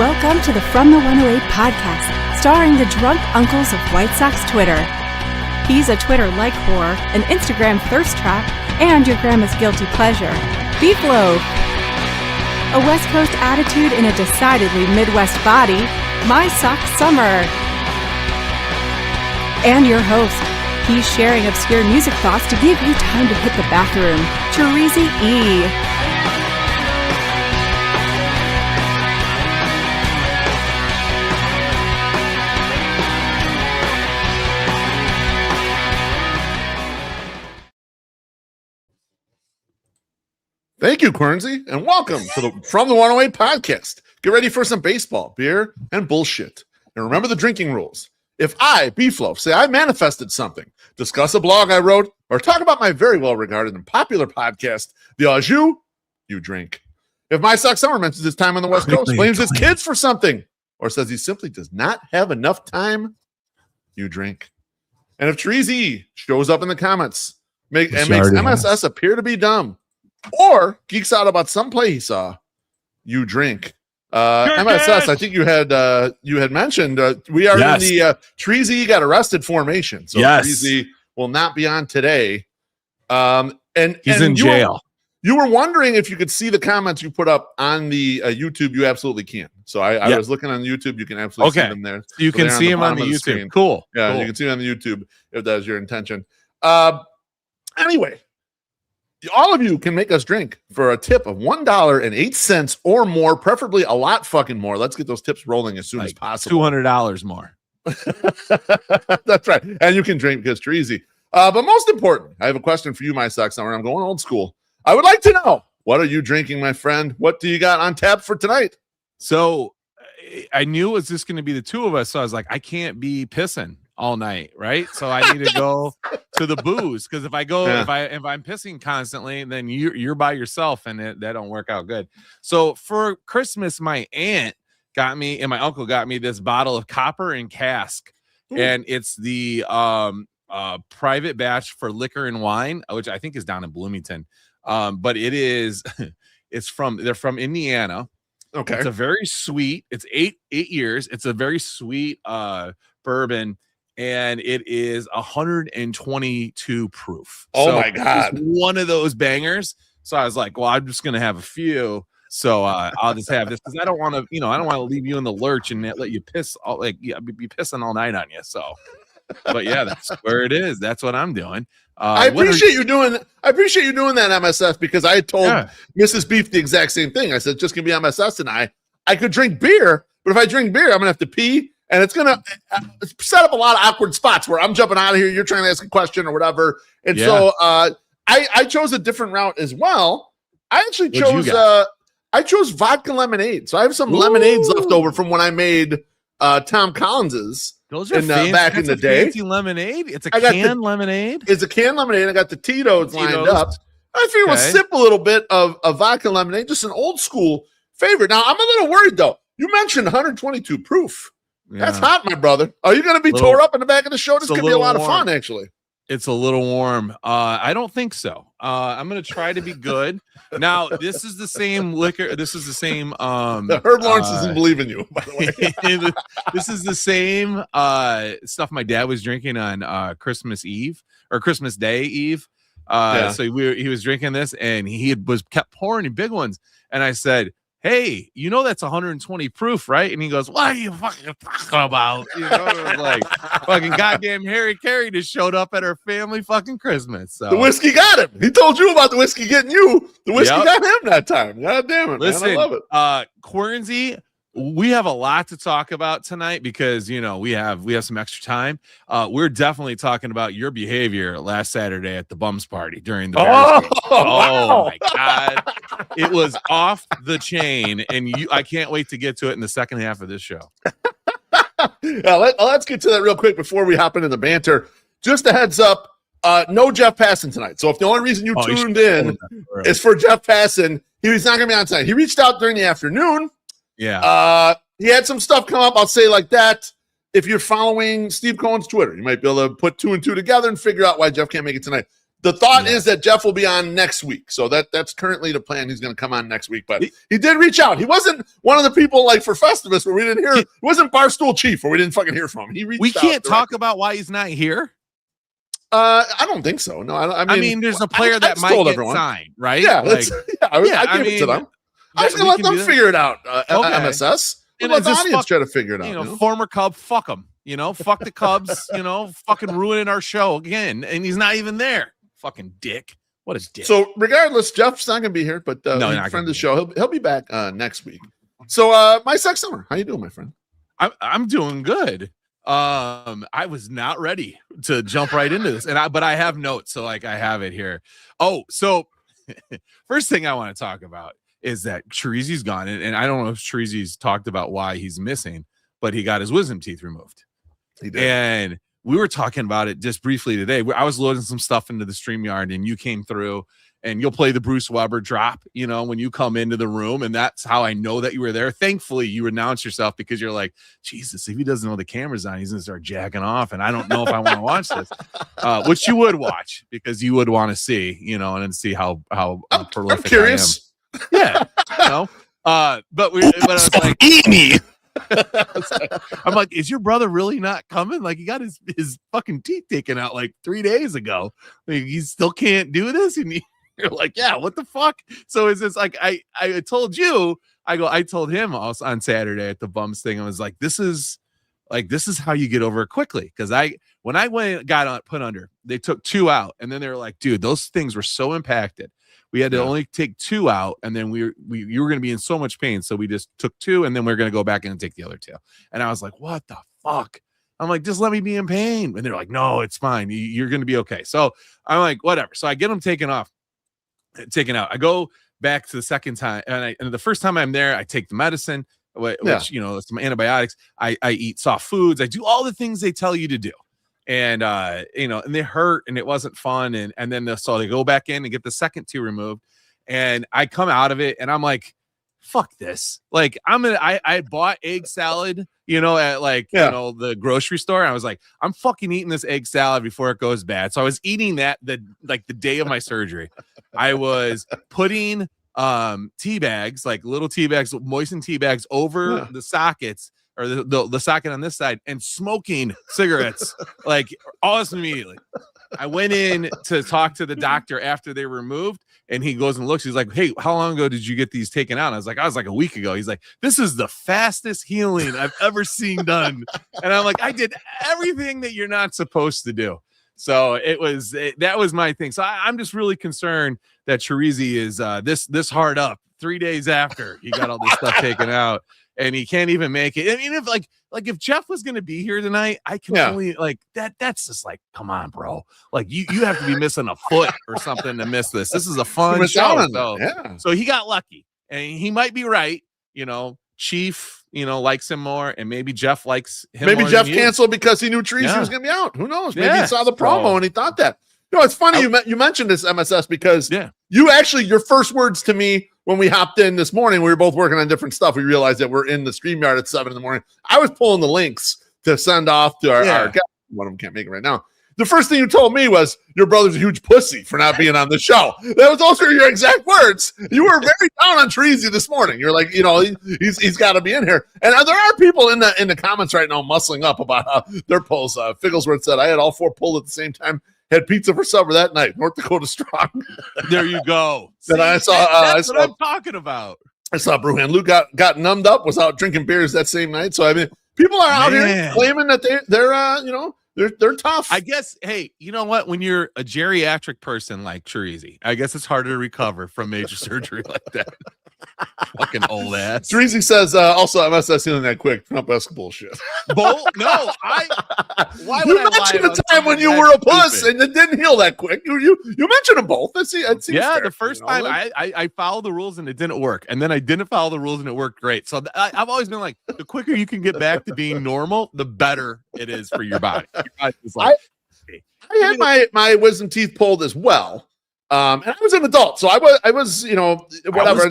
Welcome to the From the 108 podcast, starring the drunk uncles of White Sox Twitter. He's a Twitter like whore, an Instagram thirst trap, and your grandma's guilty pleasure, BeefLoaf. A West Coast attitude in a decidedly Midwest body, MySoxSummer. And your host, he's sharing obscure music thoughts to give you time to hit the bathroom, Chorizy-E. Thank you, Chorizy, and welcome to the From the 108 podcast. Get ready for some baseball, beer, and bullshit. And remember the drinking rules. If I, BeefLoaf, say I manifested something, discuss a blog I wrote, or talk about my very well-regarded and popular podcast, The Au Jus, you drink. If MySoxSummer mentions his time on the West Coast, blames his kids for something, or says he simply does not have enough time, you drink. And if Chorizy-E shows up in the comments and makes MSS appear to be dumb, or geeks out about some play he saw, you drink. MSS, I think you had mentioned we are in the Chorizy got arrested formation, so Chorizy will not be on today. And he's in jail. You were wondering if you could see the comments you put up on the YouTube. You absolutely can. So I was looking on YouTube. You can absolutely see them there. You can see him on the YouTube. Screen. Cool. Yeah, you can see him on the YouTube if that is your intention. Anyway. All of you can make us drink for a tip of $1.08 or more, preferably a lot fucking more. Let's get those tips rolling as soon as possible. $200 more. That's right. And you can drink because Chorizy. But most important, I have a question for you, MySoxSummer. I'm going old school. I would like to know, what are you drinking, my friend? What do you got on tap for tonight? So I knew it was just going to be the two of us. So I was like, I can't be pissing all night, right? So I need to go to the booze, because if I go, if I'm pissing constantly, then you're by yourself, and that don't work out good. So for Christmas, my aunt got me and my uncle got me this bottle of Copper and Cask. Ooh. And it's the private batch for liquor and wine, which I think is down in Bloomington. But it is they're from Indiana. Okay. It's a very sweet, it's eight years. It's a very sweet bourbon. And it is 122 proof. Oh, my God. One of those bangers. So I was like, well, I'm just going to have a few. So I'll just have this, because I don't want to, I don't want to leave you in the lurch and let you piss, be pissing all night on you. So, but yeah, that's where it is. That's what I'm doing. I appreciate you doing that, MSS, because I told Mrs. Beef the exact same thing. I said, just going to be MSS and I could drink beer, but if I drink beer, I'm going to have to pee. And it's going to set up a lot of awkward spots where I'm jumping out of here, you're trying to ask a question or whatever. And so I chose a different route as well. I actually chose vodka lemonade. So I have some lemonades left over from when I made Tom Collins's. Those are back in the day. Fancy lemonade. It's a canned lemonade. It's a canned lemonade. I got the Tito's lined up. I figured we'll sip a little bit of vodka lemonade, just an old school favorite. Now, I'm a little worried, though. You mentioned 122 proof. Yeah. That's hot, my brother. Are you going to be tore up in the back of the show? This could be a lot of fun, actually. It's a little warm. I don't think so. I'm going to try to be good. Now, this is the same liquor. This is the same. Herb Lawrence doesn't believe in you, by the way. This is the same stuff my dad was drinking on Christmas Eve or Christmas Day Eve. So he was drinking this, and he kept pouring in big ones. And I said, hey, that's 120 proof, right? And he goes, what are you fucking talking about? It was like fucking goddamn Harry Carey just showed up at our family fucking Christmas. So the whiskey got him. He told you about the whiskey getting you. The whiskey got him that time. God damn it. Listen, man, I love it. Chorizy, we have a lot to talk about tonight because we have some extra time. We're definitely talking about your behavior last Saturday at the Bums Party during the Bears game. Oh my God. It was off the chain, and I can't wait to get to it in the second half of this show. Let's get to that real quick before we hop into the banter. Just a heads up, no Jeff Passan tonight. So if the only reason you tuned in is for Jeff Passan, he's not going to be on tonight. He reached out during the afternoon. Yeah. He had some stuff come up, I'll say like that. If you're following Steve Cohen's Twitter, you might be able to put two and two together and figure out why Jeff can't make it tonight. The thought is that Jeff will be on next week. So that's currently the plan. He's going to come on next week. But he did reach out. He wasn't one of the people like for Festivus where we didn't hear. It wasn't Barstool Chief where we didn't fucking hear from him. He reached out. We can't talk about why he's not here. I don't think so. No, I mean there's a player that might get signed, right? Yeah, I give it to them. I was going to let them figure it out. MSS. And let the audience try to figure it out. Former Cub, fuck him. Fuck the Cubs. Fucking ruining our show again, and he's not even there. Fucking dick. What a dick. So regardless, Jeff's not gonna be here, but no, friend of the show. He'll be back next week. So MySoxSummer, how you doing, my friend? I'm doing good. I was not ready to jump right into this, but I have notes, so like I have it here. Oh, so first thing I want to talk about is that Chorizy-E's gone, and I don't know if Chorizy-E's talked about why he's missing, but he got his wisdom teeth removed. He did. And we were talking about it just briefly today. I was loading some stuff into the StreamYard, and you came through, and you'll play the Bruce Weber drop, when you come into the room, and that's how I know that you were there. Thankfully, you announced yourself because you're like, Jesus, if he doesn't know the camera's on, he's going to start jacking off, and I don't know if I want to watch this, which you would watch because you would want to see, and then see how prolific I'm curious. I am. Yeah, but I was like, I'm like, is your brother really not coming? Like, he got his fucking teeth taken out like 3 days ago. Like, he still can't do this, and you're like, yeah, what the fuck? So it's just like I told you, I told him also on Saturday at the Bums thing. I was like, this is how you get over it quickly. Because when I got put under, they took 2 out, and then they were like, dude, those things were so impacted. We had to only take 2 out, and then you were going to be in so much pain, so we just took 2, and then we're going to go back in and take the other 2. And I was like, what the fuck? I'm like, just let me be in pain. And they're like, no, it's fine. You're going to be okay. So I'm like, whatever. So I get them taken out. I go back to the second time, and the first time I'm there, I take the medicine, which some antibiotics. I eat soft foods. I do all the things they tell you to do. And and they hurt, and it wasn't fun, and then so they go back in and get the second 2 removed, and I come out of it, and I'm like, fuck this. Like, I bought egg salad, at the grocery store. I was like, I'm fucking eating this egg salad before it goes bad. So I was eating that the day of my surgery. I was putting tea bags, like little tea bags, moistened tea bags over the sockets, or the socket on this side, and smoking cigarettes like almost immediately. I went in to talk to the doctor after they were removed, and he goes and looks. He's like, hey, how long ago did you get these taken out? And I was like a week ago. He's like, this is the fastest healing I've ever seen done. And I'm like, I did everything that you're not supposed to do. So that was my thing. So I'm just really concerned that Chorizy is this hard up 3 days after he got all this stuff taken out. And he can't even make it. I mean, if Jeff was going to be here tonight, I can only that's just like, come on, bro. Like you have to be missing a foot or something to miss this. This is a fun show. So he got lucky, and he might be right. Chief, likes him more, and maybe Jeff likes him. Maybe Jeff canceled because he knew Chorizy was going to be out. Who knows? Maybe he saw the promo and he thought that. It's funny you mentioned this, MSS, because you actually, your first words to me when we hopped in this morning, we were both working on different stuff. We realized that we're in the StreamYard at 7 a.m. I was pulling the links to send off to our guest. One of them can't make it right now. The first thing you told me was your brother's a huge pussy for not being on the show. That was also your exact words. You were very down on Chorizy this morning. You're like, he's got to be in here. And there are people in the comments right now muscling up about their polls. Figglesworth said, I had all 4 pulled at the same time. Had pizza for supper that night. North Dakota strong. There you go. Then I saw. That's what I'm talking about. I saw Brewhan Luke got numbed up, was out drinking beers that same night. So I mean, people are out here claiming that they're tough. I guess. Hey, you know what? When you're a geriatric person like Chorizy, I guess it's harder to recover from major surgery like that. Fucking old ass. Chorizy says also MSS healing that quick. Trump-esque bullshit. Why would you mentioned a time when you were a puss and it didn't heal that quick. You mentioned them both. It seems fair, the first time I followed the rules and it didn't work, and then I didn't follow the rules and it worked great. So I've always been like, the quicker you can get back to being normal, the better it is for your body. I had my wisdom teeth pulled as well. And I was an adult, so I was, whatever.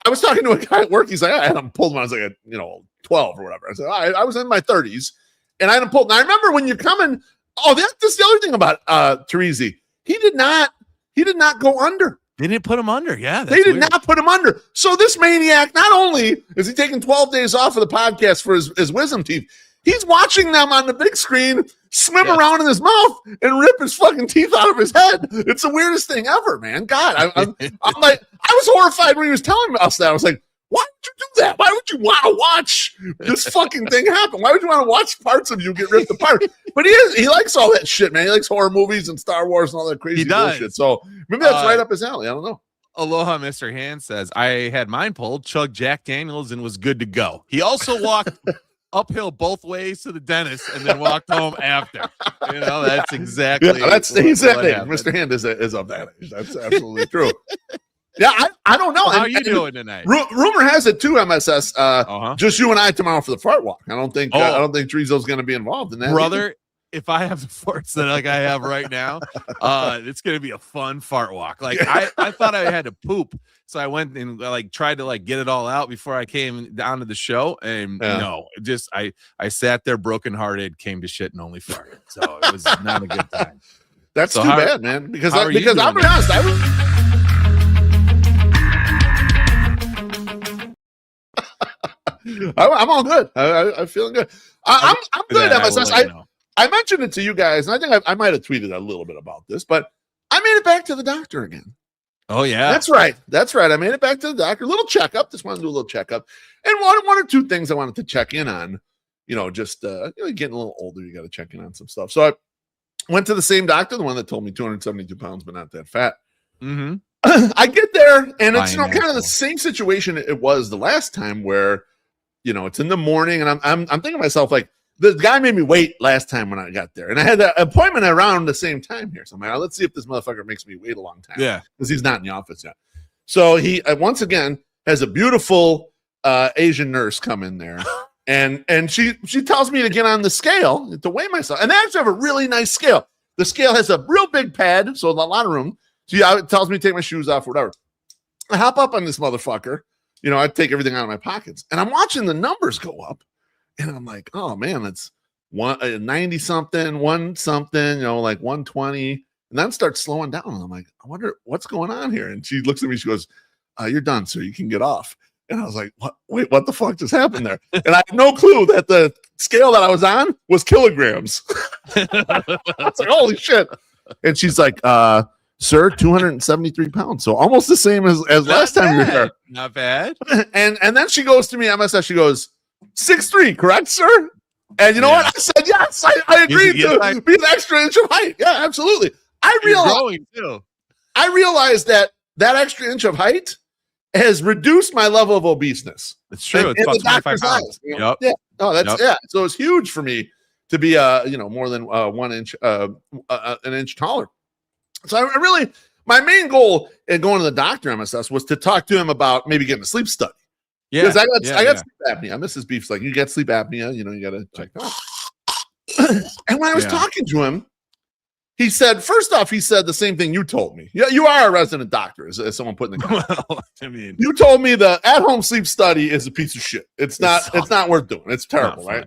I was talking to a guy at work. He's like, I had them pulled when I was like, 12 or whatever. I said, I was in my 30s, and I had them pulled. And I remember when you're coming. Oh, that's the other thing about Chorizy. He did not go under. They didn't put him under. Yeah, they did not put him under. So this maniac, not only is he taking 12 days off of the podcast for his wisdom teeth, he's watching them on the big screen swim around in his mouth and rip his fucking teeth out of his head. It's the weirdest thing ever, man. God, I'm like, I was horrified when he was telling us that. I was like, why would you do that? Why would you want to watch this fucking thing happen? Why would you want to watch parts of you get ripped apart? But he likes all that shit, man. He likes horror movies and Star Wars and all that crazy bullshit. So maybe that's right up his alley. I don't know. Aloha, Mr. Hand says, I had mine pulled, chugged Jack Daniels, and was good to go. He also walked uphill both ways to the dentist and then walked home after. You know, that's exactly that's he's that age. Mr. Hand is of that age. That's absolutely true. Yeah, I don't know. How are you doing tonight? Rumor has it too, MSS. Just you and I tomorrow for the fart walk. I don't think Chorizo going to be involved in that, brother. Either. If I have the farts that like I have right now, it's going to be a fun fart walk. Like I thought I had to poop, so I went and like tried to like get it all out before I came down to the show, and no, just I sat there brokenhearted, came to shit and only farted. So it was not a good time. That's too bad, man. Because I'll be honest, I'm all good. I'm feeling good. I'm good, MSS. I mentioned it to you guys, and I think I might have tweeted a little bit about this, but I made it back to the doctor again. Oh, yeah. That's right. I made it back to the doctor. A little checkup. Just wanted to do a little checkup. And one or two things I wanted to check in on. You know, just getting a little older, you got to check in on some stuff. So I went to the same doctor, the one that told me 272 pounds, but not that fat. Mm-hmm. I get there, and it's kind of the same situation it was the last time, where it's in the morning, and I'm thinking to myself, like, the guy made me wait last time when I got there, and I had an appointment around the same time here. So I'm like, let's see if this motherfucker makes me wait a long time. Yeah, because he's not in the office yet. So he once again has a beautiful Asian nurse come in there, and she tells me to get on the scale to weigh myself, and they actually have a really nice scale. The scale has a real big pad, so a lot of room. She tells me to take my shoes off, or whatever. I hop up on this motherfucker. I take everything out of my pockets, and I'm watching the numbers go up, and I'm like, oh man, it's 90 something, one something, like 120, and then starts slowing down. And I'm like, I wonder what's going on here. And she looks at me, she goes, "You're done, sir. You can get off." And I was like, what? Wait, what the fuck just happened there? And I had no clue that the scale that I was on was kilograms. I was like, holy shit. And she's like, sir, 273 pounds. So almost the same as last time you were here. Not bad. And then she goes to me, MSS, she goes, 6'3", correct, sir? And you know what? I said, yes, I agreed to be an extra inch of height. Yeah, absolutely. I realized that extra inch of height has reduced my level of obeseness. It's true. It's about 25 pounds. Yep. Yeah. Oh, that's So it's huge for me to be more than 1 inch, an inch taller. So I really, my main goal in going to the doctor, MSS, was to talk to him about maybe getting a sleep study. Yeah, because I got sleep apnea. Mrs. Beef's like, you get sleep apnea, you got to check that out. And when I was talking to him, he said, first off, the same thing you told me. Yeah, you are a resident doctor, as someone put in the comments. Well, I mean, you told me the at-home sleep study is a piece of shit. It's not worth doing. It's terrible, right?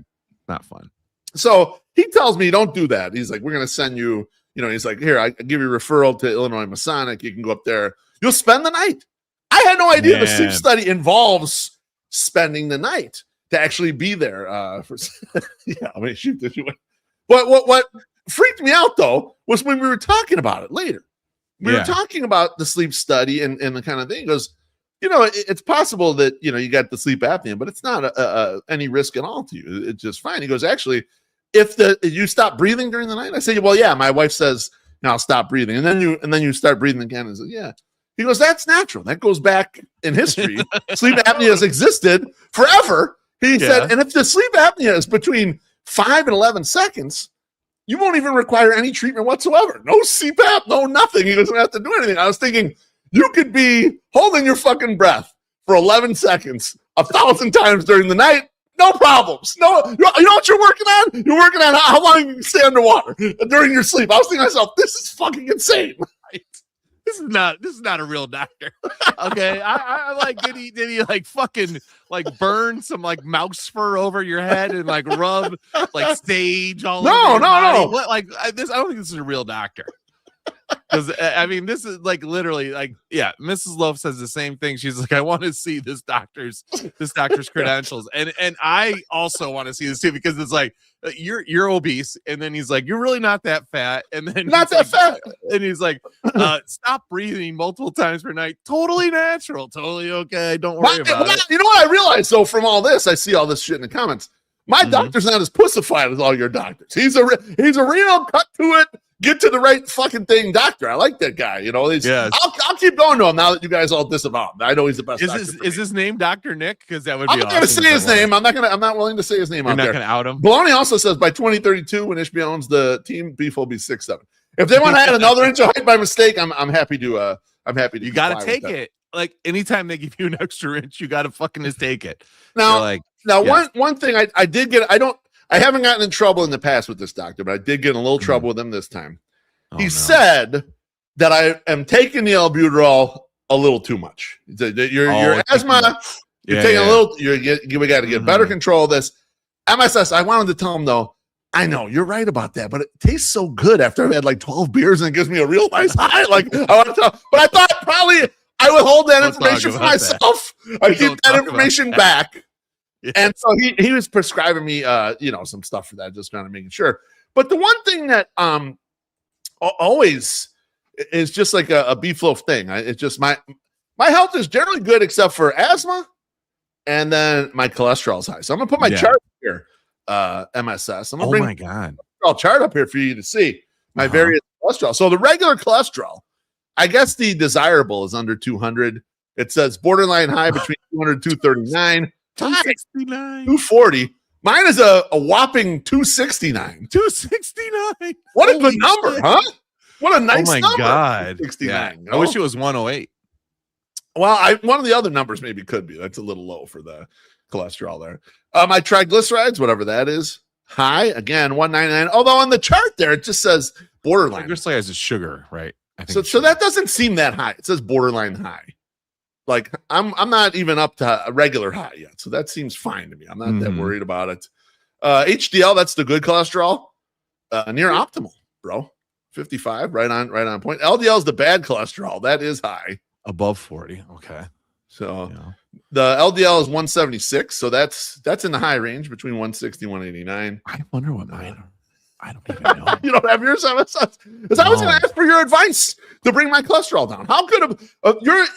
Not fun. So he tells me, don't do that. He's like, we're going to send you, he's like, here, I give you a referral to Illinois Masonic. You can go up there. You'll spend the night. I had no idea the sleep study involves spending the night to actually be there. Shoot this way. But what freaked me out, though, was when we were talking about it later. We were talking about the sleep study and the kind of thing. He goes, it's possible that, you got the sleep apnea, but it's not any risk at all to you. It's just fine. He goes, actually, if you stop breathing during the night, I say, well, yeah, my wife says, I'll stop breathing. And then you start breathing again. And say, yeah. He goes, that's natural. That goes back in history. Sleep apnea has existed forever. He said, and if the sleep apnea is between 5 and 11 seconds, you won't even require any treatment whatsoever. No CPAP, no nothing. He doesn't have to do anything. I was thinking, you could be holding your fucking breath for 11 seconds 1,000 times during the night. No problems. No, you know what you're working on? You're working on how long you can stay underwater during your sleep. I was thinking to myself, this is fucking insane. Right? This is not a real doctor. Okay. I like, did he like fucking like burn some like mouse fur over your head and like rub like sage all over? No. No. What, like this? I don't think this is a real doctor. Because I mean, this is like literally like, yeah, Mrs. Loaf says the same thing. She's like, I want to see this doctor's credentials. And I also want to see this too, because it's like, you're obese. And then he's like, you're really not that fat. And then not that fat. And he's like, stop breathing multiple times per night. Totally natural. Totally okay. Don't worry about it. You know what I realized though, from all this, I see all this shit in the comments. My doctor's not as pussified as all your doctors. He's a real cut to it, get to the right fucking thing doctor. I like that guy. You know, I'll keep going to him now that you guys all disavow him. I know he's the best. Is his name Dr. Nick? Because that would be. I'm not going to say his name. I'm not willing to say his name. You're not going to out him. Baloney also says by 2032, when Ishbia owns the team, Beef will be 6'7". If they want to add another inch of height by mistake, I'm happy to. You got to take it. Like anytime they give you an extra inch, you got to fucking just take it. One thing I did get. I haven't gotten in trouble in the past with this doctor, but I did get in a little trouble with him this time. He said that I am taking the albuterol a little too much. Your asthma, you're taking a little. We got to get better control of this. MSS. I wanted to tell him though. I know you're right about that, but it tastes so good after I've had like 12 beers and it gives me a real nice high. Like I want to tell, but I thought probably I would hold that information for myself. I keep that information back. Yeah. And so he was prescribing me, some stuff for that, just kind of making sure. But the one thing that always is just like a BeefLoaf thing. It's just my health is generally good except for asthma, and then my cholesterol is high. So I'm gonna put my chart here, MSS. I'm gonna bring my chart up here for you to see my various cholesterol. So the regular cholesterol, I guess the desirable is under 200. It says borderline high between 200 and 239. 269. 240. Mine is a whopping 269. 269. What a good number, huh? What a nice number. Oh my God. 69. Yeah. I wish it was 108. Well, one of the other numbers maybe could be. That's a little low for the cholesterol there. My triglycerides, whatever that is, high. Again, 199. Although on the chart there, it just says borderline. Triglycerides is sugar, right? I think so that doesn't seem that high. It says borderline high. Like I'm not even up to a regular high yet, so that seems fine to me. I'm not that worried about it. HDL, that's the good cholesterol, near optimal, bro. 55, right on point. LDL is the bad cholesterol, that is high, above 40. Okay, so the LDL is 176, so that's in the high range between 160 and 189. I wonder what mine are. I don't even know. You don't have yours, because I was going to ask for your advice to bring my cholesterol down. How could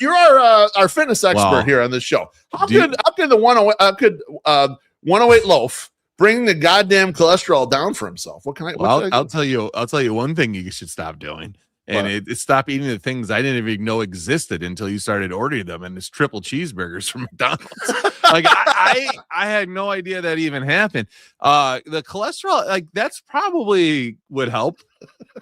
you're our fitness expert here on this show? How could the 108 loaf bring the goddamn cholesterol down for himself? What can I? I'll tell you one thing you should stop doing. And it's stop eating the things I didn't even know existed until you started ordering them, and it's triple cheeseburgers from McDonald's. Like I had no idea that even happened. The cholesterol, like that's probably would help.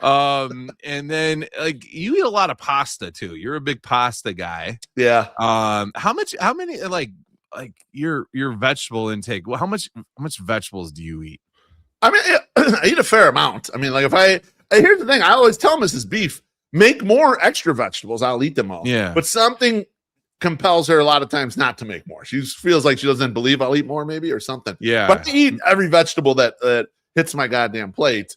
And then like you eat a lot of pasta too. You're a big pasta guy. Yeah. How many like your vegetable intake? Well, how much vegetables do you eat? I mean, I eat a fair amount. I mean, like here's the thing. I always tell Mrs. Beef, make more extra vegetables. I'll eat them all. Yeah. But something compels her a lot of times not to make more. She feels like she doesn't believe I'll eat more, maybe, or something. Yeah. But I eat every vegetable that hits my goddamn plate.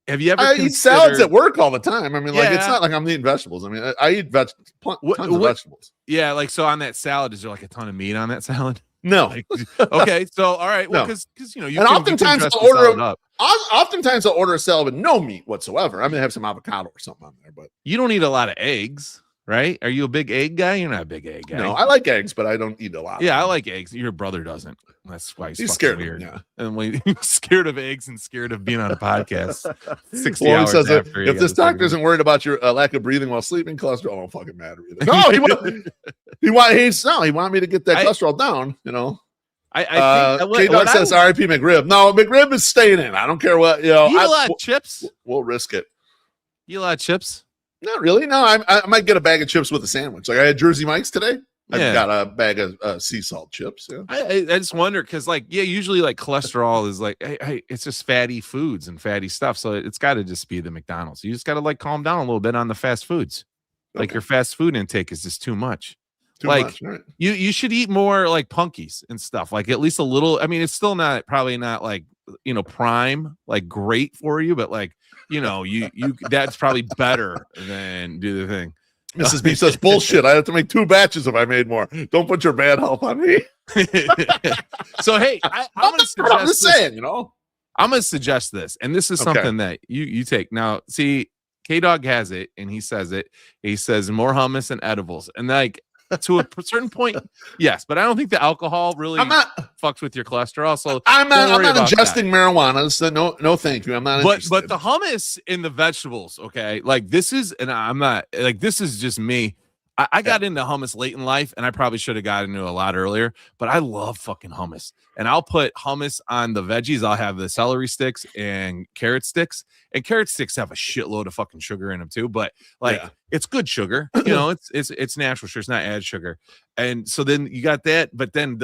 Have you ever? I eat salads at work all the time. I mean, like it's not like I'm eating vegetables. I mean, I eat tons of vegetables. Yeah, like so on that salad, is there like a ton of meat on that salad? No. Okay, so all right, well, because you and oftentimes I'll order a salad with no meat whatsoever. I'm gonna have some avocado or something on there, but you don't eat a lot of eggs, right? Are you a big egg guy? You're not a big egg guy. No, I like eggs, but I don't eat a lot. Yeah, I like eggs. Your brother doesn't. That's why he's scared weird. Yeah, and when he's scared of eggs and scared of being on a podcast 60 hours says after. If this doctor isn't worried about your lack of breathing while sleeping, cholesterol don't fucking matter either. No, he wanted me to get that cholesterol down. You know. I think K-Dog says R.I.P. McRib. No, McRib is staying in. I don't care what you eat a lot of chips. We'll risk it. You eat a lot of chips? Not really. No, I might get a bag of chips with a sandwich. Like I had Jersey Mike's today. I got a bag of sea salt chips. Yeah. I just wonder because usually like cholesterol is like hey, it's just fatty foods and fatty stuff. So it's got to just be the McDonald's. You just got to like calm down a little bit on the fast foods. Like your fast food intake is just too much. Right. You should eat more like punkies and stuff, like at least a little. I mean, it's still probably not like prime, like great for you, but like, you that's probably better than do the thing. Mrs. B says bullshit. I have to make 2 batches if I made more. Don't put your bad health on me. So hey, I'm just saying, I'm gonna suggest this, and this is something that you take now. See, K-Dog has it, and he says it. He says more hummus and edibles, and like to a certain point, yes, but I don't think the alcohol really fucks with your cholesterol. So I'm not ingesting marijuana. So no, thank you. I'm not. But the hummus in the vegetables, okay, like this is, and I'm not like this is just me. I got into hummus late in life, and I probably should have gotten into a lot earlier, but I love fucking hummus. And I'll put hummus on the veggies. I'll have the celery sticks and carrot sticks. And carrot sticks have a shitload of fucking sugar in them too, but it's good sugar. It's natural sugar. It's not added sugar. And so then you got that, but then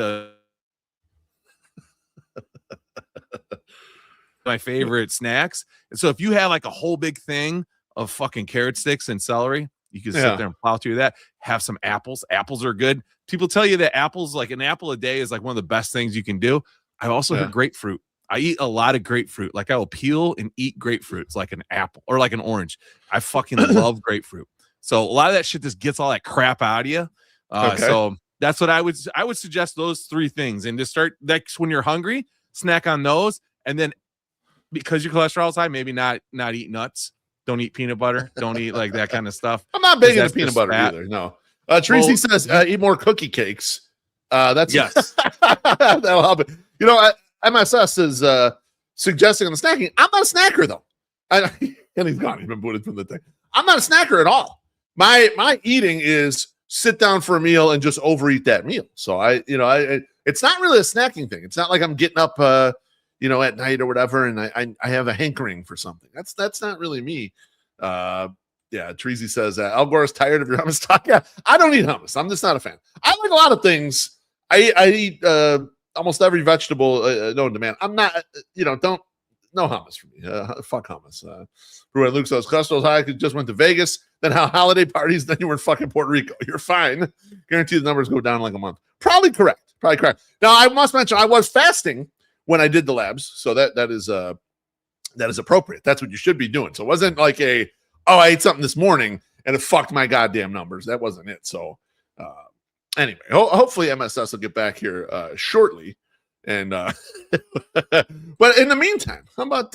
my favorite snacks. And so if you have like a whole big thing of fucking carrot sticks and celery, you can sit there and plow through that. Have some apples. Apples are good. People tell you that apples, like an apple a day, is like one of the best things you can do. I've also heard grapefruit. I eat a lot of grapefruit. Like I will peel and eat grapefruit. It's like an apple or like an orange. I fucking love grapefruit. So a lot of that shit just gets all that crap out of you. So that's what I would suggest, those 3 things, and just start next when you're hungry, snack on those, and then because your cholesterol's high, maybe not eat nuts. Don't eat peanut butter. Don't eat like that kind of stuff. I'm not big into peanut butter either. No. Tracy says eat more cookie cakes. That's yes. That'll help it. MSS is suggesting on the snacking. I'm not a snacker though. And he's gone. He's been booted from the thing. I'm not a snacker at all. My eating is sit down for a meal and just overeat that meal. So it's not really a snacking thing. It's not like I'm getting up at night or whatever, and I have a hankering for something. That's not really me. Treasy says Al Gore is tired of your hummus talk. Yeah, I don't eat hummus. I'm just not a fan. I like a lot of things. I eat almost every vegetable known to man. I'm not, no hummus for me. Fuck hummus. Ruben Luke says cholesterol's high because you just went to Vegas, then how holiday parties, then you were in fucking Puerto Rico. You're fine. Guarantee the numbers go down in like a month. Probably correct. Now I must mention I was fasting when I did the labs, so that is appropriate. That's what you should be doing. So it wasn't like I ate something this morning and it fucked my goddamn numbers. That wasn't it. So anyway, hopefully MSS will get back here shortly. And but in the meantime, how about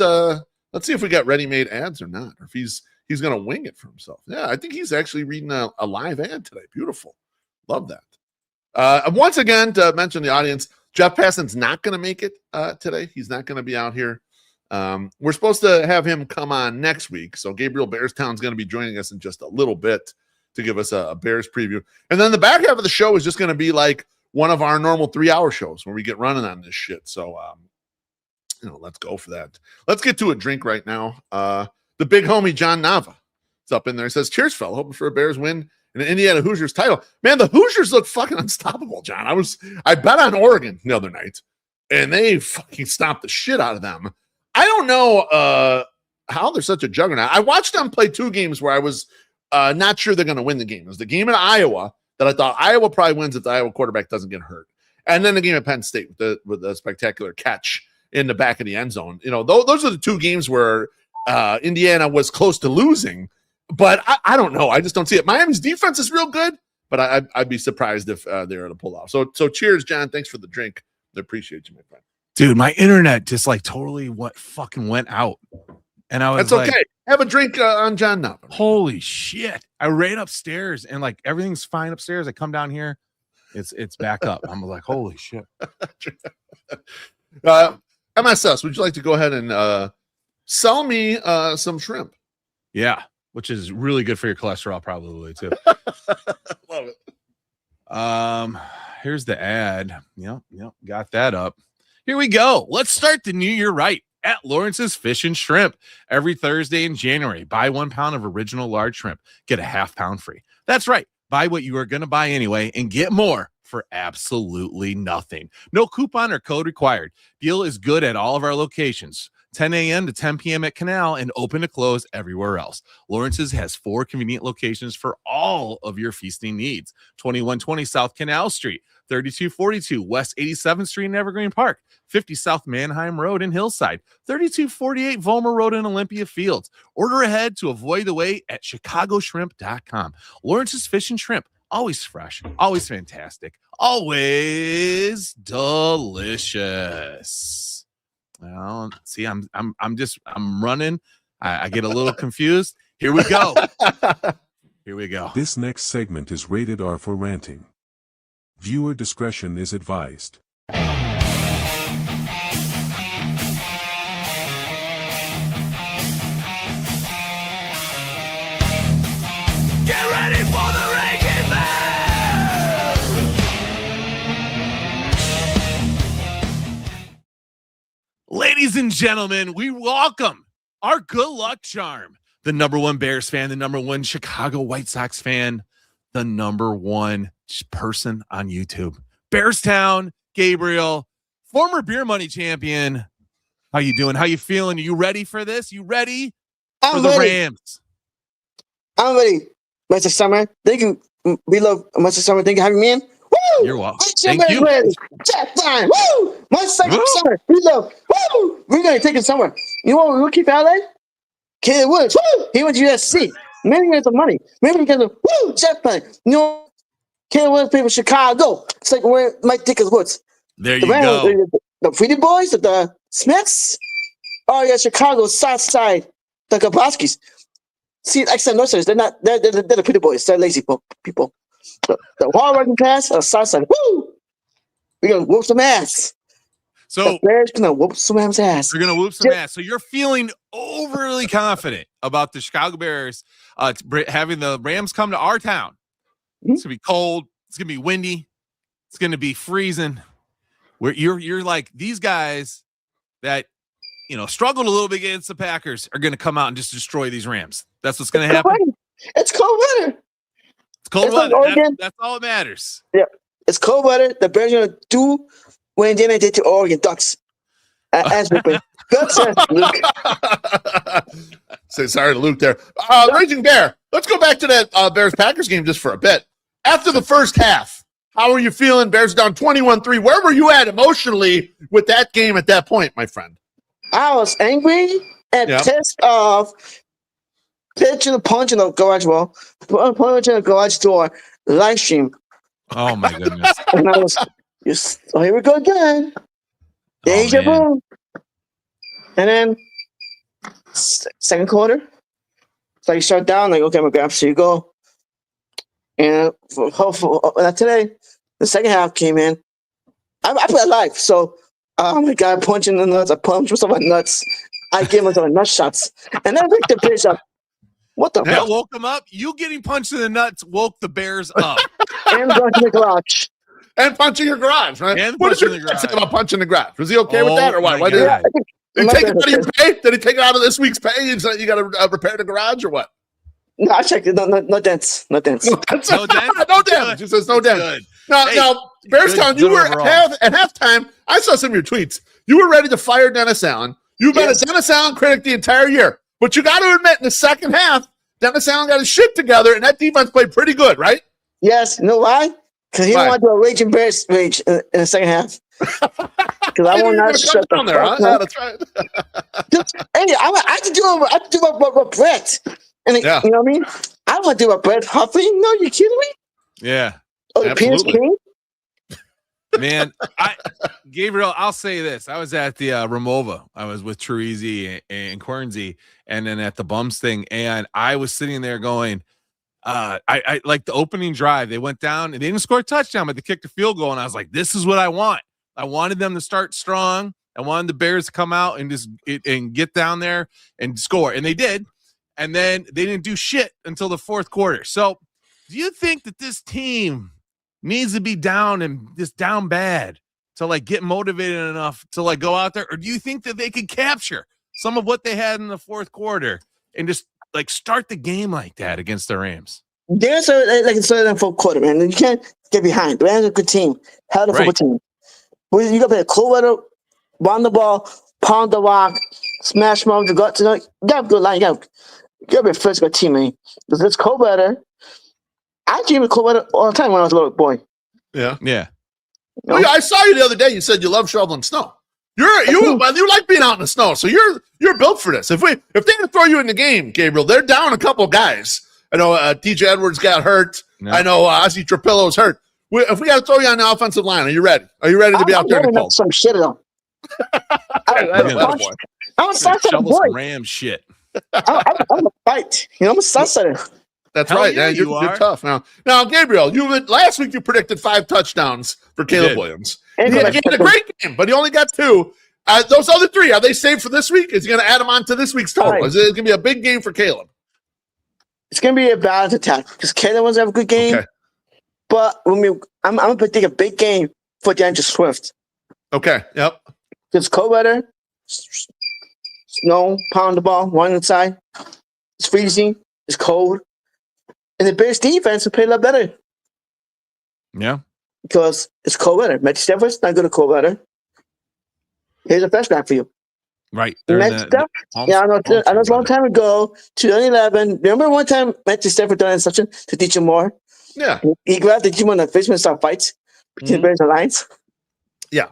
let's see if we got ready-made ads or not, or if he's gonna wing it for himself. Yeah, I think he's actually reading a live ad today. Beautiful, love that. Once again, to mention the audience, Jeff Passan's not going to make it today. He's not going to be out here. We're supposed to have him come on next week. So Gabriel Bearstown's going to be joining us in just a little bit to give us a Bears preview. And then the back half of the show is just going to be like one of our normal 3-hour shows where we get running on this shit. So, let's go for that. Let's get to a drink right now. The big homie, John Nava, is up in there. He says, cheers, fella. Hoping for a Bears win and an Indiana Hoosiers title. Man, the Hoosiers look fucking unstoppable, John. I bet on Oregon the other night, and they fucking stomped the shit out of them. I don't know how they're such a juggernaut. I watched them play 2 games where I was not sure they're going to win the game. It was the game in Iowa that I thought Iowa probably wins if the Iowa quarterback doesn't get hurt. And then the game at Penn State with the spectacular catch in the back of the end zone. Those are the 2 games where Indiana was close to losing. But I don't know. I just don't see it. Miami's defense is real good, but I'd be surprised if they were to pull off. So cheers, John. Thanks for the drink. I appreciate you, my friend. Dude, my internet just like totally fucking went out. And I was That's okay. Have a drink on John now. Holy shit. I ran upstairs and like everything's fine upstairs. I come down here. It's back up. I'm like, holy shit. MSS, would you like to go ahead and sell me some shrimp? Yeah. Which is really good for your cholesterol, probably too. Love it. Here's the ad. Yep, got that up. Here we go. Let's start the new year right at Lawrence's Fish and Shrimp. Every Thursday in January, buy 1 pound of original large shrimp, get a half pound free. That's right. Buy what you are going to buy anyway and get more for absolutely nothing. No coupon or code required. Deal is good at all of our locations. 10 a.m. to 10 p.m. at Canal, and open to close everywhere else. Lawrence's has 4 convenient locations for all of your feasting needs. 2120 South Canal Street, 3242 West 87th Street in Evergreen Park, 50 South Manheim Road in Hillside, 3248 Vollmer Road in Olympia Fields. Order ahead to avoid the wait at chicagoshrimp.com. Lawrence's Fish and Shrimp, always fresh, always fantastic, always delicious. Well, see, I'm running. I get a little confused. Here we go. Here we go. This next segment is rated R for ranting. Viewer discretion is advised. Get ready for the Ranking Bell! Ladies and gentlemen, we welcome our good luck charm, the number one Bears fan, the number one Chicago White Sox fan, the number one person on YouTube. Bearstown, Gabriel, former beer money champion. How you doing? How you feeling? Are you ready for this? You ready for the Rams? I'm ready. MySoxSummer. Thank you. We love MySoxSummer. Thank you for having me in. Woo! You're welcome. Thank you. Chat time. Woo! MySoxSummer. We love. Woo! We're going to take it somewhere. You know what? We'll keep LA? Caleb Woods. Woo! He went to USC. Maybe he has the money. Maybe he can do. Woo! Chat time. You know, Caleb Woods played for Chicago. It's like where Mike Dick is Woods. There you go. The Pretty Boys, the Smiths. Oh, yeah, Chicago, South Side. The Gaboskis. See, excellent nurses. They're the Pretty Boys. They're lazy people. The hard-working class, South Side. Woo! We're going to whoop some ass. So the Bears going to whoop some ass. They're going to whoop some ass. So you're feeling overly confident about the Chicago Bears having the Rams come to our town. Mm-hmm. It's going to be cold. It's going to be windy. It's going to be freezing. Where you're like, these guys that, you know, struggled a little bit against the Packers are going to come out and just destroy these Rams. That's what's going to happen. It's cold weather. It's cold weather. That's all that matters. Yeah. It's cold weather. The Bears are going to do when they did to Oregon Ducks. As Good sir, Luke. Say sorry to Luke there. Raging Bear, let's go back to that Bears-Packers game just for a bit. After the first half, how are you feeling? Bears down 21-3. Where were you at emotionally with that game at that point, my friend? I was angry and pissed off. Pitching a punch in the garage wall, punch in the garage door, live stream. Oh my goodness! And I was just, here we go again. Deja vu. And then second quarter, so you start down like, okay, my Gramps, here you go. And today, the second half came in. I play live, so oh my God, punching the nuts. I punched myself in the nuts. I gave myself nut shots, and then I picked the pitch up. What the hell? Woke them up. You getting punched in the nuts woke the Bears up. And punching the garage. And punching your garage, right? And what did your dad say about punching the garage? Was he okay with that or what? Did he take it out of your pay? Did he take it out of this week's pay and say you got to repair the garage or what? No, I checked it. No dents. No dents. No damage. He says no damage. Now, Bearstown, you were at halftime. I saw some of your tweets. You were ready to fire Dennis Allen. You've been a Dennis Allen critic the entire year. But you got to admit, in the second half, Dennis Allen got his shit together, and that defense played pretty good, right? Yes. You know why? Because he didn't want to do a raging Bears rage in the second half. Because I want not shut down there, huh? Yeah, that's right. Anyway, I have to do what Brett. And you know what I mean? I don't want to do what Brett Huffley. No, you kidding me? Yeah. Oh, the Penis King? Man, Gabriel, I'll say this. I was at the Ramova. I was with Chorizy-E and Chorizy-E, and then at the Bums thing, and I was sitting there going, I like the opening drive. They went down and they didn't score a touchdown, but they kicked a field goal, and I was like, this is what I want. I wanted them to start strong. I wanted the Bears to come out and just get down there and score, and they did. And then they didn't do shit until the fourth quarter. So, do you think that this team needs to be down and just down bad to like get motivated enough to like go out there? Or do you think that they could capture some of what they had in the fourth quarter and just like start the game like that against the Rams? There's like it's in the fourth quarter, man. You can't get behind. The Rams are a good team. Hell of a football team. You got to play a cold weather, run the ball, pound the rock, smash mom to go to you gotta go line. You gotta be a physical teammate. Because it's cold weather. I dream of cold weather all the time when I was a little boy. Yeah. Yeah. Oh, yeah, I saw you the other day. You said you love shoveling snow. You like being out in the snow, so you're built for this. If they had to throw you in the game, Gabriel, they're down a couple guys. I know TJ Edwards got hurt. No. I know Ozzie Trapillo's hurt. If we got to throw you on the offensive line, are you ready? Are you ready to be out there in the cold? Some shit though. I'm a sunsetter Shovel boy. some ram shit. I'm a fight. I'm a sunsetter. That's Hell right. yeah, Yeah, you're are. tough. Now, Gabriel, last week you predicted 5 touchdowns for Caleb Williams. He had a great game, but he only got 2. Those other 3, are they saved for this week? Is he going to add them on to this week's total? Right. Is it going to be a big game for Caleb? It's going to be a balance attack because Caleb wants to have a good game. Okay. But I'm going to predict a big game for DeAndre Swift. Okay. Yep. It's cold weather, snow, pound the ball, one inside. It's freezing. It's cold. And the Bears defense will play a lot better. Yeah. Because it's cold weather. Matthew Stafford's not good at cold weather. Here's a flashback for you. Right. I know it's a long time ago, 2011. Remember one time Matthew Stafford done something to teach him more? Yeah. He grabbed the team on the basement and started fights between the Bears and Lions. Yeah.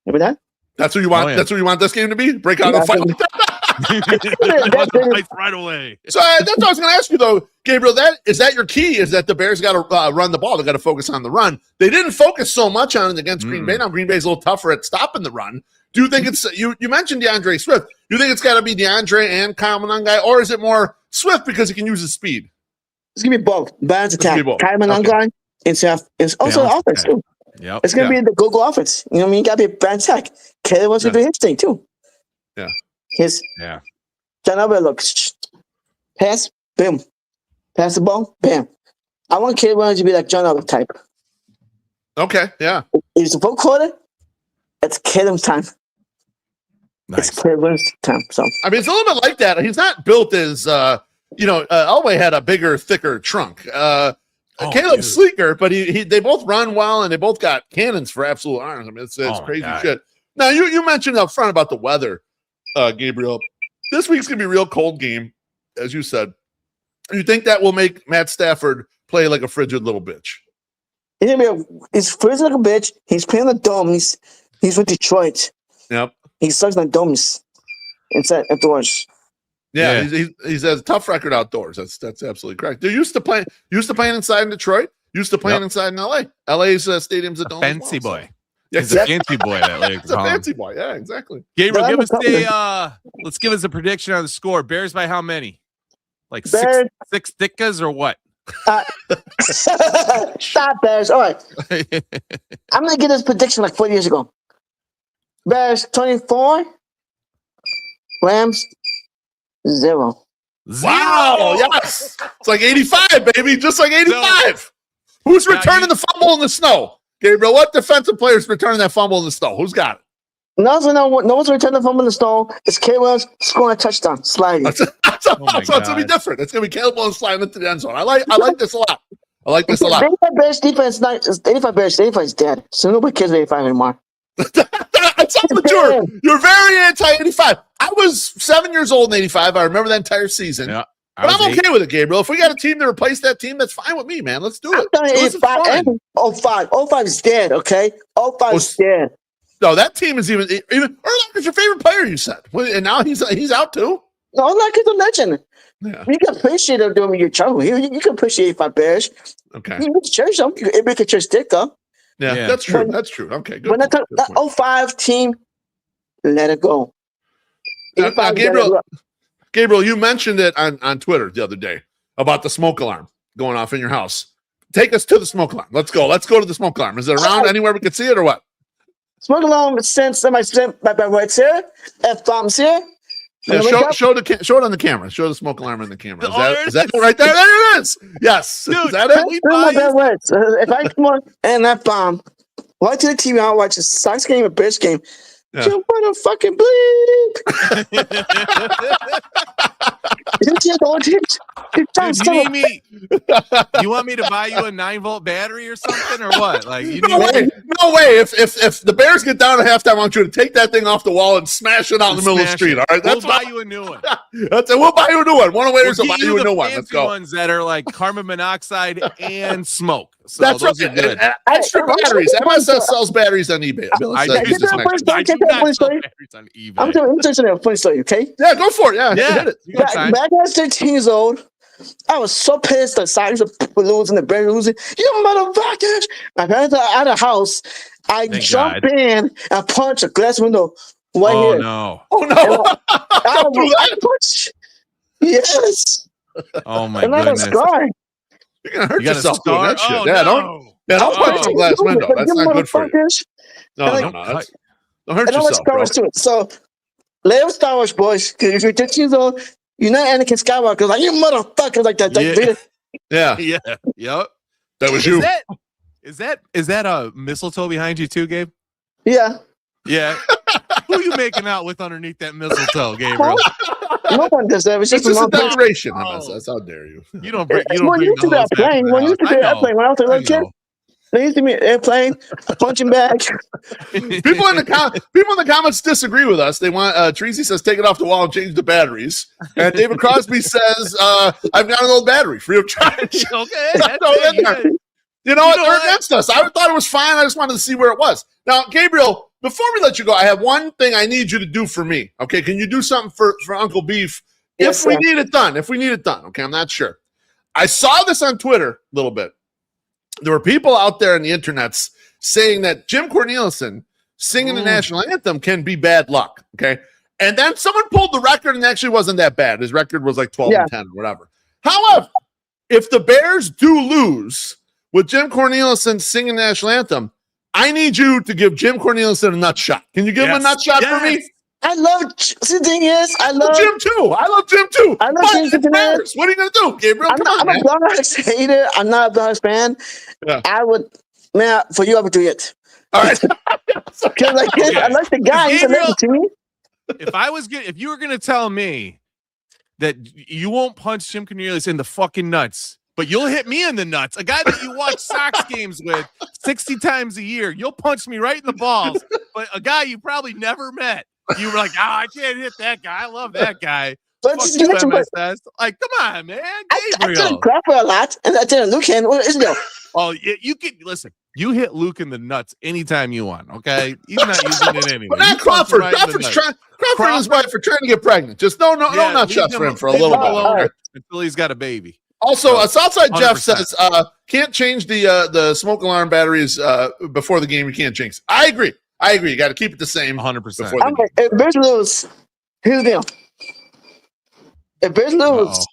Remember that? That's what you want. That's what you want this game to be? Break out and fight. Right away. So that's what I was going to ask you, though, Gabriel. Is that your key? Is that the Bears got to run the ball? They got to focus on the run. They didn't focus so much on it against Green Bay. Now Green Bay's a little tougher at stopping the run. Do you think it's you mentioned DeAndre Swift? Do you think it's got to be DeAndre and Kyle Monangai, or is it more Swift because he can use his speed? It's gonna be both. Balance attack. Kyle Monangai and also the offense too. Yep. It's gonna be the go offense. You know what I mean? You gotta be a balance attack. Caleb wants to do his thing too. Yeah. John Elway looks pass, boom. Pass the ball, bam. I want Caleb Williams to be like John Elway type. Okay, yeah. If it's a full quarter, it's Caleb's time. Nice. It's Caleb Williams' time. So I mean, it's a little bit like that. He's not built as Elway had a bigger, thicker trunk. Caleb's sleeker, but they both run well and they both got cannons for absolute arms. I mean, it's crazy shit. Now you mentioned up front about the weather, Gabriel. This week's gonna be a real cold game, as you said. You think that will make Matt Stafford play like a frigid little bitch? He's frigid like a bitch. He's playing the dome. He's with Detroit. Yep. He sucks on domes inside outdoors. Yeah. He's has a tough record outdoors. That's absolutely correct. They're used to playing inside in Detroit. Used to playing inside in LA. LA's stadium's a dome. Fancy boy. Yeah, he's a fancy boy. He's a fancy boy. Yeah, exactly. Gabriel, let's give us a prediction on the score. Bears by how many? Like Bears. six dickas or what? Stop, Bears. All right. I'm going to give this prediction like 4 years ago. Bears 24. Rams 0. Wow. Yes. It's like 85, baby. Just like 85. Who's returning the fumble in the snow? Gabriel, what defensive player is returning that fumble in the snow? Who's got it? No one's returning the fumble in the snow. It's Caleb Williams scoring a touchdown, sliding. So it's going to be different. It's going to be Caleb Williams sliding into the end zone. I like this a lot. I like this a lot. 85 Bears defense is dead. So nobody cares about 85 anymore. That's mature. You're very anti-85. I was 7 years old in 85. I remember that entire season. Yeah, but I'm okay with it, Gabriel. If we got a team to replace that team, that's fine with me, man. Let's do it. I'm telling you, 05 is dead, okay? 05 is dead. No, that team is even Urlacher is your favorite player, you said. And now he's out too? No, Urlacher is a legend. Yeah. You can appreciate him doing your trouble. You can appreciate 85 Bears. Okay. You can cherish them. Everybody can cherish Dick up. Yeah, that's true. That's true. Okay, good. When that 05 team, let it go. Now, Gabriel, you mentioned it on Twitter the other day about the smoke alarm going off in your house. Take us to the smoke alarm. Let's go. Let's go to the smoke alarm. Is it around anywhere we can see it or what? Smoke alarm since my right here. F-bombs here. Yeah, show it on the camera. Show the smoke alarm on the camera. Is that right there? There it is. Yes. Dude, is that it? If I come on and that bomb, watch the TV, I'll watch a Sox game, a Bears game. Yeah. Jump on a fucking bleep. Dude, you need me? You want me to buy you a 9-volt battery or something, or what? Like, you No way! No way! If the Bears get down at halftime, I want you to take that thing off the wall and smash it out in the middle of the street. All right, we'll buy you a new one. That's it. We'll buy you a new one. 108ers will buy you a new one. Let's go. Ones that are like carbon monoxide and smoke. So that's those right. Are good. And extra batteries. MSS sells batteries on eBay. I do sell batteries on eBay. I'm interested in a funny story. Okay. Yeah, go for it. Yeah. Hit it. Back when I was 13 years old, I was so pissed that Sox were losing, the Bears losing. You motherfuckers! My parents are out of the house. I jumped in and punched a glass window right here. No. Oh no! Don't do that. Yes. Oh my goodness! And I was scarred. You're gonna hurt yourself doing that shit. Oh, yeah, no. don't punch a glass window. That's not good for you. No. Don't hurt yourself, bro. So, let us Star Wars, boys. Because if you're 13 years old, you're not Anakin Skywalker. Like, you motherfuckers, like that. Yeah. Yep. That was you. Is that a mistletoe behind you too, Gabe? Yeah. Who are you making out with underneath that mistletoe, Gabriel? No one does that. It's just a decoration. That's how dare you? You don't bring. When you used to be airplane, when you used to be airplane, when I was a little kid, they used to be airplane, punching bag. People in the comments disagree with us. They want Chorizy says take it off the wall and change the batteries. And David Crosby says I've got an old battery free of charge. Okay. You know what? They're against us. I thought it was fine. I just wanted to see where it was. Now, Gabriel, before we let you go, I have one thing I need you to do for me. Okay, can you do something for Uncle Beef if we need it done? Okay, I'm not sure. I saw this on Twitter a little bit. There were people out there on the internets saying that Jim Cornelison singing the national anthem can be bad luck. Okay, and then someone pulled the record and it actually wasn't that bad. His record was like 12 and 10 or whatever. However, if the Bears do lose with Jim Cornelison singing the national anthem, I need you to give Jim Cornelison a nut shot. Can you give him a nut shot for me? I love. See, the thing is, I love Jim too. I love Jim too. I love Jim too. What are you gonna do, Gabriel? I'm a Blumhouse hater. I'm not a Blumhouse fan. Yeah. I would, man. For you, I would do it. All right. Because I like the guy. He's amazing to me. If you were gonna tell me that you won't punch Jim Cornelius in the fucking nuts, but you'll hit me in the nuts, a guy that you watch Sox games with 60 times a year, you'll punch me right in the balls. But a guy you probably never met, you were like, I can't hit that guy. I love that guy. But like, come on, man. I didn't crap a lot, and I didn't look in. What is it? Oh, you can listen. You hit Luke in the nuts anytime you want. Okay, he's not using it anyway. But not Crawford. Crawford and his wife are trying to get pregnant. Just no nut shots for him for a little bit until he's got a baby. Also, Southside 100%. Jeff says can't change the smoke alarm batteries before the game. You can't jinx. I agree. You got to keep it the same. 100%. If Bears lose, here's the deal. If Bears lose,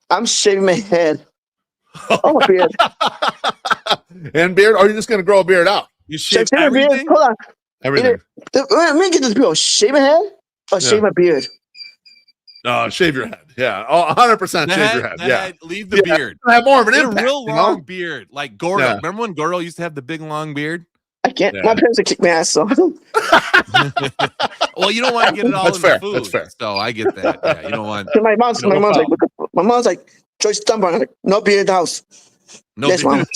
I'm shaving my head. Oh, my beard. And beard? Or are you just going to grow a beard out? You shave everything? Beard? Hold on. Everything. Let me get this people. Shave my head or shave my beard? Shave your head. Yeah. 100% shave your head. Yeah. Leave the beard. Have more of an impact. A real long beard. Like Gordo. Yeah. Remember when Gordo used to have the big long beard? I can't. Yeah. My parents would kick my ass, so. Well, you don't want to get it all in the food. That's fair. So I get that. Yeah, you don't want. My mom's like, George Stumper. I'm like, no beard in the house. No beard.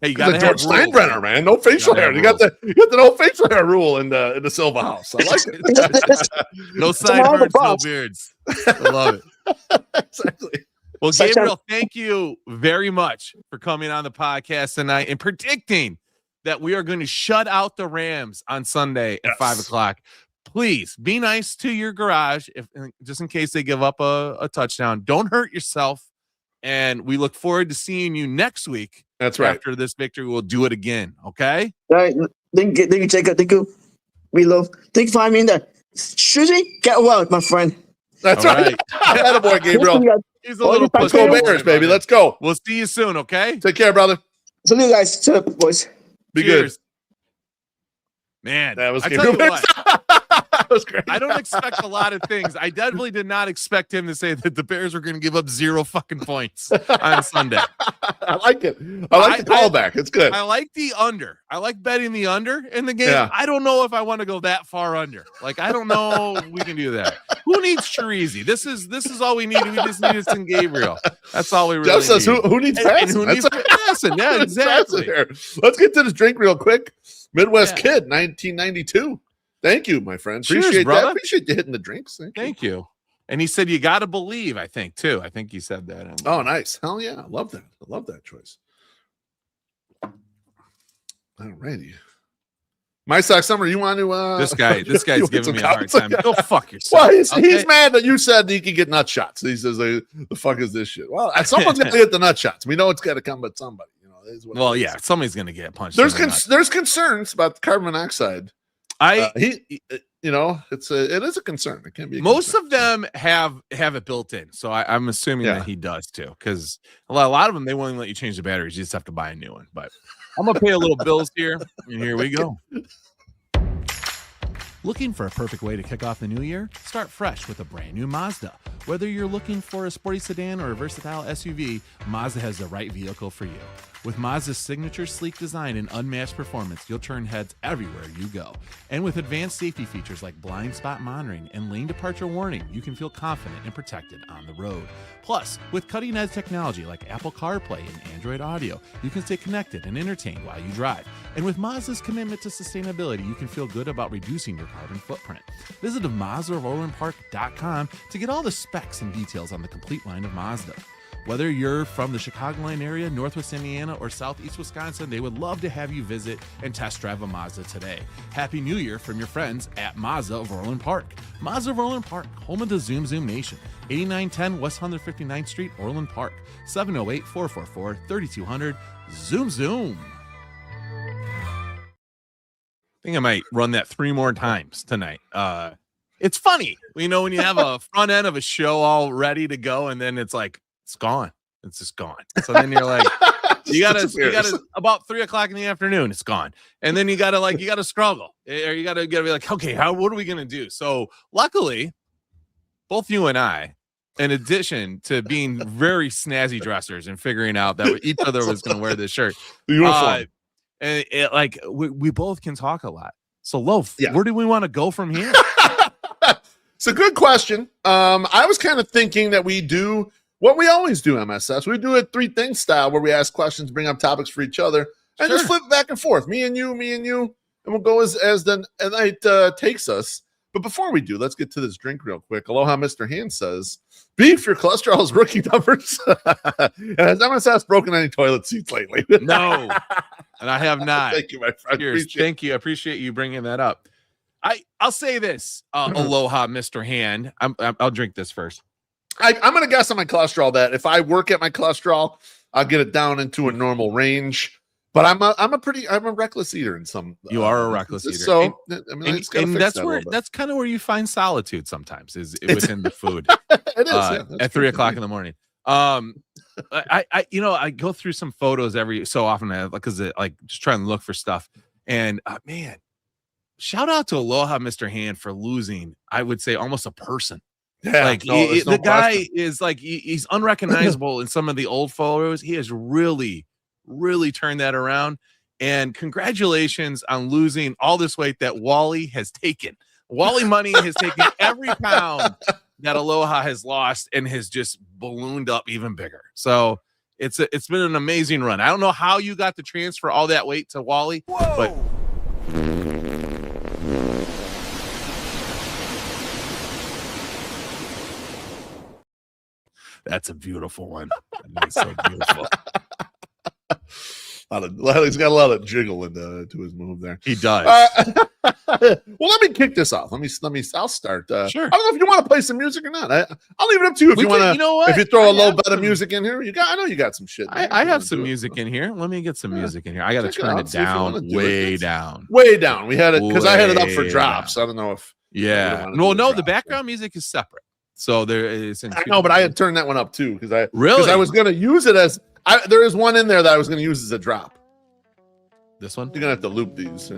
Hey, you got to George Steinbrenner, man. No facial hair. You got the no facial hair rule in the Silva house. I like it. No sideburns, no beards. I love it. Exactly. Well, Gabriel, thank you very much for coming on the podcast tonight and predicting that we are going to shut out the Rams on Sunday at 5:00. Please be nice to your garage, just in case they give up a touchdown. Don't hurt yourself. And we look forward to seeing you next week. That's right. After this victory, we'll do it again. Okay. All right. Thank you, Jacob. Thank you. BeefLoaf. Thank you for having me in there. Chorizy, get well, my friend. That's right. Attaboy, Gabriel. He's a little Let's go Bears, baby. Let's go. We'll see you soon, okay? Take care, brother. Salute, guys. Shut up, boys. Be good. Man, that was I tell you what. That was great. I don't expect a lot of things. I definitely did not expect him to say that the Bears were going to give up 0 fucking points on Sunday. I like it. I like the callback. It's good. I like the under. I like betting the under in the game. Yeah. I don't know if I want to go that far under. Like, I don't know we can do that. Who needs Chorizy? This is all we need. We just need some Gabriel. That's all we really Jeff says, need. who needs And passing? who needs passing? Yeah, exactly. Let's get to this drink real quick. Midwest Kid, 1992. Thank you, my friend. Cheers, Appreciate brother. that. Appreciate you hitting the drinks. Thank you. And he said, you got to believe, I think, too. I think he said that. Oh, nice. Hell yeah. I love that. I love that choice. All righty. MySoxSummer, you want to This guy's giving me a hard time. Go fuck yourself. Well, he's mad that you said he could get nut shots. He says, the fuck is this shit? Well, someone's going to get the nut shots. We know it's got to come but somebody. You know, well, yeah, somebody's going to get punched. There's concerns about the carbon monoxide. It is a concern. It can be. Most of them have it built in, so I'm assuming that he does too. Because a lot of them, they won't let you change the batteries. You just have to buy a new one. But I'm gonna pay a little bills here, and here we go. Looking for a perfect way to kick off the new year? Start fresh with a brand new Mazda. Whether you're looking for a sporty sedan or a versatile SUV, Mazda has the right vehicle for you. With Mazda's signature sleek design and unmatched performance, you'll turn heads everywhere you go. And with advanced safety features like blind spot monitoring and lane departure warning, you can feel confident and protected on the road. Plus, with cutting-edge technology like Apple CarPlay and Android Audio, you can stay connected and entertained while you drive. And with Mazda's commitment to sustainability, you can feel good about reducing your carbon footprint. Visit MazdaOverlandPark.com to get all the specs and details on the complete line of Mazda. Whether you're from the Chicagoland area, Northwest Indiana, or Southeast Wisconsin, they would love to have you visit and test drive a Mazda today. Happy New Year from your friends at Mazda of Orland Park. Mazda of Orland Park, home of the Zoom Nation. 8910 West 159th Street, Orland Park. 708-444-3200. Zoom. I think I might run that 3 more times tonight. It's funny, when you have a front end of a show all ready to go, and then it's like, it's gone. It's just gone. So then you're like, you gotta about 3:00 in the afternoon, it's gone. And then you gotta struggle, or you gotta be like, okay, what are we gonna do? So luckily, both you and I, in addition to being very snazzy dressers and figuring out that each other was gonna wear this shirt, and we both can talk a lot. So Loaf, where do we want to go from here? It's a good question. I was kind of thinking that we do what we always do, MSS. We do it 3 things style, where we ask questions, bring up topics for each other, and just flip back and forth. Me and you, and we'll go as the night takes us. But before we do, let's get to this drink real quick. Aloha, Mr. Hand says, Beef, your cholesterol is rookie numbers. And has MSS broken any toilet seats lately? No, and I have not. Thank you, my friend. Thank you. I appreciate you bringing that up. I'll say this, Aloha, Mr. Hand. I'll drink this first. I'm going to guess on my cholesterol that if I work at my cholesterol, I'll get it down into a normal range. But I'm a reckless eater in some. You are a reckless eater. So and that's kind of where you find solitude sometimes within the food. It is at 3:00 in the morning. I go through some photos every so often because just trying to look for stuff. And man, shout out to Aloha, Mr. Hand, for losing, I would say, almost a person. Yeah, the guy is like, he's unrecognizable in some of the old photos. He has really, really turned that around. And congratulations on losing all this weight that Wally has taken. Wally Money has taken every pound that Aloha has lost and has just ballooned up even bigger. So it's been an amazing run. I don't know how you got to transfer all that weight to Wally, but that's a beautiful one. That's so beautiful. He's got a lot of jiggle into his move there. He does. Well, let me kick this off. I'll start. Sure. I don't know if you want to play some music or not. I'll leave it up to you if you want to. You know what? If you throw a little bit of music in here, I know you got some shit. I have some music in here. Let me get some music in here. I got to turn it down, way down. Way down. We had it because I had it up for drops. I don't know if. Yeah. No, the background music is separate. So there is. I know, but I had turned that one up too because I was going to use it as. There is one in there that I was going to use as a drop. This one? You're going to have to loop these.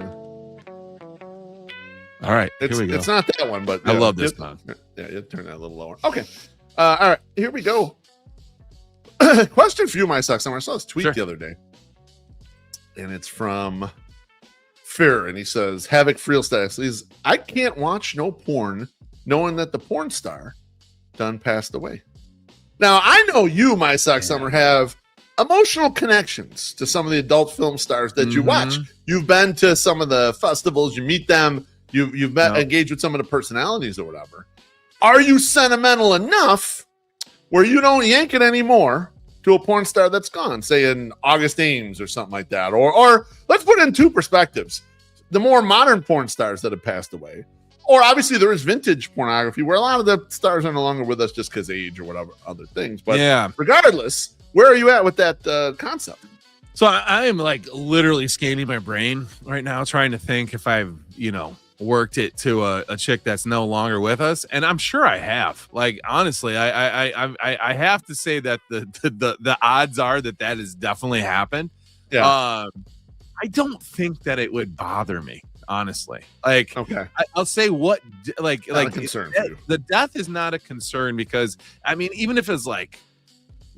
All right, here we go. It's not that one, but I love this one. Yeah, you turn that a little lower. Okay. All right, here we go. Question for you, MySoxSummer. I saw this tweet the other day, and it's from Fear, and he says, Havoc Freel Stacks. He's, I can't watch no porn knowing that the porn star done passed away. Now, I know you, MySoxSummer, have emotional connections to some of the adult film stars that you watch. You've been to some of the festivals, you meet them, you've met, engaged with some of the personalities or whatever. Are you sentimental enough where you don't yank it anymore to a porn star that's gone, say in August Ames or something like that? Or let's put it in two perspectives. The more modern porn stars that have passed away, or obviously there is vintage pornography where a lot of the stars are no longer with us just because age or whatever other things. But regardless, where are you at with that concept? So I am like literally scanning my brain right now, trying to think if I've, worked it to a chick that's no longer with us, and I'm sure I have. Like honestly, I have to say that the odds are that has definitely happened. Yeah. I don't think that it would bother me, honestly. Like, okay, I'll say what like a concern for you. The death is not a concern because I mean, even if it's like,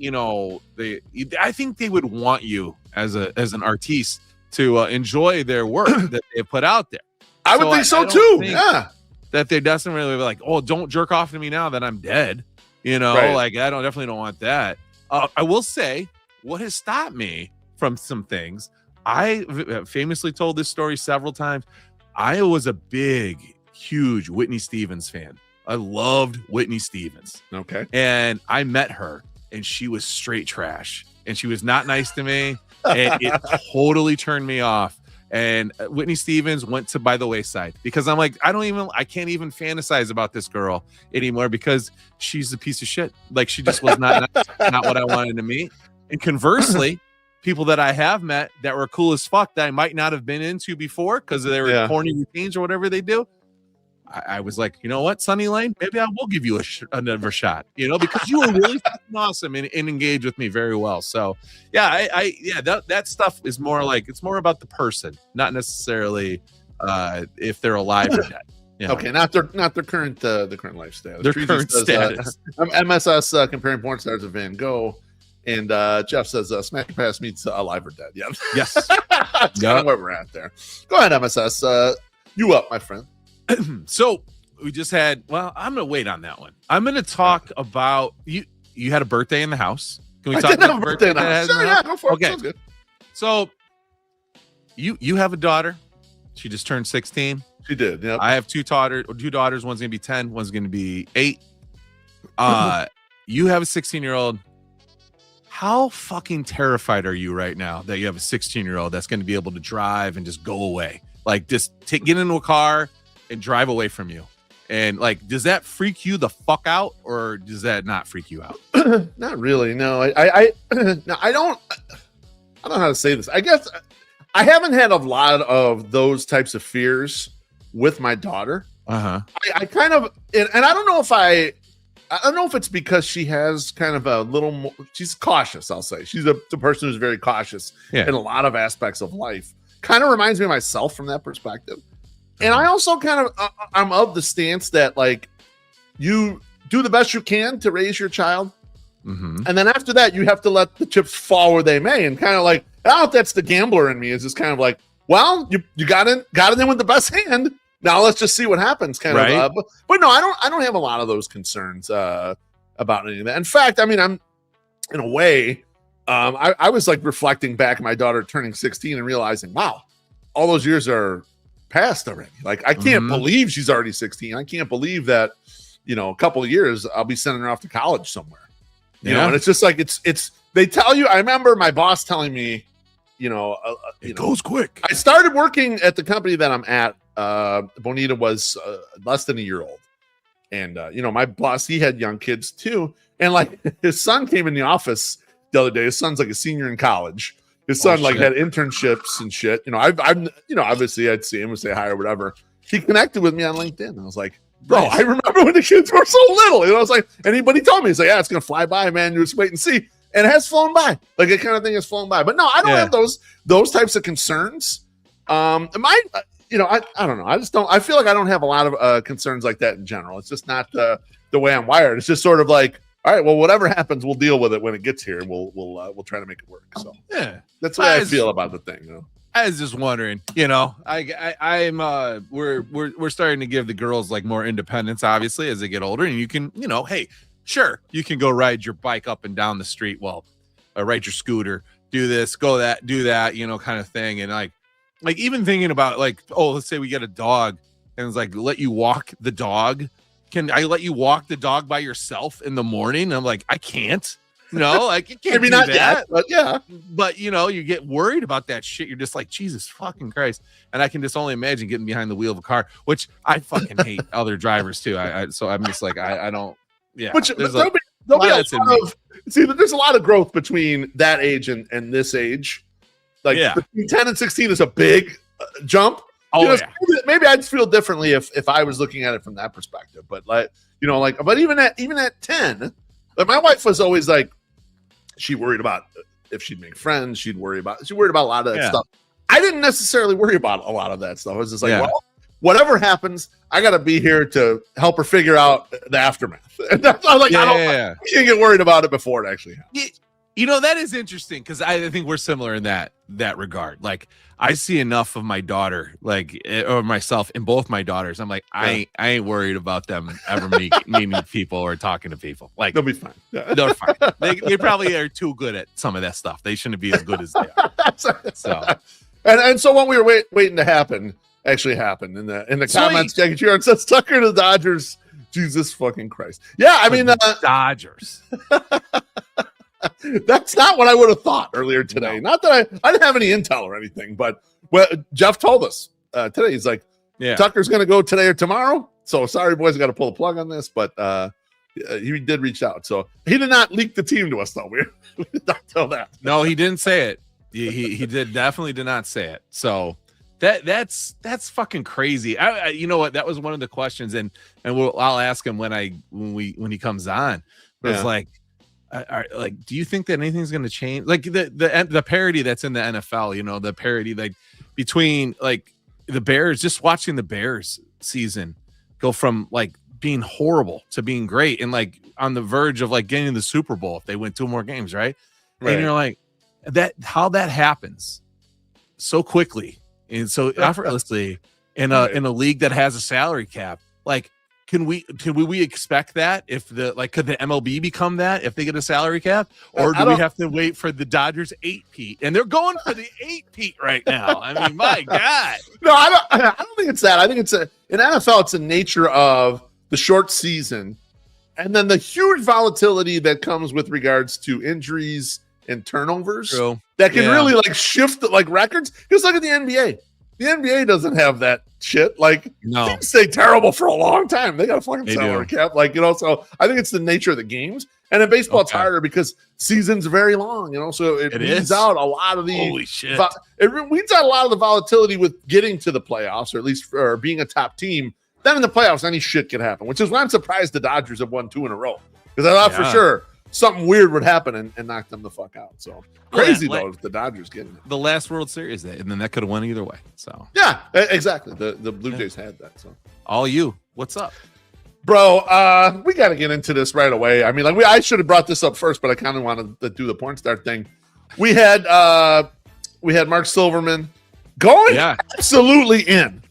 I think they would want you as an artiste to enjoy their work that they put out there. I would think so too. Yeah. That they doesn't really like, oh, don't jerk off to me now that I'm dead. Like I definitely don't want that. I will say what has stopped me from some things. I famously told this story several times. I was a big, huge Whitney Stevens fan. I loved Whitney Stevens. Okay. And I met her and she was straight trash and she was not nice to me. And it totally turned me off. And Whitney Stevens went by the wayside because I'm like, I can't even fantasize about this girl anymore because she's a piece of shit. Like she just was not what I wanted to meet. And conversely, people that I have met that were cool as fuck that I might not have been into before because they were corny routines or whatever they do. I was like, you know what, Sunny Lane, maybe I will give you another shot, because you were really fucking awesome and engaged with me very well. So that stuff is more like, it's more about the person, not necessarily if they're alive or dead. Okay, not their current the current life status. Their current status. MSS comparing porn stars to Van Gogh. And Jeff says, Smack Pass meets Alive or Dead. Yeah. Yes. That's kind of where we're at there. Go ahead, MSS. You up, my friend. So we just had, I'm going to wait on that one. I'm going to talk about, you had a birthday in the house. Can we talk about the birthday in the house? Sure, yeah, go for it. Okay. Sounds good. So you have a daughter. She just turned 16. She did, yeah. I have two daughters. One's going to be 10. One's going to be 8. You have a 16-year-old. How fucking terrified are you right now that you have a 16-year-old that's going to be able to drive and just go away? Like, just get into a car and drive away from you. And, like, does that freak you the fuck out, or does that not freak you out? Not really, no. I don't know how to say this. I guess I haven't had a lot of those types of fears with my daughter. Uh-huh. I kind of, and I don't know if it's because she has kind of a little more, she's cautious, I'll say. She's the person who's very cautious in a lot of aspects of life. Kind of reminds me of myself from that perspective. And I also kind of, I'm of the stance that, like, you do the best you can to raise your child. Mm-hmm. And then after that, you have to let the chips fall where they may. And kind of like, I don't know if that's the gambler in me, is just kind of like, well, you got in with the best hand. Now let's just see what happens, kind of. But no, I don't have a lot of those concerns about any of that. In fact, I mean, I'm in a way, I was like reflecting back at my daughter turning 16 and realizing, wow, all those years are past already. Like, I can't believe she's already 16. I can't believe that, a couple of years I'll be sending her off to college somewhere. You know, and it's just like it's. They tell you. I remember my boss telling me, it goes quick. I started working at the company that I'm at. Bonita was less than a year old, and my boss, he had young kids too, and like his son came in the office the other day. His son's like a senior in college. His son had internships and shit. I'm obviously I'd see him and say hi or whatever. He connected with me on LinkedIn. I was like, bro, I remember when the kids were so little. I was like, anybody told me, he's like, yeah, it's gonna fly by, man. You just wait and see. And it has flown by. Like, that kind of thing has flown by. But no, I don't have those types of concerns. I don't know. I feel like I don't have a lot of concerns like that in general. It's just not the way I'm wired. It's just sort of like, all right, well, whatever happens, we'll deal with it when it gets here. We'll try to make it work. So Yeah, that's the way I feel about the thing. I was just wondering, I'm we're starting to give the girls like more independence, obviously, as they get older, and you can, hey, sure, you can go ride your bike up and down the street, ride your scooter, do this, go that, do that, kind of thing, and like even thinking about like, oh, let's say we get a dog, and it's like, let you walk the dog. Can I let you walk the dog by yourself in the morning? I'm like, I can't. No, like you can't Maybe do not that. yet, but yeah. But you get worried about that shit. You're just like, Jesus fucking Christ. And I can just only imagine getting behind the wheel of a car, which I fucking hate other drivers too. So I'm just like, I don't. Yeah. But there's a lot there's a lot of growth between that age and this age. Like between 10 and 16 is a big jump. Oh, maybe I'd feel differently if I was looking at it from that perspective. But but even at 10, like my wife was always like, she worried about if she'd make friends. She worried about a lot of that stuff. I didn't necessarily worry about a lot of that stuff. I was just like, well, whatever happens, I got to be here to help her figure out the aftermath. And that's I was like, I can't get worried about it before it actually happens. That is interesting because I think we're similar in that regard. Like I see enough of my daughter, or myself in both my daughters. I'm like, I ain't worried about them ever meeting people or talking to people. Like they'll be fine. Yeah. They're fine. They probably are too good at some of that stuff. They shouldn't be as good as they are. So, and so what we were waiting to happen actually happened in the comments. Jackie Cheer says Tucker to the Dodgers. Jesus fucking Christ. Yeah, I mean the Dodgers. That's not what I would have thought earlier today. No. Not that I didn't have any intel or anything, but Jeff told us today. He's like, Tucker's going to go today or tomorrow. So sorry, boys, I got to pull the plug on this, but he did reach out. So he did not leak the team to us, though. We did not tell that. No, he didn't say it. He definitely did not say it. So that's fucking crazy. You know what? That was one of the questions, and I'll ask him when he comes on. It's like. Do you think that anything's going to change? Like the parody that's in the NFL, the parody like between like the Bears, just watching the Bears season go from like being horrible to being great and like on the verge of like getting the Super Bowl if they win 2 more games, right? And you're like how that happens so quickly and so effortlessly in a league that has a salary cap. Like, Can we expect that if could the MLB become that if they get a salary cap, or do we have to wait for the Dodgers 8-peat? And they're going for the 8-peat right now. I mean, my God. No, I don't think it's that. I think it's in NFL. It's the nature of the short season, and then the huge volatility that comes with regards to injuries and turnovers. True. That can really like shift like records. Just look at the NBA. The NBA doesn't have that shit. Like, things stay terrible for a long time. They got a fucking salary cap. Like, so I think it's the nature of the games. And in baseball, it's harder because seasons are very long, so it weeds out a lot of the holy shit. It weeds out a lot of the volatility with getting to the playoffs, or at least for being a top team. Then in the playoffs, any shit can happen, which is why I'm surprised the Dodgers have won 2 in a row. Because I thought for sure something weird would happen and knock them the fuck out. So crazy though, if the Dodgers getting it. The last World Series, and then that could have won either way. So yeah, exactly. The Blue Jays had that. So all you, what's up, bro? We got to get into this right away. I mean, like I should have brought this up first, but I kind of wanted to do the porn star thing. We had Mark Silverman going absolutely in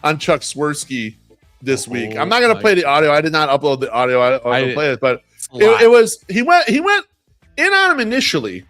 on Chuck Swirsky this week. I'm not going to play the audio. I did not upload the audio. I will play it, but it was he went in on him initially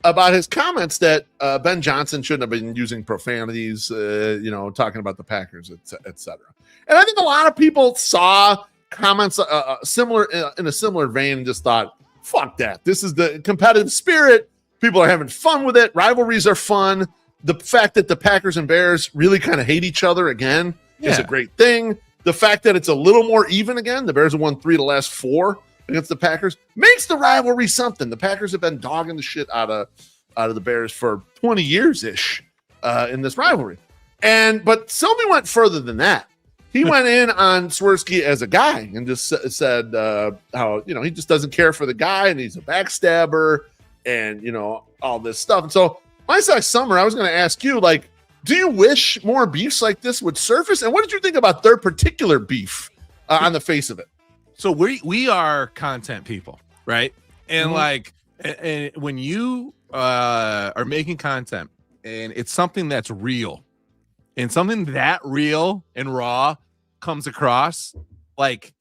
about his comments that Ben Johnson shouldn't have been using profanities, talking about the Packers, et cetera. And I think a lot of people saw comments similar in a similar vein and just thought, fuck that. This is the competitive spirit. People are having fun with it. Rivalries are fun. The fact that the Packers and Bears really kind of hate each other again is a great thing. The fact that it's a little more even again, the Bears have won 3 of the last 4 against the Packers, makes the rivalry something. The Packers have been dogging the shit out of the Bears for 20 years-ish in this rivalry. But Sylvie went further than that. He went in on Swirsky as a guy and just said how, he just doesn't care for the guy and he's a backstabber and, all this stuff. And so MySoxSummer, I was going to ask you, like, Do you wish more beefs like this would surface? And what did you think about their particular beef on the face of it? So we are content people, right? And like, and when you are making content and it's something that's real and something that real and raw comes across, like,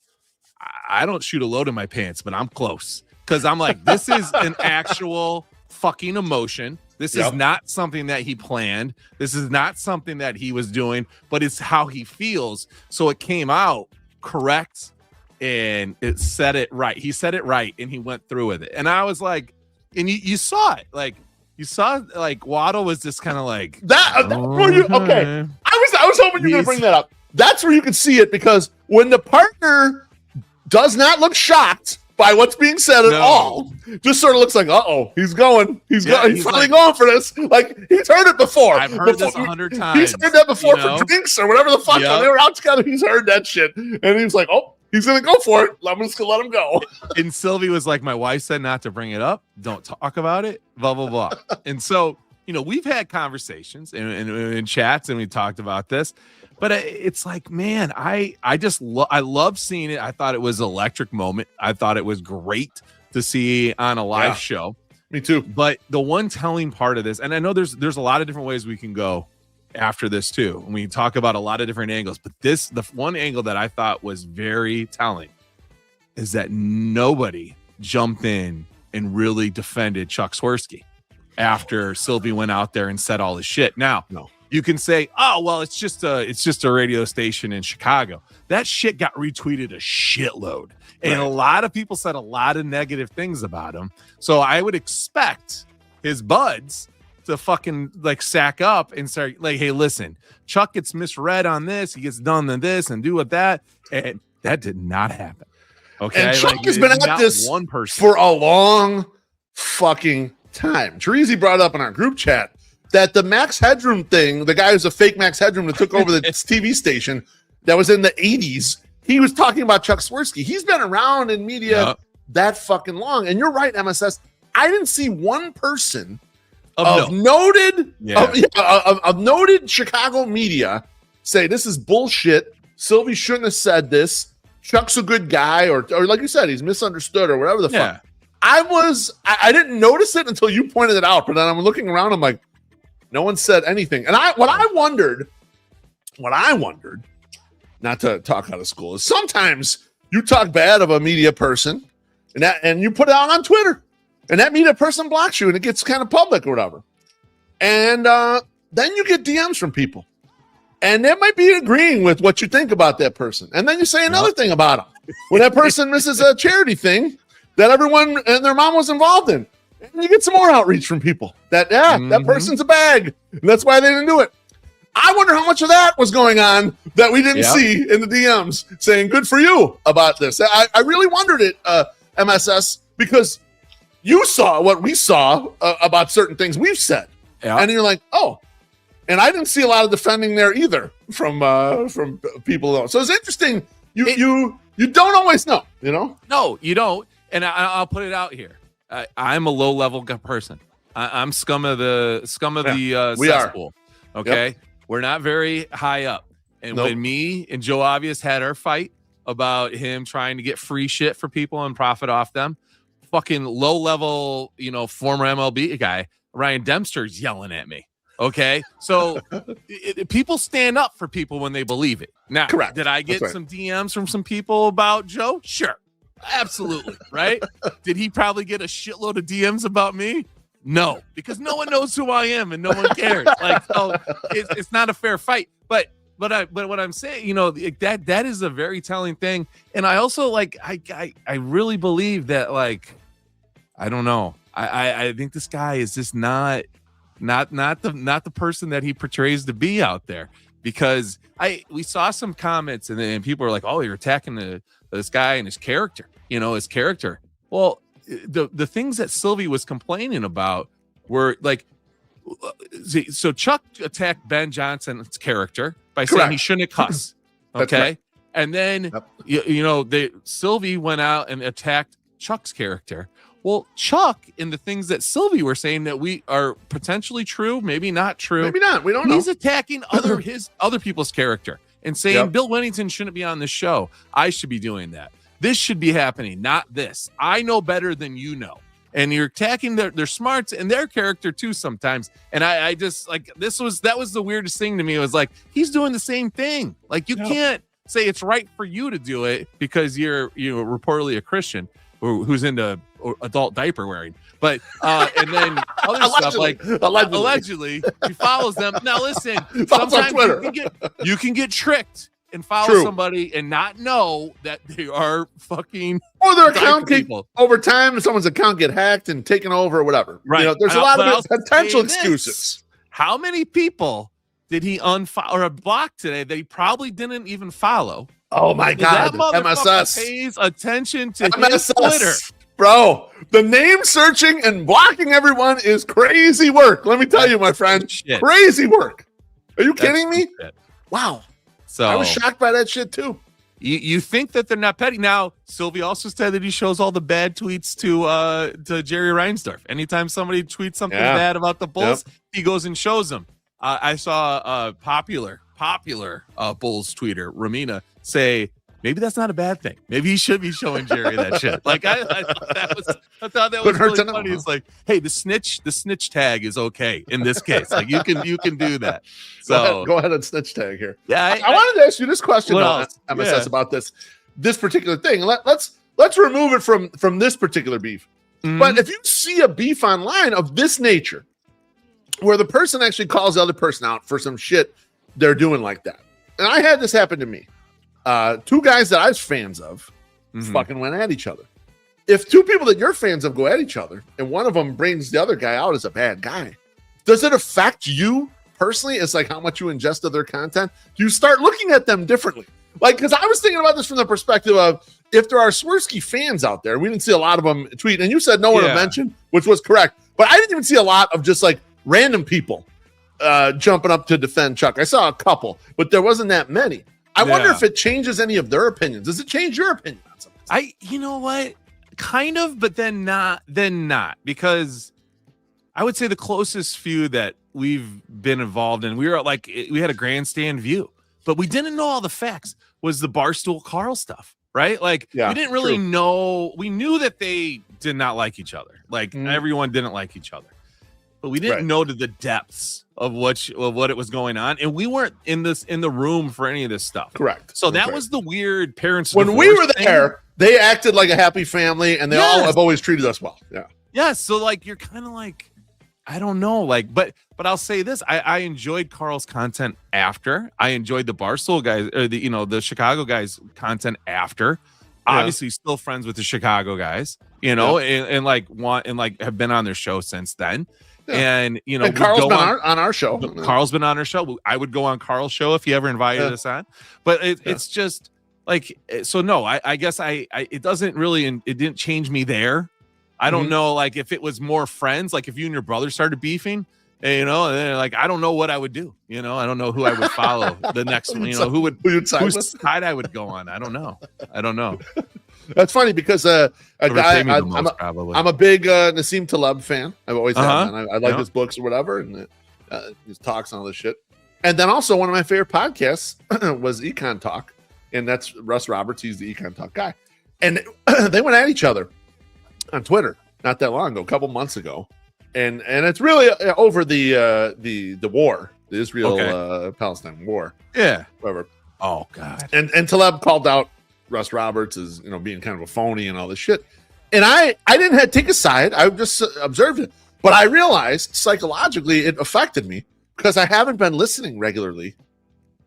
I don't shoot a load in my pants, but I'm close because I'm like, this is an actual fucking emotion. This is not something that he planned. This is not something that he was doing, but it's how he feels. So it came out correct and it said it right. He said it right and he went through with it. And I was like, and you saw it. Like, you saw like Waddle was just kind of like that. Okay. I was hoping you were going to bring that up. That's where you can see it, because when the partner does not look shocked by what's being said at all, just sort of looks like, he's going. He's finally going for this. Like, he's heard it before. I've heard this 100 times. He's heard that before for drinks or whatever the fuck. When they were out together, he's heard that shit. And he was like, he's going to go for it. I'm just going to let him go. And Sylvie was like, my wife said not to bring it up. Don't talk about it. Blah, blah, blah. And so, we've had conversations and chats and we talked about this. But it's like, man, I love seeing it. I thought it was an electric moment. I thought it was great to see on a live show. Me too. But the one telling part of this, and I know there's a lot of different ways we can go after this too. And we talk about a lot of different angles. But the one angle that I thought was very telling is that nobody jumped in and really defended Chuck Swirsky after Sylvie went out there and said all his shit. Now, you can say, oh, well, it's just a radio station in Chicago. That shit got retweeted a shitload. And a lot of people said a lot of negative things about him. So I would expect his buds to fucking like sack up and start like, hey, listen, Chuck gets misread on this. He gets done on this and do with that. And that did not happen. Okay. And Chuck has been at this one person for a long fucking time. Chorizy brought up in our group chat that the Max Headroom thing, the guy who's a fake Max Headroom that took over the TV station that was in the 80s, he was talking about Chuck Swirsky. He's been around in media that fucking long. And you're right, MSS. I didn't see one person of noted Chicago media say this is bullshit. Sylvie shouldn't have said this. Chuck's a good guy, or like you said, he's misunderstood or whatever the fuck. I didn't notice it until you pointed it out, but then I'm looking around, I'm like, no one said anything. And what I wondered, not to talk out of school, is sometimes you talk bad of a media person and you put it out on Twitter and that media person blocks you and it gets kind of public or whatever. And then you get DMs from people and they might be agreeing with what you think about that person. And then you say another thing about them when that person misses a charity thing that everyone and their mom was involved in. And you get some more outreach from people that, that person's a bag. And that's why they didn't do it. I wonder how much of that was going on that we didn't see in the DMs saying good for you about this. I really wondered it, MSS, because you saw what we saw about certain things we've said. Yeah. And you're like, and I didn't see a lot of defending there either from people. So it's interesting. You don't always know, No, you don't. And I'll put it out here. I'm a low-level person. I'm scum of the cesspool. Okay, we're not very high up. And when me and Joe Obvious had our fight about him trying to get free shit for people and profit off them, fucking low-level, former MLB guy Ryan Dempster's yelling at me. Okay, so people stand up for people when they believe it. Now, did I get some DMs from some people about Joe? Sure. Absolutely, right? Did he probably get a shitload of DMs about me? No, because no one knows who I am and no one cares. Like, so it's not a fair fight. But what I'm saying, that is a very telling thing. And I also I really believe that, like, I don't know. I think this guy is just not the person that he portrays to be out there, because we saw some comments and people are like, oh, you're attacking this guy and his character, his character. Well, the things that Sylvie was complaining about were like, so Chuck attacked Ben Johnson's character by saying he shouldn't cuss. Okay. And then, Sylvie went out and attacked Chuck's character. Well, Chuck and the things that Sylvie were saying that we are potentially true, maybe not true. Maybe not. We don't know. He's attacking other people's character and saying Yep. Bill Wennington shouldn't be on this show. I should be doing that. This should be happening, not this. I know better than you know. And you're attacking their smarts and their character too sometimes. And I just like that was the weirdest thing to me. It was like he's doing the same thing. Like you can't say it's right for you to do it because you're reportedly a Christian who's into adult diaper wearing. But and then other stuff like allegedly he follows them. Now listen, sometimes you can get tricked and follow somebody and not know that they are fucking or their account over time someone's account get hacked and taken over or whatever. Right. There's a lot of potential excuses. How many people did he unfollow or block today that he probably didn't even follow? Oh my God. That MSS pays attention to MSS. his Twitter. Bro, the name searching and blocking everyone is crazy work. Let me tell you, my friend. Shit. Crazy work. Are you kidding me? Shit. Wow. So I was shocked by that shit too. You think that they're not petty. Now, Sylvie also said that he shows all the bad tweets to Jerry Reinsdorf. Anytime somebody tweets something bad about the Bulls, he goes and shows them. I saw a popular Bulls tweeter, Ramina, say, maybe that's not a bad thing. Maybe he should be showing Jerry that shit. Like I thought that was really funny. It's like, hey, the snitch tag is okay in this case. Like you can do that. So go ahead and snitch tag here. Yeah, I wanted to ask you this question on MSS about this particular thing. Let's remove it from this particular beef. Mm-hmm. But if you see a beef online of this nature, where the person actually calls the other person out for some shit they're doing like that, and I had this happen to me. Two guys that I was fans of fucking went at each other. If two people that you're fans of go at each other and one of them brings the other guy out as a bad guy, does it affect you personally? It's like how much you ingest of their content. Do you start looking at them differently? Like, because I was thinking about this from the perspective of if there are Swirsky fans out there, we didn't see a lot of them tweet, and you said no one to mention, which was correct. But I didn't even see a lot of just like random people jumping up to defend Chuck. I saw a couple, but there wasn't that many. I wonder if it changes any of their opinions. Does it change your opinion on something? You know what? Kind of, but then not, because I would say the closest few that we've been involved in, we had a grandstand view, but we didn't know all the facts, was the Barstool Carl stuff, right? Like we didn't really know. We knew that they did not like each other. Like everyone didn't like each other, but we didn't know to the depths of what it was going on, and we weren't in the room for any of this stuff. Correct. So that was the weird parents. When we were there, they acted like a happy family, and they all have always treated us well. Yeah. Yeah. So like you're kind of like, I don't know, like, but I'll say this: I enjoyed Carl's content after. I enjoyed the Barstool guys, or the Chicago guys' content after. Obviously, still friends with the Chicago guys, and have been on their show since then. Yeah. And Carl's been on our show. Carl's been on our show. I would go on Carl's show if he ever invited us on. But it's just like, so no, I guess it doesn't really, it didn't change me there. I don't know, like if it was more friends, like if you and your brother started beefing, and then like I don't know what I would do. I don't know who I would follow the next one. Whose side I would go on. I don't know. That's funny because I'm a big Nassim Taleb fan. I've always have been. I like his books or whatever, and his talks and all this shit. And then also one of my favorite podcasts was Econ Talk, and that's Russ Roberts. He's the Econ Talk guy, and they went at each other on Twitter not that long ago, a couple months ago, and it's really over the war, the Israel Palestine war. Yeah, whatever. Oh God. And Taleb called out Russ Roberts as being kind of a phony and all this shit, and I didn't take a side. I just observed it, but I realized psychologically it affected me because I haven't been listening regularly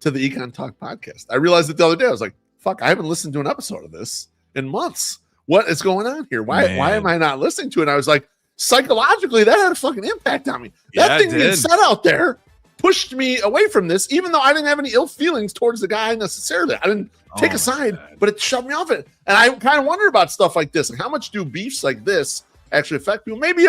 to the Econ Talk podcast. I realized it the other day. I was like, "Fuck, I haven't listened to an episode of this in months. What is going on here? Why am I not listening to it?" And I was like, psychologically, that had a fucking impact on me. That thing being said out there pushed me away from this, even though I didn't have any ill feelings towards the guy necessarily. I didn't take a side, but it shoved me off it. And I kind of wonder about stuff like this. Like, how much do beefs like this actually affect people? Maybe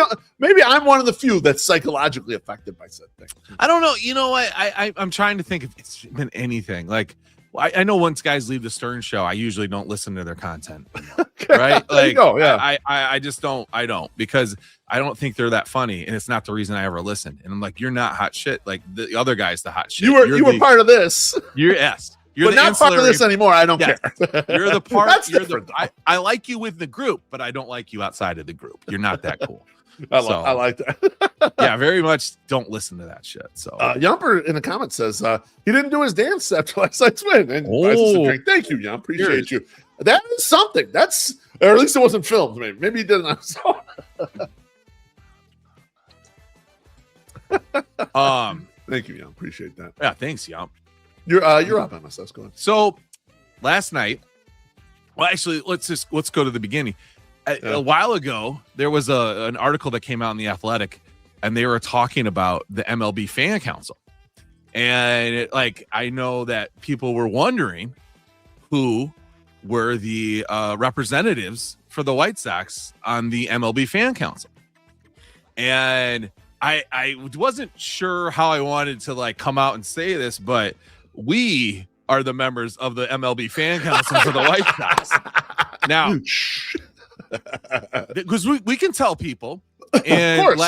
I'm one of the few that's psychologically affected by said thing. I don't know. You know what? I'm trying to think if it's been anything. Like I know once guys leave the Stern show, I usually don't listen to their content, Okay. right? There you go, yeah. I just don't. I don't, because I don't think they're that funny, and it's not the reason I ever listened. And I'm like, you're not hot shit. Like the other guy's the hot shit. You were part of this. You're but the not part of this anymore. I don't care. You're the part. That's you're different, I like you with the group, but I don't like you outside of the group. You're not that cool. I like that. Yeah, very much don't listen to that shit. So Yumper in the comments says he didn't do his dance after last night's win. And buys us a drink. Thank you, Yump. Appreciate you. That is something. That's, or at least it wasn't filmed. Maybe he didn't. Thank you, Yump. Appreciate that. Yeah, thanks, Yump. You're up, MSS. Go ahead. So last night, well, actually, let's go to the beginning. A while ago, there was an article that came out in The Athletic, and they were talking about the MLB Fan Council. And I know that people were wondering who were the representatives for the White Sox on the MLB Fan Council. And I wasn't sure how I wanted to come out and say this, but we are the members of the MLB Fan Council for the White Sox. Now, because we can tell people. And course,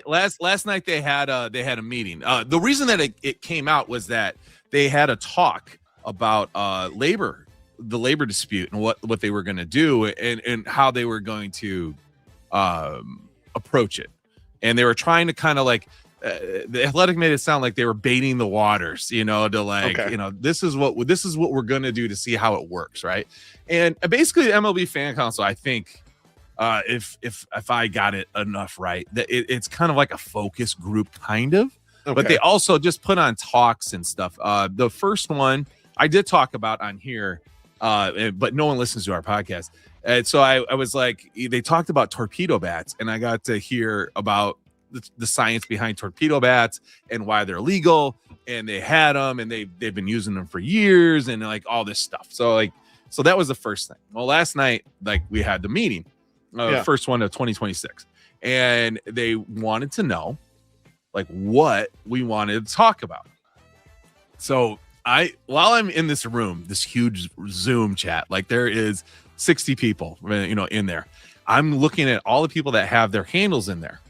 last night they had a meeting. The reason that it came out was that they had a talk about the labor dispute and what they were going to do and how they were going to approach it. And they were trying to kind of the Athletic made it sound like they were baiting the waters, to this is what we're going to do to see how it works, right? And basically the MLB Fan Council, I think, if I got it enough right, that it's kind of like a focus group, kind of. Okay. But they also just put on talks and stuff. The first one I did talk about on here, but no one listens to our podcast. And so I was like, they talked about torpedo bats, and I got to hear about the science behind torpedo bats and why they're legal, and they had them, and they've been using them for years, and all this stuff. So that was the first thing. Well, last night, we had the meeting, first one of 2026, and they wanted to know what we wanted to talk about. So while I'm in this room, this huge Zoom chat, there is 60 people, in there. I'm looking at all the people that have their handles in there.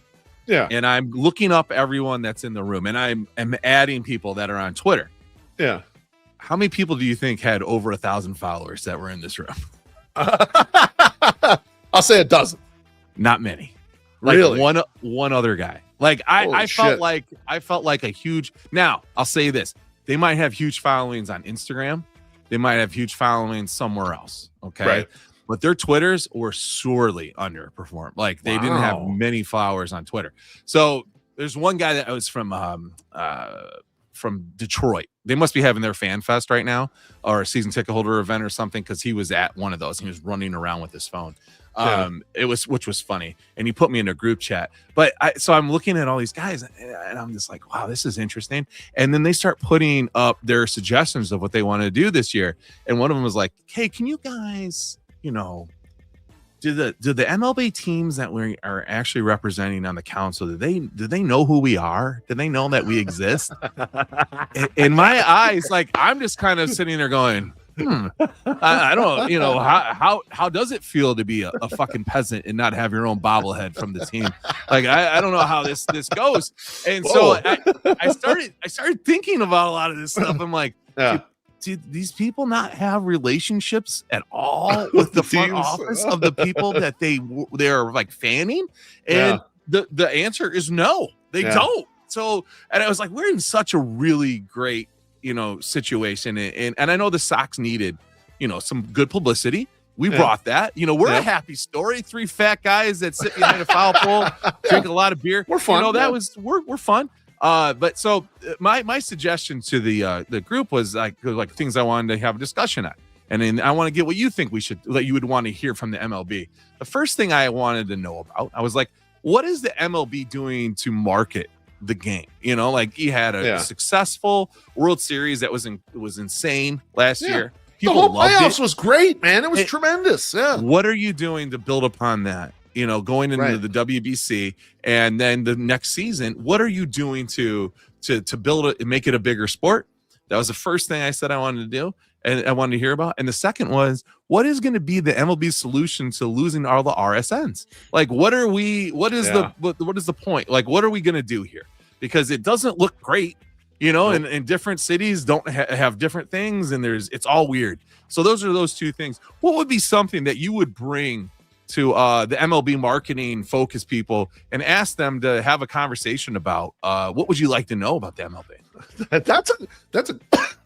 Yeah. And I'm looking up everyone that's in the room, and I'm adding people that are on Twitter. Yeah. How many people do you think had over 1,000 followers that were in this room? I'll say a dozen. Not many. Really? One other guy. I felt like a huge. Now I'll say this: they might have huge followings on Instagram. They might have huge followings somewhere else. Okay. Right. But their Twitters were sorely underperformed. They didn't have many followers on Twitter. So there's one guy that was from Detroit. They must be having their fan fest right now, or a season ticket holder event or something, because he was at one of those. He was running around with his phone. Which was funny, and he put me in a group chat. But so I'm looking at all these guys, and I'm just like, wow, this is interesting. And then they start putting up their suggestions of what they want to do this year. And one of them was like, hey, can you guys, do the MLB teams that we are actually representing on the council, do they know who we are? Do they know that we exist? In my eyes, I'm just kind of sitting there going, I don't know, how does it feel to be a fucking peasant and not have your own bobblehead from the team? I don't know how this goes. And so I started thinking about a lot of this stuff. I'm like, do these people not have relationships at all with the front office of the people that they're fanning? And the answer is no, they don't. So, and I was like, we're in such a really great situation, and I know the Sox needed some good publicity. We brought that. We're a happy story. 3 fat guys that sit behind a foul pole, drink a lot of beer. We're fun. We're fun. But so my suggestion to the group was like things I wanted to have a discussion on, and then I want to get what you think you would want to hear from the MLB. The first thing I wanted to know about, I was like, what is the MLB doing to market the game? You had a successful World Series that was insane last year. People the whole loved playoffs it. Was great, man. It was tremendous. Yeah. What are you doing to build upon that? Going into the WBC and then the next season, what are you doing to build it and make it a bigger sport? That was the first thing I said I wanted to do. and I wanted to hear about. And the second was, what is going to be the MLB solution to losing all the RSNs? Like, what is the point? Like, what are we going to do here? Because it doesn't look great, and different cities don't have different things, and it's all weird. So those are those two things. What would be something that you would bring to the MLB marketing focus people and ask them to have a conversation about? What would you like to know about the MLB?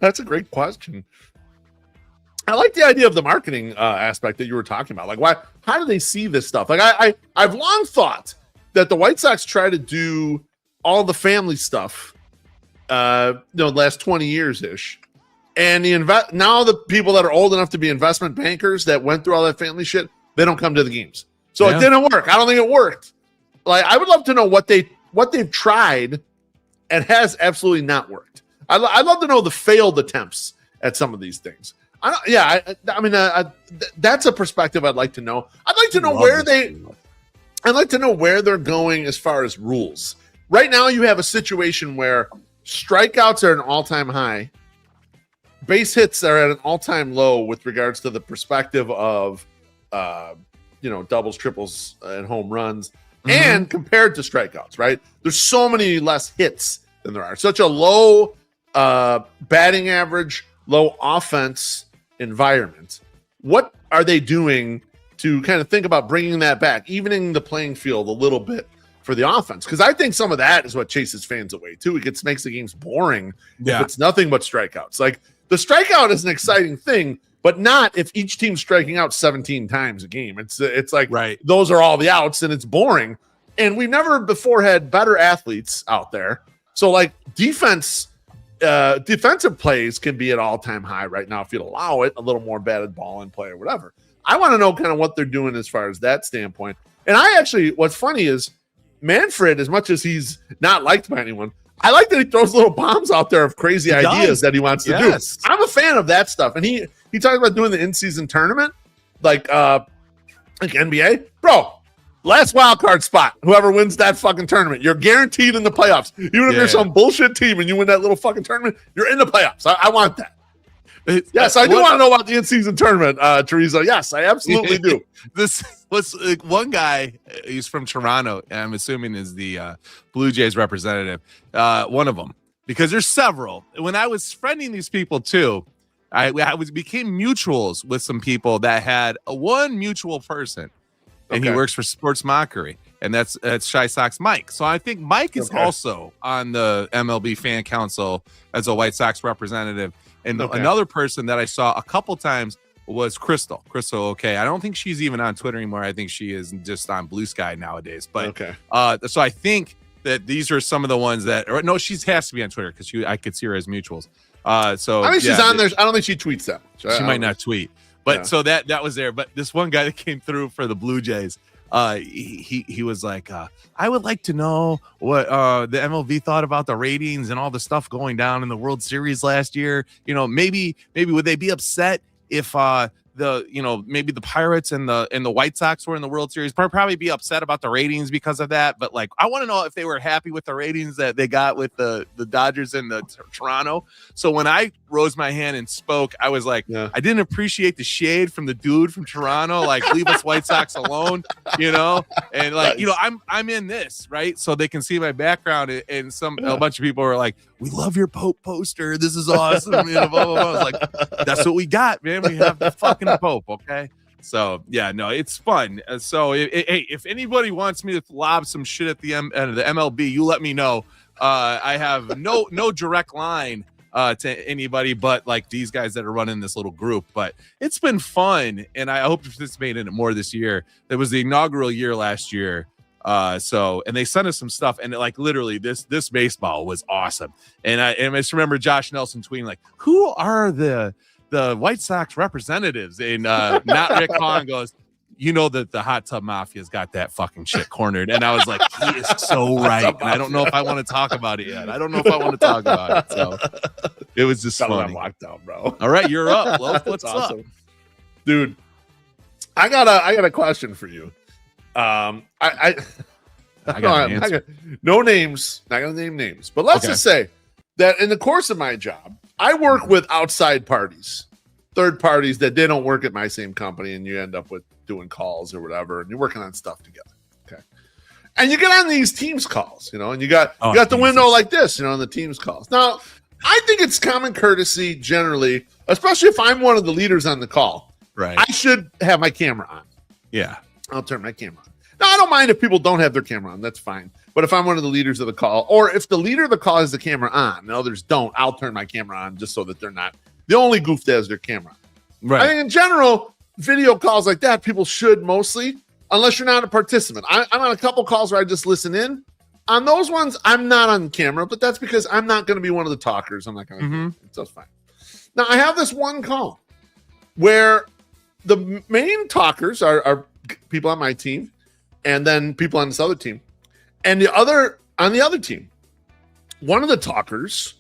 That's a great question. I like the idea of the marketing aspect that you were talking about. Like, how do they see this stuff? Like, I've long thought that the White Sox try to do all the family stuff, the last 20 years ish. And now the people that are old enough to be investment bankers that went through all that family shit, they don't come to the games. So It didn't work. I don't think it worked. Like, I would love to know what they've tried and has absolutely not worked. I'd love to know the failed attempts at some of these things. That's a perspective I'd like to know. I'd like to know where they're going as far as rules. Right now, you have a situation where strikeouts are at an all-time high. Base hits are at an all-time low with regards to the perspective of, doubles, triples, and home runs, and compared to strikeouts, right? There's so many less hits than there are. Such a low batting average, low offense environment. What are they doing to kind of think about bringing that back, evening the playing field a little bit for the offense? Because I think some of that is what chases fans away too. It makes the games boring if it's nothing but strikeouts. Like, the strikeout is an exciting thing, but not if each team's striking out 17 times a game. It's like, those are all the outs, and it's boring. And we've never before had better athletes out there. So, like, defensive plays can be at all-time high right now if you'd allow it, a little more batted ball in play or whatever. I want to know kind of what they're doing as far as that standpoint. And what's funny is Manfred, as much as he's not liked by anyone, I like that he throws little bombs out there of crazy ideas that he wants to do. I'm a fan of that stuff. And he talks about doing the in-season tournament, like NBA. Bro, last wild card spot. Whoever wins that fucking tournament, you're guaranteed in the playoffs. Even if you're some bullshit team and you win that little fucking tournament, you're in the playoffs. I want that. Yes, I do want to know about the in-season tournament, Teresa. Yes, I absolutely do. This was one guy. He's from Toronto, and I'm assuming is the Blue Jays representative. One of them, because there's several. When I was friending these people too, I became mutuals with some people that had one mutual person, and he works for Sports Mockery, and that's Shy Sox Mike. So I think Mike is also on the MLB fan council as a White Sox representative. And another person that I saw a couple times was Crystal. Okay. I don't think she's even on Twitter anymore. I think she is just on Blue Sky nowadays. But so I think that these are some of the ones that, or no, she has to be on Twitter because I could see her as mutuals. So I mean, she's on there. I don't think she tweets that much. She might not tweet. But so that was there. But this one guy that came through for the Blue Jays, he was like, I would like to know what the MLB thought about the ratings and all the stuff going down in the World Series last year. Maybe would they be upset if maybe the Pirates and the White Sox were in the World Series? Probably be upset about the ratings because of that. But like, I want to know if they were happy with the ratings that they got with the Dodgers and the Toronto. So when I rose my hand and spoke, I was like, I didn't appreciate the shade from the dude from Toronto. Like, leave us White Sox alone, and like, I'm in this, right? So they can see my background, and a bunch of people were like, we love your Pope poster. This is awesome. Blah, blah, blah. I was like, that's what we got, man. We have the fucking Pope. Okay. So yeah, no, it's fun. So if anybody wants me to lob some shit at the MLB, you let me know. I have no direct line to anybody but like these guys that are running this little group. But it's been fun, and I hope to participate in it more this year. It was the inaugural year last year. And they sent us some stuff, and like literally this baseball was awesome. And I just remember Josh Nelson tweeting like, who are the White Sox representatives? And not Rick Hahn goes, that the hot tub mafia's got that fucking shit cornered. And I was like, he is so right. And I don't know if I want to talk about it yet. I don't know if I want to talk about it. So it was just funny. Lockdown, bro. All right, you're up. What's awesome. Up, dude? I got a question for you. I got no names, not gonna name names, but let's just say that in the course of my job, I work with outside parties third parties that they don't work at my same company, and you end up with doing calls or whatever, and you're working on stuff together. Okay. And you get on these Teams calls, and you got the window like this, in the Teams calls. Now, I think it's common courtesy generally, especially if I'm one of the leaders on the call. Right. I should have my camera on. Yeah. I'll turn my camera on. Now, I don't mind if people don't have their camera on. That's fine. But if I'm one of the leaders of the call, or if the leader of the call has the camera on and others don't, I'll turn my camera on just so that they're not the only goof that has their camera on. Right. I think in general, video calls like that, people should mostly, unless you're not a participant. I'm on a couple calls where I just listen in. On those ones, I'm not on camera, but that's because I'm not going to be one of the talkers. I'm not going to do it. So it's fine. Now, I have this one call where the main talkers are people on my team, and then people on this other team. And on the other team, one of the talkers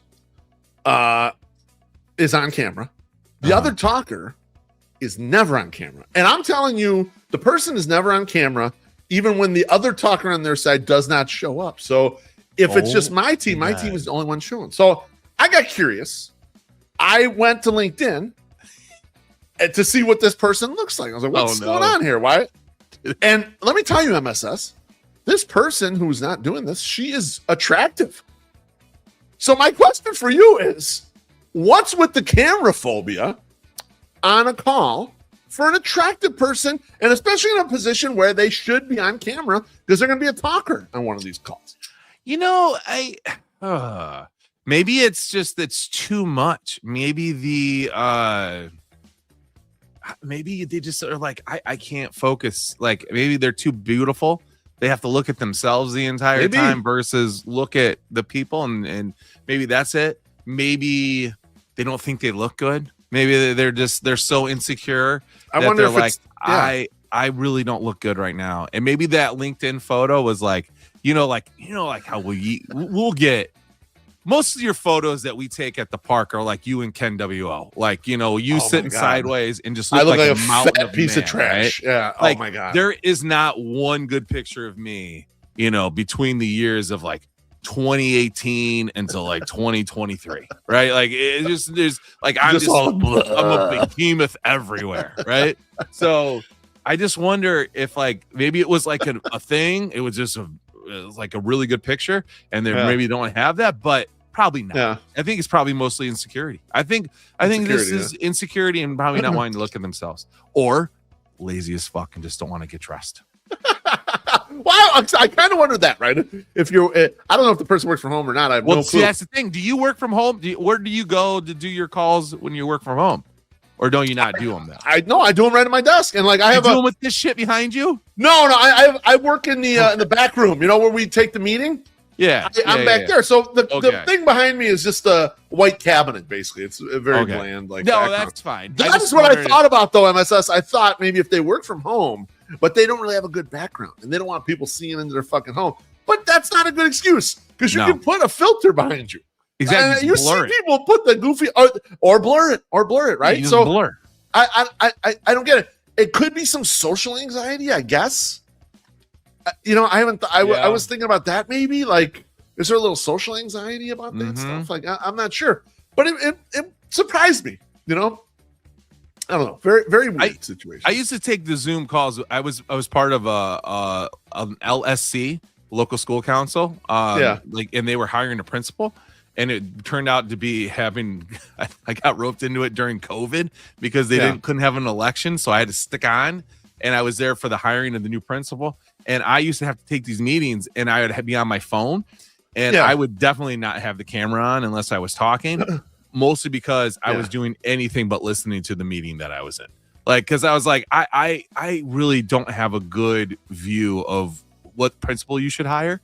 is on camera. The other talker is never on camera. And I'm telling you, the person is never on camera, even when the other talker on their side does not show up. So if it's just my team is the only one showing. So I got curious. I went to LinkedIn to see what this person looks like. I was like, what's going on here? Why? And let me tell you, MSS, this person who's not doing this, she is attractive. So my question for you is, what's with the camera phobia on a call for an attractive person, and especially in a position where they should be on camera because they're going to be a talker on one of these calls? Maybe it's too much. Maybe maybe they just are like, I can't focus. Like maybe they're too beautiful. They have to look at themselves the entire time versus look at the people, and maybe that's it. Maybe they don't think they look good. Maybe they're so insecure. I wonder if like, I really don't look good right now. And maybe that LinkedIn photo was like, like how we'll get most of your photos that we take at the park are like you and Ken WO. Like, you sitting sideways and just look like a mountain of piece of trash. Right? Yeah. Like, oh my God. There is not one good picture of me, between the years of like 2018 until like 2023, right? Like it just there's like I'm a behemoth everywhere, right? So I just wonder if like maybe it was like a thing. It was just like a really good picture, and they maybe don't have that, but probably not. Yeah. I think it's probably mostly insecurity. I think this is insecurity and probably not wanting to look at themselves, or lazy as fuck and just don't want to get dressed. Well, I kind of wondered that, right? If you're, I don't know if the person works from home or not. I have no clue. See, that's the thing. Do you work from home? Where do you go to do your calls when you work from home, or don't you not do them though? I do them right at my desk, and like I have them with this shit behind you. No, I work in the back room. Where we take the meeting. Yeah, I'm back there. So the thing behind me is just a white cabinet, basically. It's very bland. Like no, that's fine. That's what I thought about though. MSS. I thought maybe if they work from home, but they don't really have a good background, and they don't want people seeing into their fucking home. But that's not a good excuse because you can put a filter behind you. Exactly. You see people put the goofy or blur it, right? So blur. I don't get it. It could be some social anxiety, I guess. I was thinking about that maybe. Like, is there a little social anxiety about that stuff? Like, I'm not sure, but it surprised me. I don't know. Very, very weird situation. I used to take the Zoom calls. I was part of an LSC, local school council. And they were hiring a principal, and it turned out to be I got roped into it during COVID because they couldn't have an election, so I had to stick on, and I was there for the hiring of the new principal. And I used to have to take these meetings, and I would be on my phone, and I would definitely not have the camera on unless I was talking. Mostly because I was doing anything but listening to the meeting that I was in. Like, because I was like, I really don't have a good view of what principal you should hire.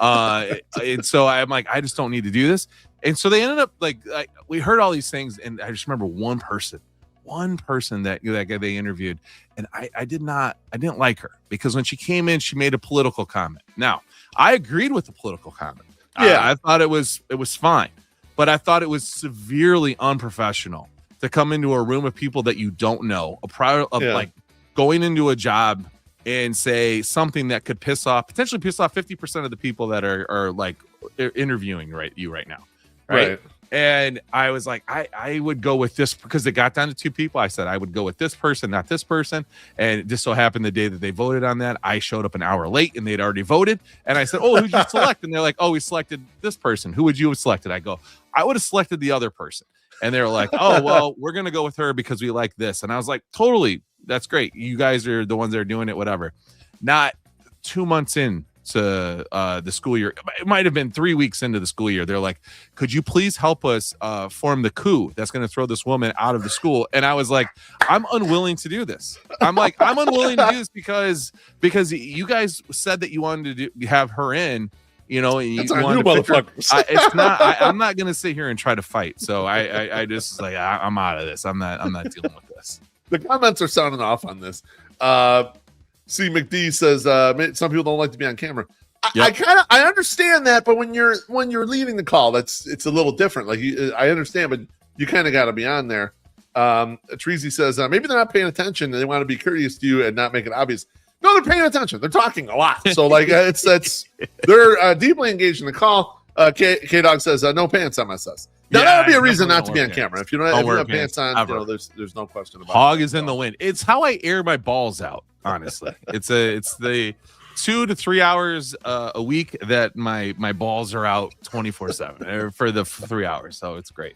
And so I'm like, I just don't need to do this. And so they ended up like we heard all these things, and I just remember one person that they interviewed, and I didn't like her because when she came in, she made a political comment. Now, I agreed with the political comment. I thought it was fine. But I thought it was severely unprofessional to come into a room of people that you don't know, like going into a job and say something that could potentially piss off 50% of the people that are like interviewing you right now. Right. And I was like, I would go with this because it got down to 2 people. I said I would go with this person, not this person. And it just so happened the day that they voted on that, I showed up an hour late and they'd already voted. And I said, oh, who'd you select? And they're like, oh, we selected this person. Who would you have selected? I go, I would have selected the other person. And they were like, oh, well, we're going to go with her because we like this. And I was like, totally. That's great. You guys are the ones that are doing it, whatever. Not 2 months in to the school year. It might have been 3 weeks into the school year. They're like, could you please help us form the coup that's going to throw this woman out of the school? And I was like, I'm unwilling to do this. I'm unwilling to do this because you guys said that you wanted to have her in, you know, and you wanted to pick her. It's not. I'm not going to sit here and try to fight. So I just like I'm out of this. I'm not dealing with this. The comments are sounding off on this. C. McD says some people don't like to be on camera. I understand that, but when you're leading the call, it's a little different. Like I understand, but you kind of got to be on there. Chorizy says maybe they're not paying attention and they want to be courteous to you and not make it obvious. No, they're paying attention. They're talking a lot. So like they're deeply engaged in the call. K Dog says no pants on my sus. Now that would be a reason not to be on camera. If you don't have pants on, you know, there's no question about it. Hog is in the wind. It's how I air my balls out. Honestly, it's the 2 to 3 hours a week that my balls are out 24/7 for the 3 hours. So it's great.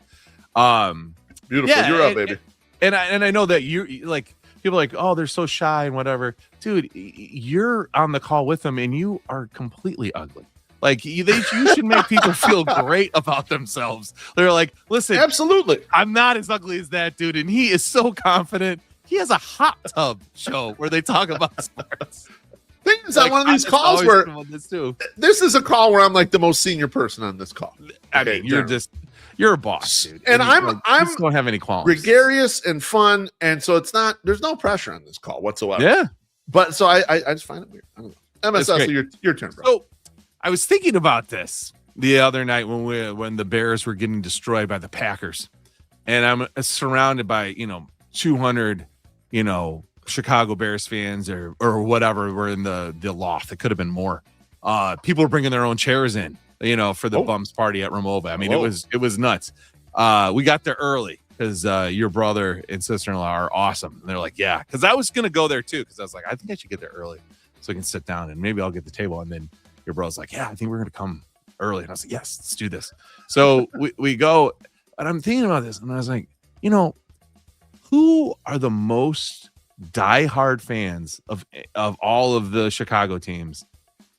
Beautiful. Yeah, you're up, baby. And I know that you like people are like, oh, they're so shy and whatever. Dude, you're on the call with them and you are completely ugly. Like you should make people feel great about themselves. They're like, listen, absolutely, I'm not as ugly as that dude, and he is so confident. He has a hot tub show where they talk about sports. Thing is, like, on one of these calls where this is a call where I'm like the most senior person on this call. I mean, you're a boss, dude. And I don't have any qualms. Gregarious and fun, and so there's no pressure on this call whatsoever. Yeah, but so I just find it weird. I don't know. MSS, your turn, bro. So I was thinking about this the other night when the Bears were getting destroyed by the Packers, and I'm surrounded by 200. Chicago Bears fans or whatever were in the loft. It could have been more. People were bringing their own chairs in, for the bums party at Ramova. I mean, it was nuts. We got there early because your brother and sister-in-law are awesome. And they're like, yeah, because I was going to go there too. Because I was like, I think I should get there early so I can sit down and maybe I'll get the table. And then your brother's like, yeah, I think we're going to come early. And I was like, yes, let's do this. So we go, and I'm thinking about this. And I was like, who are the most diehard fans of all of the Chicago teams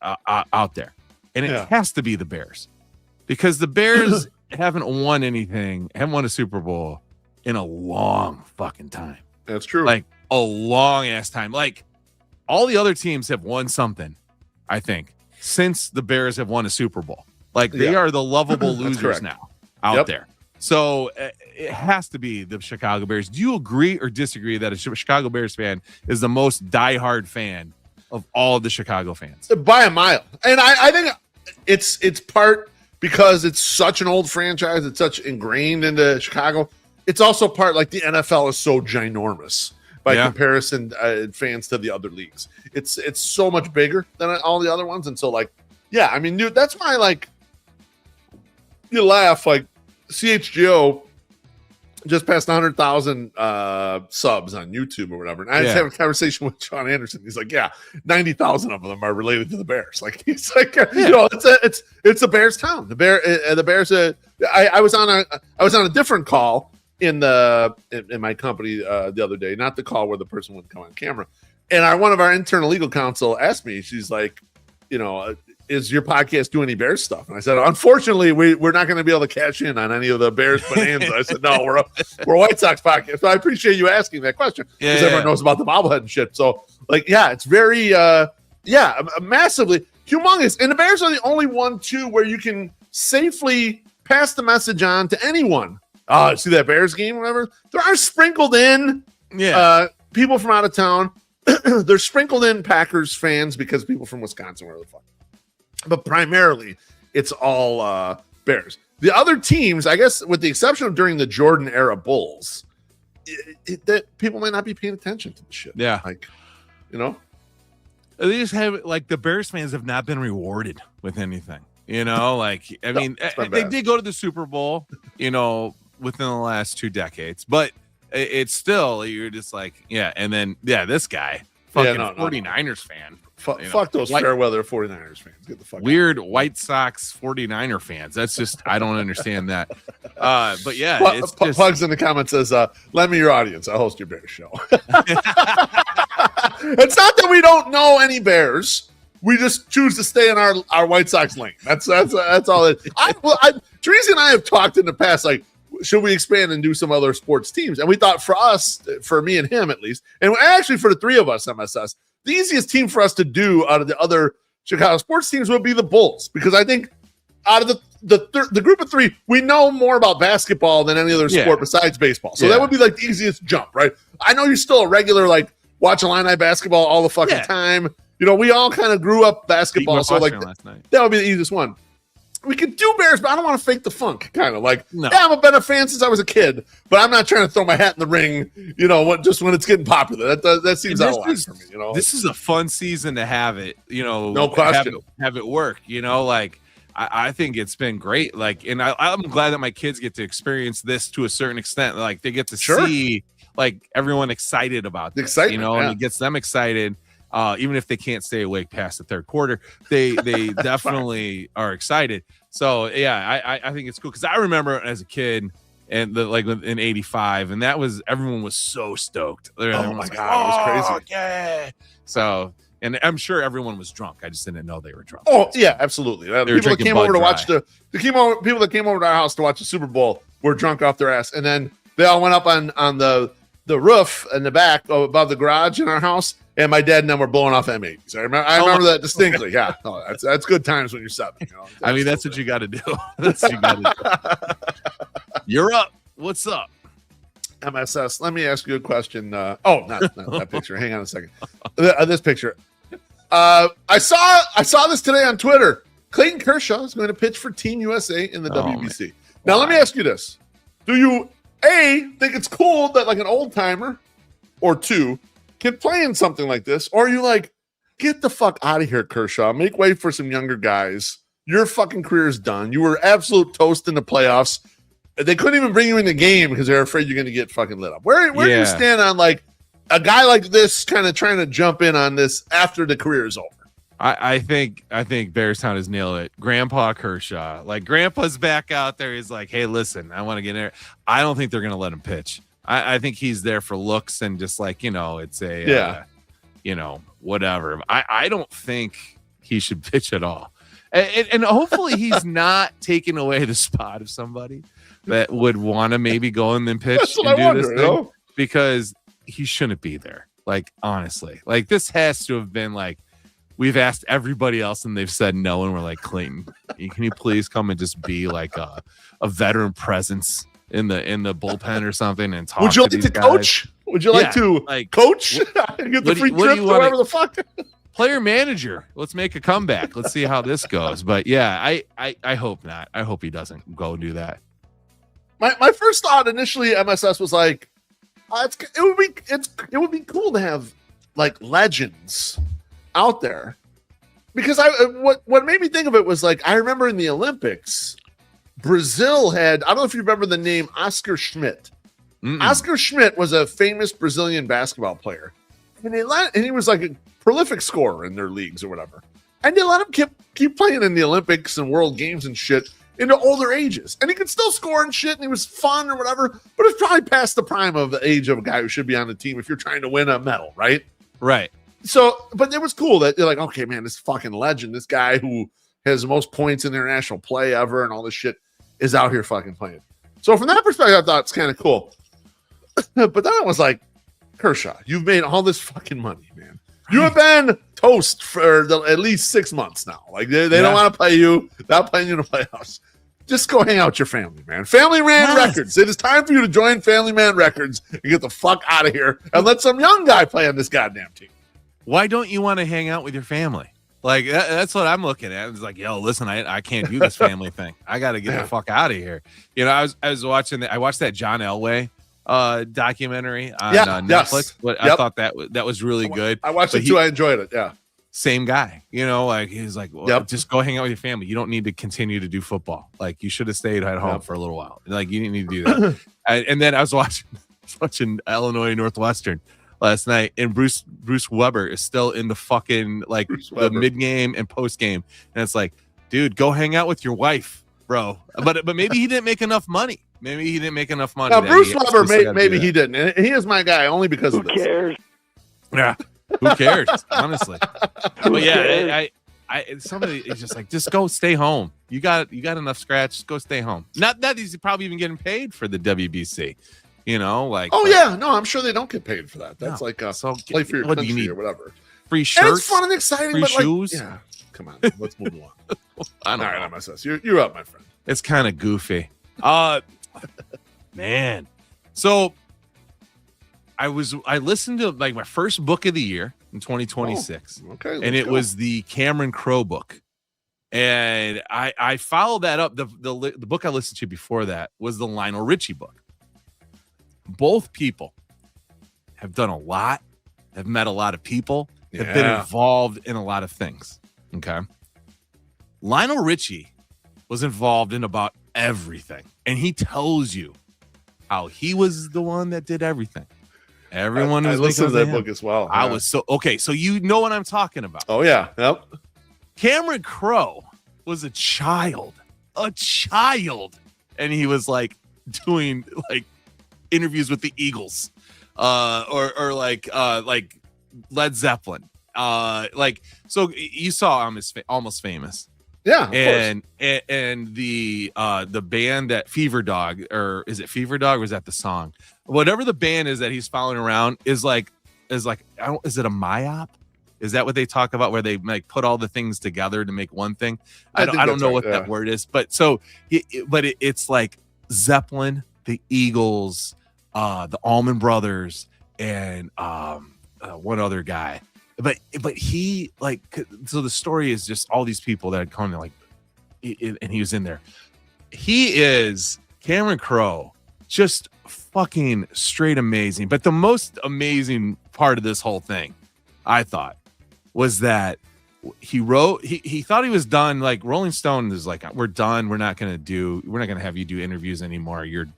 out there? And it has to be the Bears, because the Bears haven't won a Super Bowl in a long fucking time. That's true. Like a long ass time. Like all the other teams have won something, I think, since the Bears have won a Super Bowl. Like they are the lovable losers now out there. So it has to be the Chicago Bears. Do you agree or disagree that a Chicago Bears fan is the most diehard fan of all of the Chicago fans? By a mile. And I think it's part because it's such an old franchise. It's such ingrained into Chicago. It's also part like the NFL is so ginormous by comparison fans to the other leagues. It's so much bigger than all the other ones. And so I mean, dude, that's why you laugh CHGO just passed 100,000 subs on YouTube or whatever. And I just had a conversation with Sean Anderson. He's like, 90,000 of them are related to the Bears. Like, he's like, it's a Bears town. The Bears. I was on a different call in my company the other day, not the call where the person wouldn't come on camera. And one of our internal legal counsel asked me, she's like, is your podcast doing any Bears stuff? And I said, unfortunately, we're not going to be able to cash in on any of the Bears bonanza. I said, no, we're a White Sox podcast. So I appreciate you asking that question because everyone knows about the bobblehead and shit. So it's very, massively humongous. And the Bears are the only one too where you can safely pass the message on to anyone. See that Bears game, whatever. There are sprinkled in people from out of town. They're sprinkled in Packers fans because people from Wisconsin, whatever the fuck. But primarily, it's all Bears. The other teams, I guess, with the exception of during the Jordan era Bulls, that people might not be paying attention to the shit. Yeah, they just have the Bears fans have not been rewarded with anything. You know, like I mean, they bad. did go to the Super Bowl, you know, within the last 2 decades, but it's still you're just like, yeah, and then this guy, fucking 49ers fan. Fuck those fair weather 49ers fans. Get the fuck weird out. White Sox 49er fans. That's just I don't understand that. But yeah, it's just Pugs in the comments says, "Lend me your audience. I'll host your Bears show." It's not that we don't know any Bears. We just choose to stay in our White Sox lane. That's all. Chorizy and I have talked in the past, like, should we expand and do some other sports teams? And we thought for me and him at least, and actually for the three of us, MSS, the easiest team for us to do out of the other Chicago sports teams would be the Bulls, because I think out of the group of three, we know more about basketball than any other sport besides baseball. So that would be like the easiest jump, right? I know you're still a regular, like, watch Illini basketball all the fucking time. You know, we all kind of grew up basketball, so like that would be the easiest one. We could do Bears, but I don't want to fake the funk. Kind of like, I've been a fan since I was a kid, but I'm not trying to throw my hat in the ring. You know, just when it's getting popular. That seems out of line for me. You know, this is a fun season to have it. You know, no question, have it work. You know, like I think it's been great. Like, and I'm glad that my kids get to experience this to a certain extent. Like, they get to see like everyone excited about this, you know, and it gets them excited. Even if they can't stay awake past the third quarter, they definitely are excited. So yeah, I think it's cool because I remember as a kid and in '85, and that was everyone was so stoked. Everyone was like, God, it was crazy. Yeah. So, and I'm sure everyone was drunk. I just didn't know they were drunk. Oh yeah, absolutely. People that came over to watch people that came over to our house to watch the Super Bowl were drunk off their ass, and then they all went up on the roof in the back above the garage in our house. And my dad and them were blowing off M80s. I remember that distinctly. Yeah, that's good times when you're 7. You know? I mean, that's what you got to do. That's what you got to do. You're up. What's up, MSS? Let me ask you a question. Not that picture. Hang on a second. This picture. I saw this today on Twitter. Clayton Kershaw is going to pitch for Team USA in the WBC. Now, let me ask you this: do you think it's cool that like an old timer or two can play in something like this, or are you like, get the fuck out of here, Kershaw, make way for some younger guys, your fucking career's done, you were absolute toast in the playoffs, they couldn't even bring you in the game because they're afraid you're going to get fucking lit up? Where do you stand on like a guy like this kind of trying to jump in on this after the career is over? I think Bearstown has nailed it. Grandpa Kershaw, like Grandpa's back out there. He's like, hey, listen, I want to get in there. I don't think they're going to let him pitch. I think he's there for looks and just like, you know, it's you know, whatever. I don't think he should pitch at all. And hopefully he's not taking away the spot of somebody that would want to maybe go and then pitch and do this thing, because he shouldn't be there. Like, honestly, like this has to have been like, we've asked everybody else and they've said no. And we're like, Clayton, can you please come and just be like a veteran presence in the bullpen or something and talk? Would you like to guys? Coach? Would you like to coach? Get the free trip to wherever the fuck. Player manager. Let's make a comeback. Let's see how this goes. But yeah, I hope not. I hope he doesn't go do that. My first thought initially, MSS, was like, it would be cool to have like legends out there, because what made me think of it was like, I remember in the Olympics, Brazil had, I don't know if you remember the name Oscar Schmidt. Oscar Schmidt was a famous Brazilian basketball player, and he was like a prolific scorer in their leagues or whatever. And they let him keep playing in the Olympics and World Games and shit into older ages, and he could still score and shit, and he was fun or whatever. But it's probably past the prime of the age of a guy who should be on the team if you're trying to win a medal, right? Right. So, but it was cool that they're like, okay, man, this fucking legend, this guy who has the most points in international play ever and all this shit is out here fucking playing. So from that perspective, I thought it's kind of cool. But then I was like, Kershaw, you've made all this fucking money, man. You have been toast for at least 6 months now. Like they don't want to play you. They're not playing you in the playoffs. Just go hang out with your family, man. Family Man Records. It is time for you to join Family Man Records and get the fuck out of here and let some young guy play on this goddamn team. Why don't you want to hang out with your family? Like that's what I'm looking at. It's like, yo, listen, I can't do this family thing. I got to get the fuck out of here. You know, I was watching I watched that John Elway documentary on Netflix. But I thought that was really good. I watched it too. I enjoyed it. Yeah. same guy, like he's like, well, just go hang out with your family. You don't need to continue to do football. Like you should have stayed at home for a little while. Like you didn't need to do that. And then I was watching Illinois Northwestern last night, and Bruce Weber is still in the fucking like the mid game and post game, and it's like, dude, go hang out with your wife, bro. But maybe he didn't make enough money. Maybe he didn't make enough money. Now, Bruce Weber, maybe he didn't. And he is my guy only because of this. Who cares? Yeah. Who cares? Honestly. But yeah, somebody is just like, just go stay home. You got enough scratch. Just go stay home. Not that he's probably even getting paid for the WBC. Like, yeah, no, I'm sure they don't get paid for that. That's like play for your country or whatever. Free shirts. And it's fun and exciting, free but shoes. Yeah, come on, let's move on. I don't know. All right, MSS, you're up, my friend. It's kind of goofy. Man. So I listened to like my first book of the year in 2026. Okay. And it was the Cameron Crowe book. And I followed that up. The book I listened to before that was the Lionel Richie book. Both people have done a lot, have met a lot of people, have been involved in a lot of things. Okay. Lionel Richie was involved in about everything. And he tells you how he was the one that did everything. Everyone was listened to that book as well. I was so you know what I'm talking about. Oh yeah. Yep. Cameron Crowe was a child, and he was like doing like interviews with the Eagles, or like Led Zeppelin, so you saw Almost Famous. Yeah, and the band that Fever Dog, or is it Fever Dog, or is that the song? Whatever the band is that he's following around is it a myop? Is that what they talk about, where they like put all the things together to make one thing? I don't know what that word is, but so it's like Zeppelin, the Eagles, the Allman Brothers, and one other guy. But he so the story is just all these people that had come to and he was in there. He is Cameron Crowe, just fucking straight amazing. But the most amazing part of this whole thing, I thought, was that he thought he was done. Like Rolling Stone is like, we're done. We're not gonna have you do interviews anymore. You're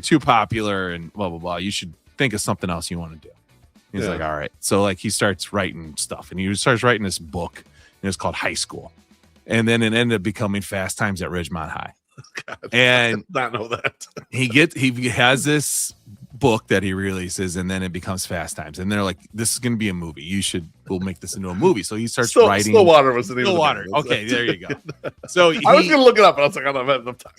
too popular and blah blah blah. You should think of something else you want to do. He's like, all right. So like he starts writing stuff, and he starts writing this book, and it's called High School. And then it ended up becoming Fast Times at Ridgemont High. God, and I did not know that. he has this book that he releases, and then it becomes Fast Times. And they're like, this is going to be a movie. We'll make this into a movie. So he starts writing. Stillwater was the name of the Stillwater. Okay, there you go. So I was going to look it up, and I was like, I don't have enough time.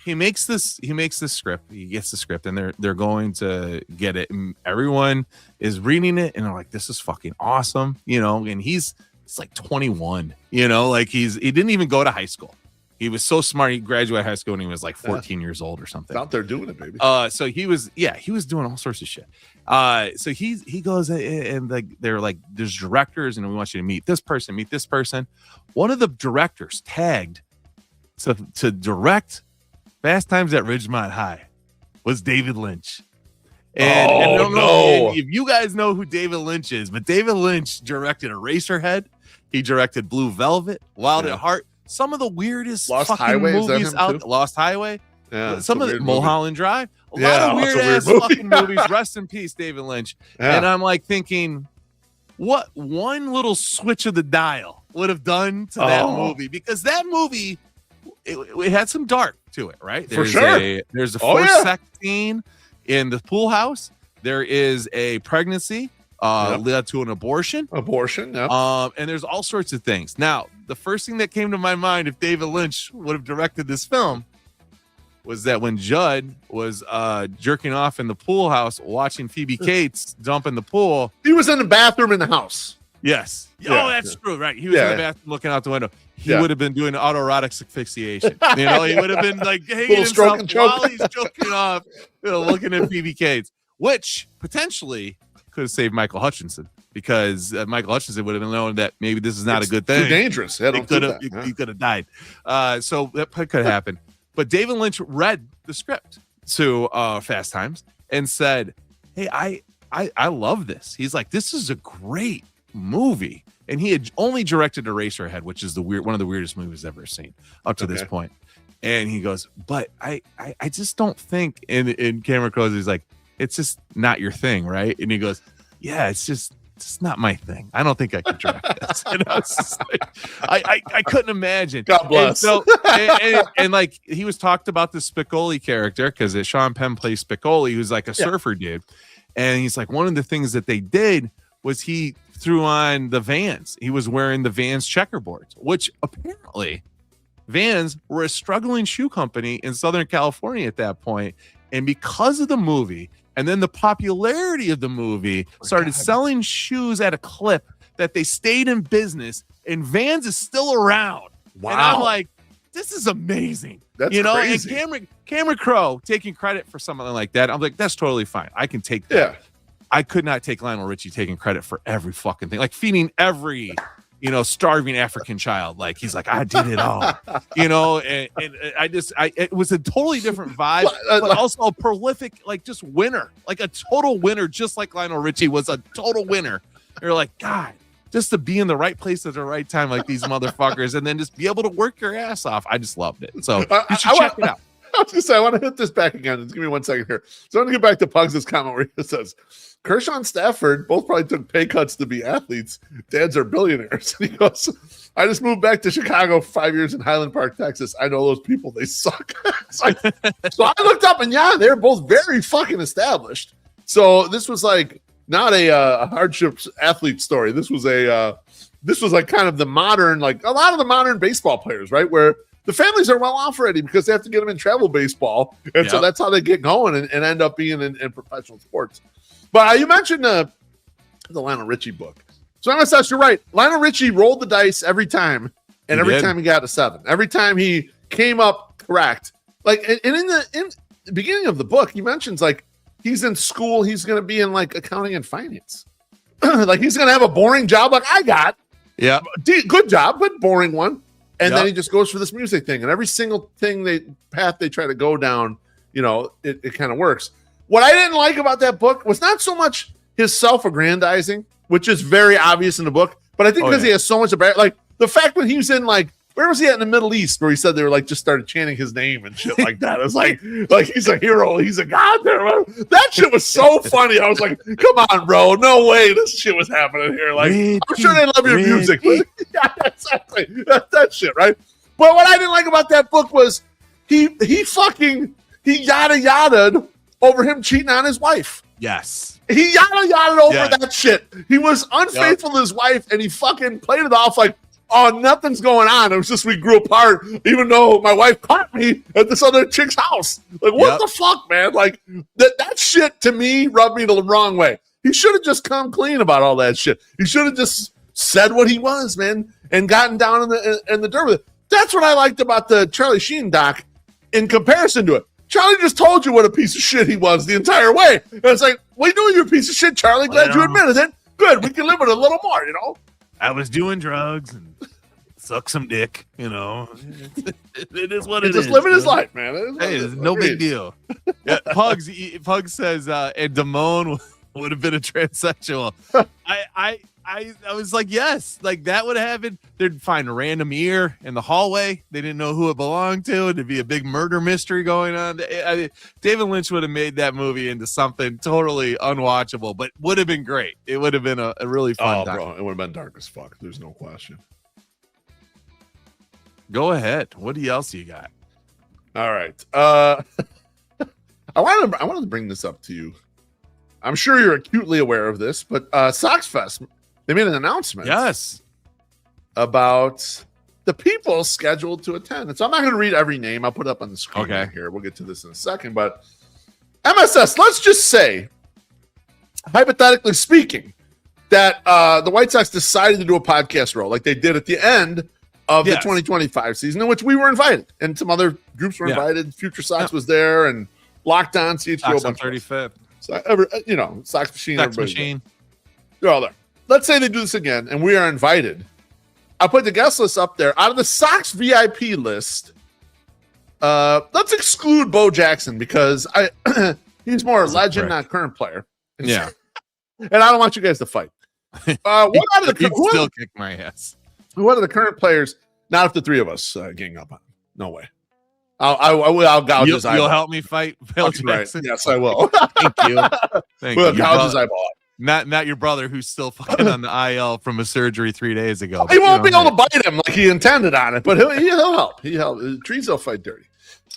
He makes this script. He gets the script, and they're going to get it. And everyone is reading it, and they're like, "This is fucking awesome," And he's like 21, like he didn't even go to high school. He was so smart. He graduated high school when he was like 14 years old or something. Out there doing it, baby. So he was doing all sorts of shit. So he goes and like they're like, there's directors, and we want you to meet this person. One of the directors tagged to direct Fast Times at Ridgemont High was David Lynch. And I don't know if you guys know who David Lynch is, but David Lynch directed Eraserhead. He directed Blue Velvet, Wild at Heart. Some of the weirdest Lost fucking Highway, movies out. Too? Lost Highway. Yeah, some of the Mulholland Drive. A lot of weird ass fucking movies. Rest in peace, David Lynch. Yeah. And I'm like thinking, what one little switch of the dial would have done to that movie? Because that movie, it had some dark to it, right? There's a forced sex scene in the pool house. There is a pregnancy led to an abortion. Yeah. And there's all sorts of things. Now, the first thing that came to my mind, if David Lynch would have directed this film, was that when Judd was jerking off in the pool house, watching Phoebe Cates dump in the pool, he was in the bathroom in the house. Yes. That's true. Right. He was in the bathroom looking out the window. He would have been doing autoerotic asphyxiation. He would have been like hanging himself while he's joking off, looking at Phoebe Cates, which potentially could have saved Michael Hutchinson, because Michael Hutchinson would have known that maybe this is not a good thing. Too dangerous. He could have died. So that could happen. But David Lynch read the script to Fast Times and said, "Hey, I love this." He's like, "This is a great movie. And he had only directed Eraserhead, which is one of the weirdest movies I've ever seen up to this point. And he goes, but I just don't think in Camera Crows, he's like, it's just not your thing, right? And he goes, yeah, it's not my thing. I don't think I could direct this. And I was just like, I couldn't imagine. God bless. And so, and like he was talked about the Spicoli character because Sean Penn plays Spicoli, who's like a surfer dude. And he's like, one of the things that they did was he threw on the Vans. He was wearing the Vans checkerboards, which apparently Vans were a struggling shoe company in Southern California at that point. And because of the movie, and then the popularity of the movie started selling shoes at a clip that they stayed in business, and Vans is still around. Wow. And I'm like, this is amazing. That's crazy. And Cameron Crowe taking credit for something like that, I'm like, that's totally fine. I can take that. Yeah. I could not take Lionel Richie taking credit for every fucking thing, like feeding every, starving African child. Like he's like, I did it all, and it was a totally different vibe, but also a prolific, like just winner, like a total winner, just like Lionel Richie was a total winner. You're like, God, just to be in the right place at the right time, like these motherfuckers, and then just be able to work your ass off. I just loved it. So you should check it out. I was gonna say, I want to hit this back again. Just give me 1 second here. So I want to get back to Pugs' comment where he says, Kershaw and Stafford both probably took pay cuts to be athletes. Dads are billionaires. And he goes, I just moved back to Chicago for 5 years in Highland Park, Texas. I know those people. They suck. So I looked up, and yeah, they're both very fucking established. So this was like not a hardship athlete story. This was like kind of the modern, like a lot of the modern baseball players, right? Where the families are well off already because they have to get them in travel baseball. And so that's how they get going and end up being in professional sports. But you mentioned the Lionel Richie book. So MSS, you're right. Lionel Richie rolled the dice every time, and every time he got a 7. Every time he came up correct. Like, and in the beginning of the book, he mentions like he's in school, he's going to be in like accounting and finance. Like he's going to have a boring job like I got. Yeah. Good job, but boring one. And then he just goes for this music thing. And every single path they try to go down, it kind of works. What I didn't like about that book was not so much his self-aggrandizing, which is very obvious in the book, but I think because he has so much about, like the fact that he was in like, where was he at in the Middle East where he said they were like just started chanting his name and shit like that. It's like he's a hero, he's a god there. That shit was so funny. I was like, come on, bro, no way this shit was happening here. Like, I'm sure they love your music. But yeah, exactly. That shit, right? But what I didn't like about that book was he yada-yada'd over him cheating on his wife. Yes. He yada-yada'd over that shit. He was unfaithful to his wife, and he fucking played it off like, oh, nothing's going on. It was just we grew apart, even though my wife caught me at this other chick's house. Like, what the fuck, man? Like, that shit to me rubbed me the wrong way. He should have just come clean about all that shit. He should have just said what he was, man, and gotten down in the dirt with it. That's what I liked about the Charlie Sheen doc in comparison to it. Charlie just told you what a piece of shit he was the entire way. And it's like, we knew you're a piece of shit, Charlie. Glad you admitted it. Good. We can live with it a little more, I was doing drugs and suck some dick, It is what it is. Just living his life, man. It's no big deal. Yeah, Pugs says, and Damone would have been a transsexual. I was like, yes, like that would happen. They'd find a random ear in the hallway. They didn't know who it belonged to. There'd be a big murder mystery going on. David Lynch would have made that movie into something totally unwatchable, but would have been great. It would have been a really fun bro, it would have been dark as fuck. There's no question. Go ahead. What else you got? All right. I wanted to bring this up to you. I'm sure you're acutely aware of this, but Sox Fest, they made an announcement. Yes. About the people scheduled to attend. And so I'm not going to read every name. I'll put it up on the screen here. We'll get to this in a second. But MSS, let's just say, hypothetically speaking, that the White Sox decided to do a podcast roll like they did at the end of the 2025 season, in which we were invited. And some other groups were invited. Future Sox was there, and Locked On, CHGO. Sox on 35th. So, Sox Machine. Sox Machine. They're all there. Let's say they do this again, and we are invited. I put the guest list up there. Out of the Sox VIP list, let's exclude Bo Jackson because he's more a legend, not current player. Yeah. And I don't want you guys to fight. What out of the He'd still kick my ass. What are the current players? Not if the three of us gang up on him. No way. I'll gouge his eyeball. You'll help me fight Phil Jackson. Right. Yes, I will. Thank you. Thank we'll you. gouge his eyeball. Not your brother who's still fucking on the IL from a surgery 3 days ago. He won't be able to bite him like he intended on it, but he'll help. He'll help. Trees will fight dirty.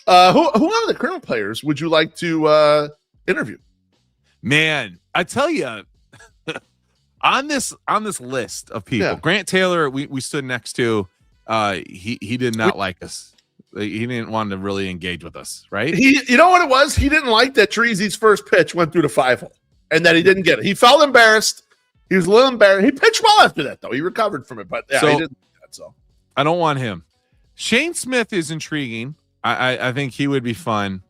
Who out of the current players would you like to interview? Man, I tell you, on this list of people, Grant Taylor, we stood next to. He did not like us. He didn't want to really engage with us, right? You know what it was? He didn't like that Chorizy-E's first pitch went through the 5-hole and that he didn't get it. He felt embarrassed. He was a little embarrassed. He pitched well after that, though. He recovered from it, but he didn't do that, so. I don't want him. Shane Smith is intriguing. I think he would be fun.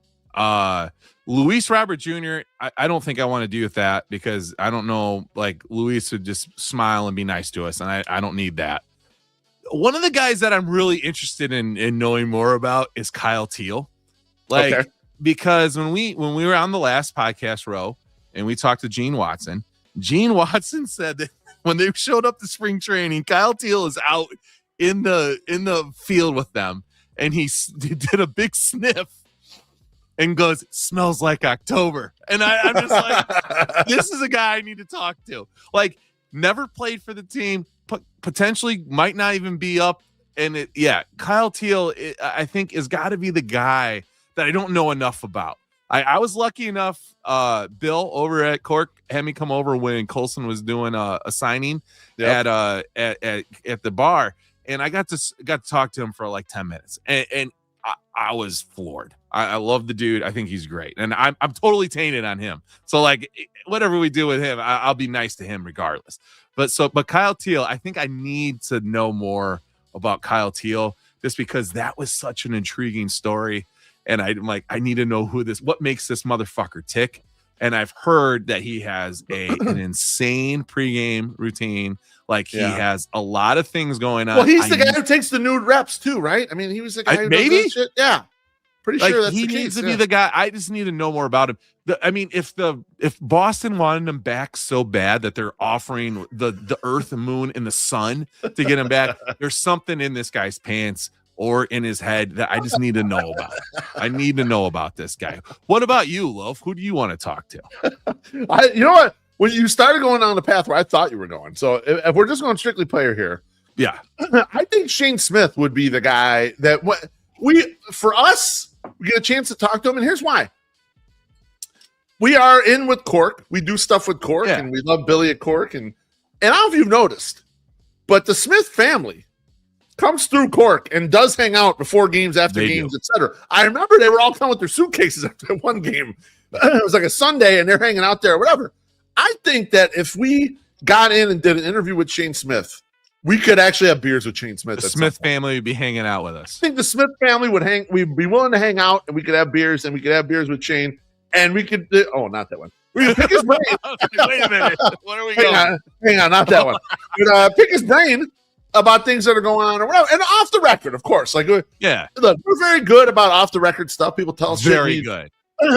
Luis Robert Jr., I don't think I want to do with that because I don't know, like Luis would just smile and be nice to us, and I don't need that. One of the guys that I'm really interested in knowing more about is Kyle Teal. Because when we were on the last podcast row and we talked to Gene Watson said that when they showed up to spring training, Kyle Teal is out in the field with them, and he did a big sniff and goes, "Smells like October." And I'm just like, this is a guy I need to talk to. Like, never played for the team. Potentially might not even be up. And Kyle Teal, I think, has got to be the guy that I don't know enough about. I was lucky enough, Bill over at Cork had me come over when Colson was doing a signing at the bar, and I got to talk to him for like 10 minutes, and I was floored. I love the dude. I think he's great, and I'm totally tainted on him. So like whatever we do with him, I'll be nice to him regardless. But Kyle Teal, I think I need to know more about Kyle Teal just because that was such an intriguing story. And I'm like, I need to know what makes this motherfucker tick. And I've heard that he has an insane pregame routine. Like he has a lot of things going on. Well, he's the guy who takes the nude reps too, right? I mean, he was the guy who does that shit. Yeah. Pretty sure that's he the needs case, to be the guy. I just need to know more about him. I mean, if Boston wanted him back so bad that they're offering the earth and moon and the sun to get him back, there's something in this guy's pants or in his head that I just need to know about. I need to know about this guy. What about you, Loaf? Who do you want to talk to? You know what? When you started going down the path where I thought you were going, so if we're just going strictly player here, I think Shane Smith would be the guy that for us. We get a chance to talk to him, and here's why. We are in with Cork. We do stuff with Cork, and we love Billy at Cork. And I don't know if you've noticed, but the Smith family comes through Cork and does hang out before games, after games, etc. I remember they were all coming with their suitcases after one game. It was like a Sunday, and they're hanging out there or whatever. I think that if we got in and did an interview with Shane Smith, we could actually have beers with Shane Smith. The Smith family would be hanging out with us. I think the Smith family we'd be willing to hang out, and we could have beers, and we could have beers with Shane, and we could not that one. We could pick his brain. Wait a minute. What are we going? Hang on, not that one. We'd pick his brain about things that are going on or whatever. And off the record, of course. Like, look, we're very good about off the record stuff. People tell us very good.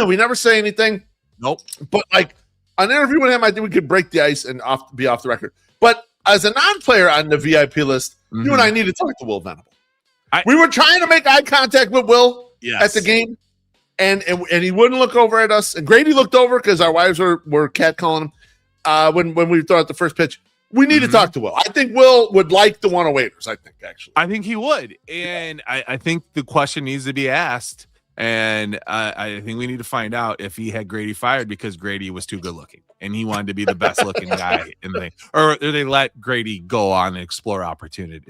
We never say anything. Nope. But like an interview with him, I think we could break the ice and be off the record. But as a non-player on the VIP list, you and I need to talk to Will Venable. We were trying to make eye contact with Will at the game, and he wouldn't look over at us. And Grady looked over because our wives were catcalling him when we threw out the first pitch. We need to talk to Will. I think Will would like the 108ers, I think, actually. I think he would. And I think the question needs to be asked. And I think we need to find out if he had Grady fired because Grady was too good looking and he wanted to be the best looking guy in the thing. Or they let Grady go on and explore opportunities.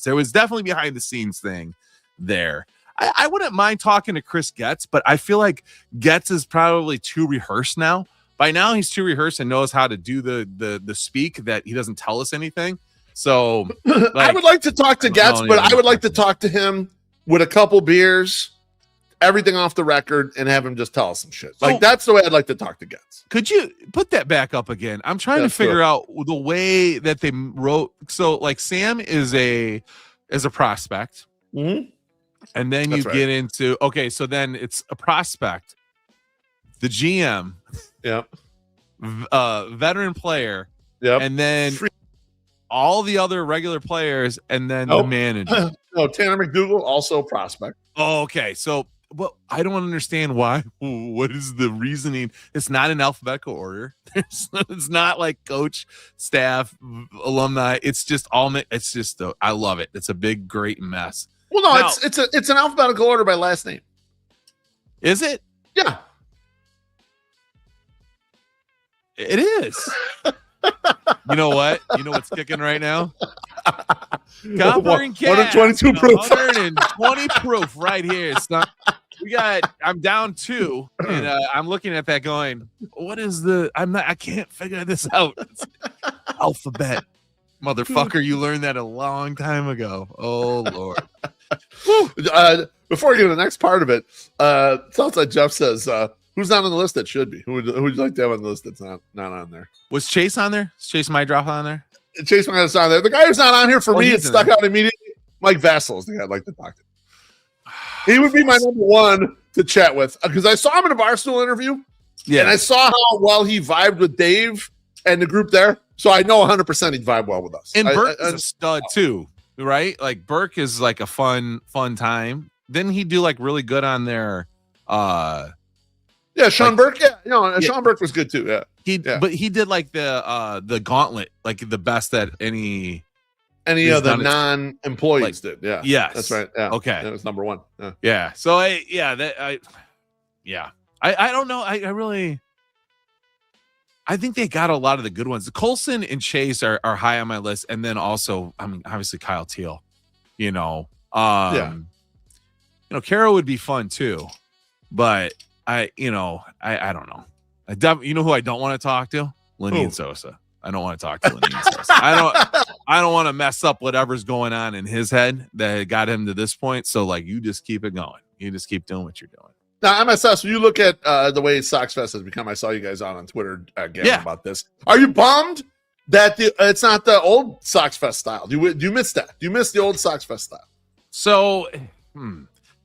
There was definitely behind the scenes thing there. I wouldn't mind talking to Chris Getz, but I feel like Getz is probably too rehearsed now. By now he's too rehearsed and knows how to do the speak that he doesn't tell us anything. So I would like to talk to Getz, but I would like to talk to him with a couple beers, everything off the record, and have him just tell us some shit. Like, that's the way I'd like to talk to Getz. Could you put that back up again? I'm trying to figure out the way that they wrote. So like Sam is a prospect. Mm-hmm. And then you get into, so then it's a prospect, the GM, veteran player, Yep. and then all the other regular players, and then the manager. No, Tanner McDougal, also prospect. Oh, okay. So, well, I don't understand why. What is the reasoning? It's not in alphabetical order. It's not like coach, staff, alumni. It's just I love it. It's a big, great mess. Well, no, Now, it's an alphabetical order by last name. Is it? Yeah. It is. You know what? You know what's kicking right now? Copper and cash. 122 proof. 120 proof right here, son. I'm down 2, and I'm looking at that going, what is I can't figure this out. It's alphabet. Motherfucker, you learned that a long time ago. Oh, Lord. Before we get to the next part of it, Southside Jeff says, who's not on the list that should be? Who would you like to have on the list that's not on there? Was Chase on there? Is Chase my drop on there? Chase is on there. The guy who's not on here for me, it stuck out immediately. Mike Vassell is the guy I'd like to talk to. He would be my number one to chat with because I saw him in a Barstool interview. Yeah. And I saw how well he vibed with Dave and the group there. So I know 100% he'd vibe well with us. And Burke is a stud too, right? Like Burke is like a fun time. Didn't he do like really good on their yeah, Sean Burke. Yeah, Sean Burke was good too. Yeah. But he did like the gauntlet, like the best that any of the non-employees did. Yeah. Yes. That's right. Yeah. Okay. That was number one. Yeah. So I don't know. I think they got a lot of the good ones. Colson and Chase are high on my list. And then also, I mean, obviously Kyle Teal, Carroll would be fun too, but I don't know. You know who I don't want to talk to? Lenny and Sosa. I don't want to talk to Lenny and Sosa. I don't want to mess up whatever's going on in his head that got him to this point. So like, you just keep it going. You just keep doing what you're doing. Now, MSS, when you look at the way Sox Fest has become, I saw you guys on Twitter about this. Are you bummed that it's not the old Sox Fest style? Do you miss that? Do you miss the old Sox Fest style? So,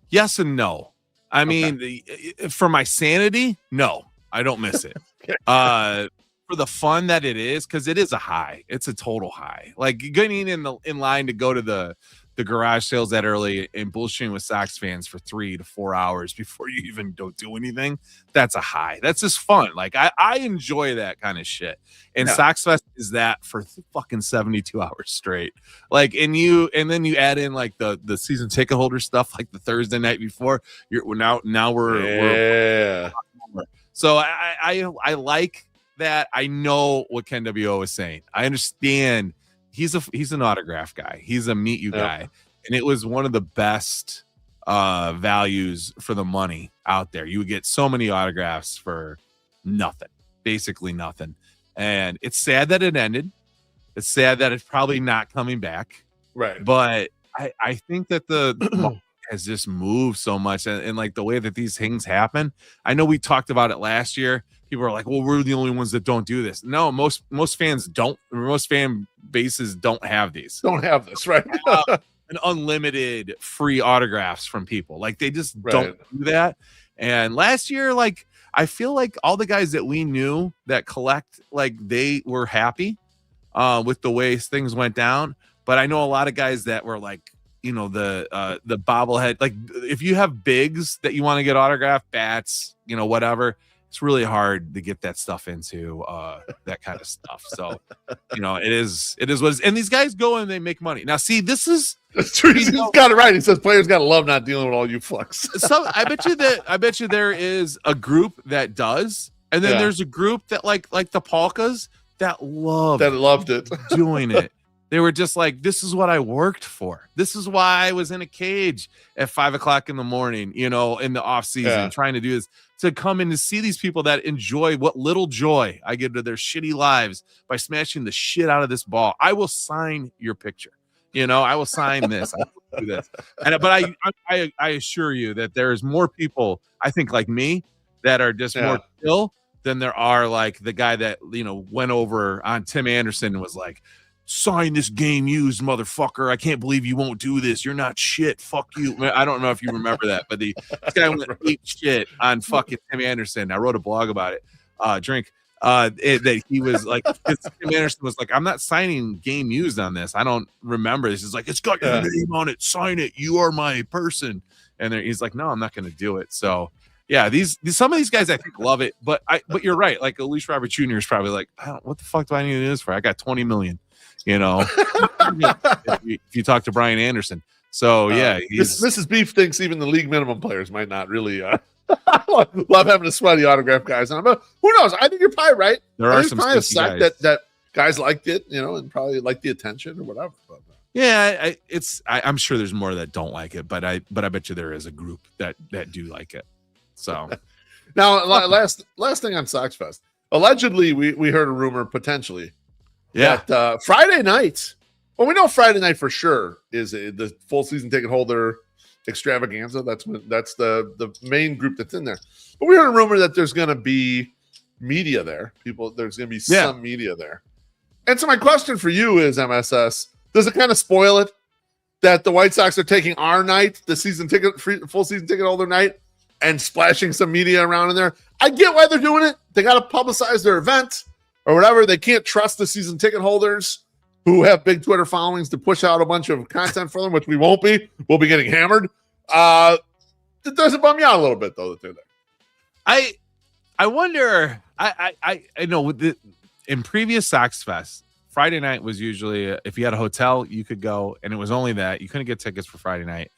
yes and no. I mean, for my sanity, no, I don't miss it. For the fun that it is, because it is a high. It's a total high. Like getting in line to go to the garage sales that early and bullshitting with Sox fans for 3 to 4 hours before you even don't do anything. That's a high. That's just fun. Like I enjoy that kind of shit. And Sox Fest is that for fucking 72 hours straight. Like, and then you add in like the season ticket holder stuff, like the Thursday night before. We're so I like that. I know what Ken W.O. is saying. I understand. He's an autograph guy. He's a meet you guy. And it was one of the best values for the money out there. You would get so many autographs for nothing, basically nothing. And it's sad that it ended. It's sad that it's probably not coming back. Right. But I think that the has just moved so much. And like the way that these things happen, I know we talked about it last year. People are like, well, we're the only ones that don't do this. No, most fans don't. Most fan bases don't have these. Don't have this, right? An unlimited free autographs from people. Like they just don't do that. And last year, like I feel like all the guys that we knew that collect, like they were happy with the way things went down. But I know a lot of guys that were like, the bobblehead. Like if you have bigs that you want to get autographed, bats, whatever. It's really hard to get that stuff into that kind of stuff. So, it is what it is. And these guys go and they make money. Now, see, this is he's got it right. He says players got to love not dealing with all you fucks. So I bet you there is a group that does, and then there's a group that like the Polkas that loved it doing it. They were just like, this is what I worked for. This is why I was in a cage at 5 o'clock in the morning, in the off season, trying to do this, to come in to see these people that enjoy what little joy I give to their shitty lives by smashing the shit out of this ball. I will sign your picture. I will sign this. I will do this. But I assure you that there's more people, I think, like me, that are just more chill than there are like the guy that, went over on Tim Anderson and was like, sign this game used, motherfucker. I can't believe you won't do this. You're not shit. Fuck you. I don't know if you remember that, but this guy went ate shit on fucking Tim Anderson. I wrote a blog about it. that he was like, Tim Anderson was like, I'm not signing game used on this. I don't remember this. He's like, it's got your name on it. Sign it. You are my person. And he's like, no, I'm not going to do it. So yeah, some of these guys I think love it, but you're right. Like Elise Robert Jr. is probably like, what the fuck do I need to do this for? I got 20 million, if you talk to Brian Anderson. So yeah, Mrs. Beef thinks even the league minimum players might not really love having to sweaty autograph guys. But who knows? I think you're probably right. There are some probably a sect that guys liked it, and probably like the attention or whatever. But, yeah, I'm sure there's more that don't like it, but I bet you there is a group that do like it. So now, last thing on Sox Fest. Allegedly, we heard a rumor potentially that Friday night. Well, we know Friday night for sure is the full season ticket holder extravaganza. That's the main group that's in there. But we heard a rumor that there's going to be media there. There's going to be some media there. And so my question for you is, MSS, does it kind of spoil it that the White Sox are taking our night, the full season ticket holder night, and splashing some media around in there? I get why they're doing it. They got to publicize their event or whatever. They can't trust the season ticket holders who have big Twitter followings to push out a bunch of content for them, which we won't be. We'll be getting hammered. It doesn't bum you out a little bit, though, that they're there. I wonder, I know in previous Sox Fest, Friday night was usually, if you had a hotel, you could go, and it was only that. You couldn't get tickets for Friday night.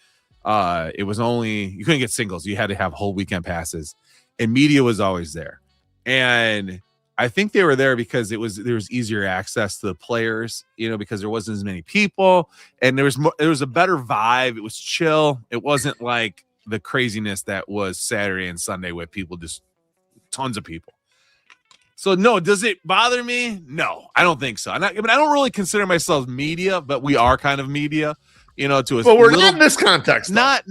You couldn't get singles. You had to have whole weekend passes, and media was always there. And I think they were there because there was easier access to the players, because there wasn't as many people, and there was a better vibe. It was chill. It wasn't like the craziness that was Saturday and Sunday with people, just tons of people. So no, does it bother me? No, I don't think so. I don't really consider myself media, but we are kind of media, to a. Well, we're not in this context. Not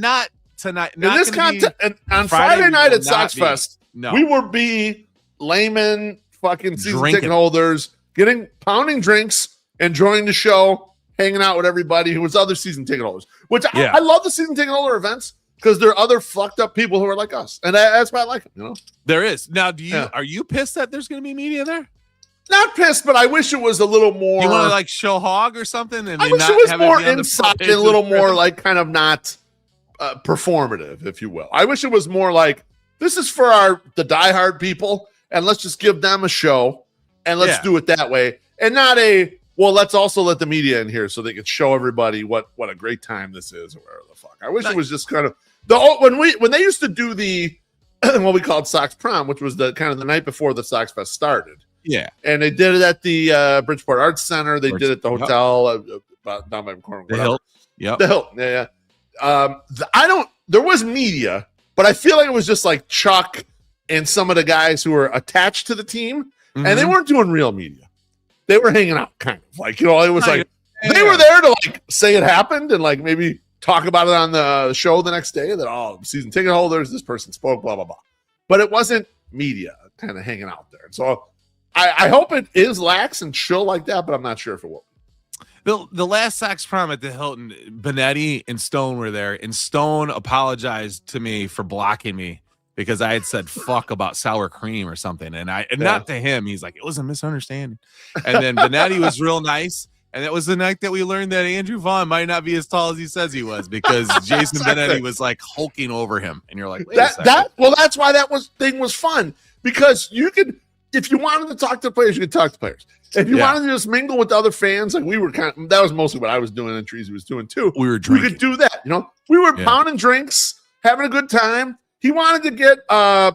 tonight. In this context, on Friday night at Sox Fest, we will be laymen, fucking season ticket holders, pounding drinks, enjoying the show, hanging out with everybody who was other season ticket holders. Which I love the season ticket holder events because there are other fucked up people who are like us, and that's why I like them. There is. Now, are you pissed that there's going to be media there? Not pissed, but I wish it was a little more. You want to show hog or something? And I wish it was more inside, and a little more like kind of not performative, if you will. I wish it was more like, this is for the diehard people, and let's just give them a show, and let's do it that way, and not let's also let the media in here so they can show everybody what a great time this is, or whatever the fuck. I wish it was just kind of when they used to do the what we called Sox Prom, which was the kind of the night before the Sox Fest started. Yeah, and they did it at the Bridgeport Arts Center. They did it at the hotel down by McCormick. The Hilton. Yeah, the Hilton. Yeah. There was media, but I feel like it was just like Chuck and some of the guys who were attached to the team, and they weren't doing real media. They were hanging out, kind of like, it was like they were there to like say it happened and like maybe talk about it on the show the next day that season ticket holders, this person spoke, blah blah blah. But it wasn't media kind of hanging out there. So I hope it is lax and chill like that, but I'm not sure if it will. The last Sox Prom at the Hilton, Benetti and Stone were there, and Stone apologized to me for blocking me because I had said fuck about sour cream or something, and not to him. He's like, it was a misunderstanding. And then Benetti was real nice, and that was the night that we learned that Andrew Vaughn might not be as tall as he says he was, because Jason Benetti was like hulking over him, and you're like, wait a second. That's why thing was fun, because you could, if you wanted to talk to the players, you could talk to players. If you wanted to just mingle with the other fans, like we were that was mostly what I was doing and Chorizy was doing too. We were drinking. We could do that, We were pounding drinks, having a good time. He wanted to get I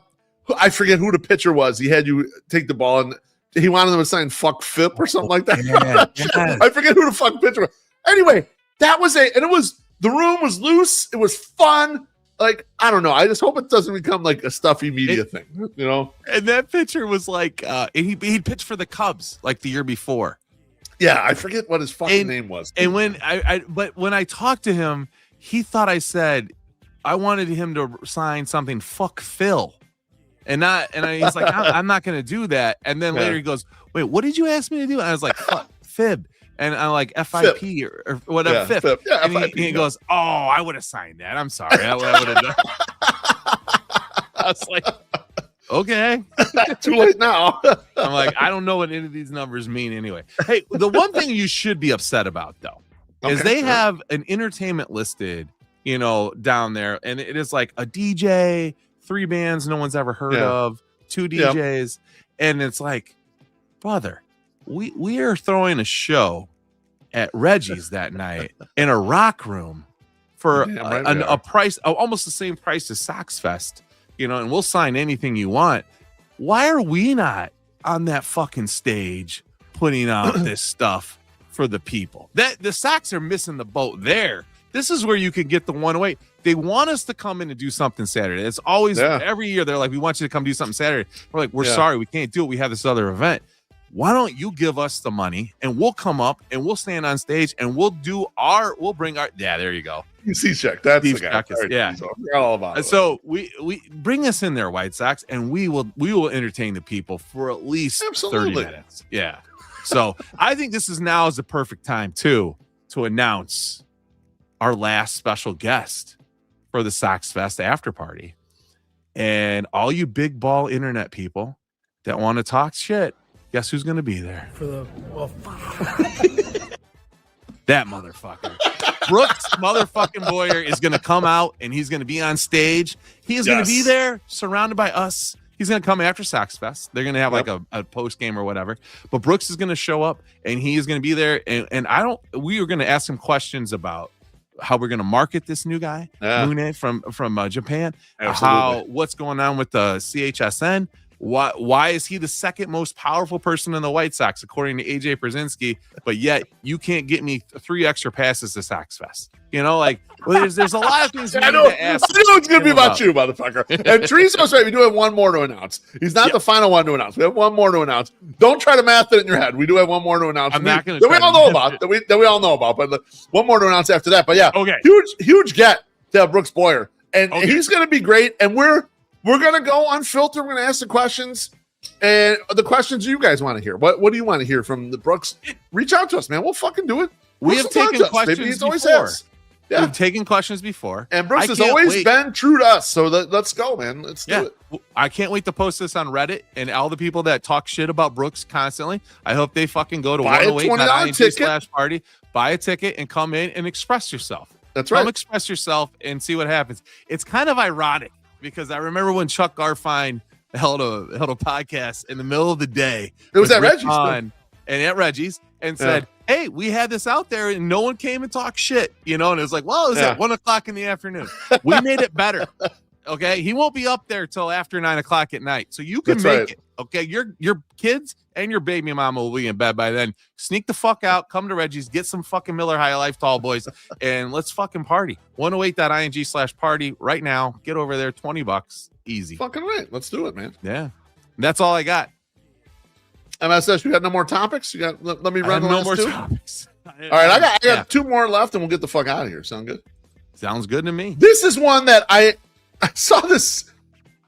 forget who the pitcher was. He had you take the ball and he wanted them to sign "fuck Fip" or something like that. Yeah. I forget who the fuck pitcher was. Anyway, that was and it was, the room was loose. It was fun. Like, I don't know. I just hope it doesn't become like a stuffy media thing, And that pitcher was like, he pitched for the Cubs like the year before. Yeah, I forget what his fucking name was. And when when I talked to him, he thought I said I wanted him to sign something "fuck Phil," he's like, I'm not going to do that. And then later he goes, "Wait, what did you ask me to do?" And I was like, "Fuck Fib." And I'm like, FIP or whatever. Yeah, FIP. Yeah, and he goes, "Oh, I would have signed that. I'm sorry. I would have done." I was like, okay. Too late now. I'm like, I don't know what any of these numbers mean anyway. Hey, the one thing you should be upset about, though, is they have an entertainment listed, down there. And it is like a DJ, 3 bands no one's ever heard of, 2 DJs. And it's like, brother, we are throwing a show at Reggie's that night in a rock room for a price, almost the same price as Sox Fest, and we'll sign anything you want. Why are we not on that fucking stage putting out this stuff for the people? That the Sox are missing the boat there. This is where you could get the 108. They want us to come in and do something Saturday. It's always every year they're like, we want you to come do something Saturday. We're like, we're sorry, we can't do it. We have this other event. Why don't you give us the money and we'll come up and we'll stand on stage and we'll bring our, there you go. C-check. That's Steve the guy. Check, We're all about it. So we bring us in there, White Sox, and we will entertain the people for at least 30 minutes. Yeah. So I think this is the perfect time to announce our last special guest for the Sox Fest after party. And all you big ball internet people that want to talk shit, guess who's going to be there? That motherfucker. Brooks motherfucking Boyer is going to come out and he's going to be on stage. He is going to be there surrounded by us. He's going to come after Sox Fest. They're going to have like a post game or whatever. But Brooks is going to show up and he is going to be there. And we are going to ask him questions about how we're going to market this new guy, Mune from Japan. What's going on with the CHSN? Why is he the second most powerful person in the White Sox, according to AJ Przinsky, but yet you can't get me 3 extra passes to Sox Fest? There's a lot of things we need to ask. I know it's going to be about you, motherfucker. And Teresa's right. We do have one more to announce. He's not the final one to announce. We have one more to announce. Don't try to math it in your head. We do have one more to announce. I'm not going to. That we all know about. But one more to announce after that. But okay. Huge get to have Brooks Boyer, and he's going to be great. And we're going to go unfiltered. We're going to ask the questions and the questions you guys want to hear. What do you want to hear from the Brooks? Reach out to us, man. We'll fucking do it. We have taken questions before. Yeah. We've taken questions before. And Brooks has always been true to us. So let's go, man. Let's do it. I can't wait to post this on Reddit, and all the people that talk shit about Brooks constantly, I hope they fucking go to 108.ing/party, buy a ticket, and come in and express yourself. That's right. Come express yourself and see what happens. It's kind of ironic because I remember when Chuck Garfien held a podcast in the middle of the day. It was at Reggie's. And at Reggie's and said, hey, we had this out there and no one came and talked shit, and it was like, well, it was at 1:00 in the afternoon. We made it better. Okay. He won't be up there till after 9:00 at night. So you can make it. Okay. Your kids and your baby mama will be in bed by then. Sneak the fuck out, come to Reggie's, get some fucking Miller High Life Tall Boys, and let's fucking party. 108.ing/party right now. Get over there, $20. Easy. Fucking right. Let's do it, man. Yeah. That's all I got. MSS, you got no more topics? You got let me run the no last more 2? topics. All right, I got 2 more left and we'll get the fuck out of here. Sound good? Sounds good to me. This is one that I saw this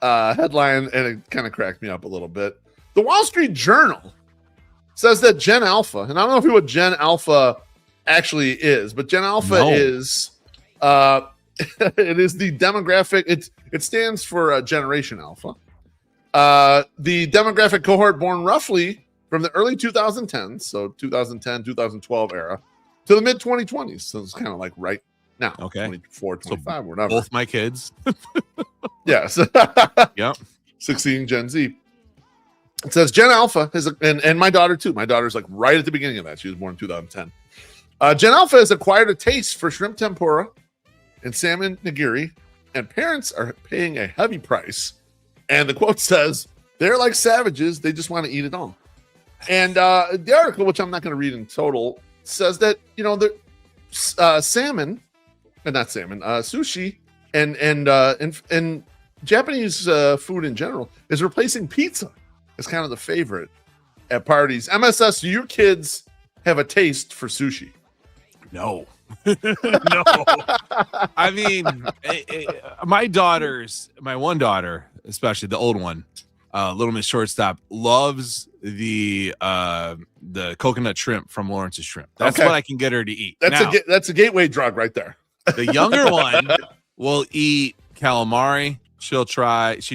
headline and it kind of cracked me up a little bit. The Wall Street Journal says that Gen Alpha, and I don't know what Gen Alpha actually is, but Gen Alpha is it is the demographic. It stands for Generation Alpha. The demographic cohort born roughly from the early 2010s, so 2010, 2012 era, to the mid 2020s. So it's kind of like right now, 24, 25, so whatever. Both my kids. Yes. Yep. 16 Gen Z. It says Gen Alpha is, and my daughter too. My daughter's like right at the beginning of that. She was born in 2010. Gen Alpha has acquired a taste for shrimp tempura and salmon nigiri, and parents are paying a heavy price. And the quote says, they're like savages. They just want to eat it all. And the article, which I'm not going to read in total, says that, the salmon, and not salmon, sushi and Japanese food in general is replacing pizza as kind of the favorite at parties. MSS, do your kids have a taste for sushi? No. No. I mean, my one daughter, especially the old one, Little Miss Shortstop, loves the coconut shrimp from Lawrence's Shrimp. That's what I can get her to eat. That's a gateway drug right there. The younger one will eat calamari She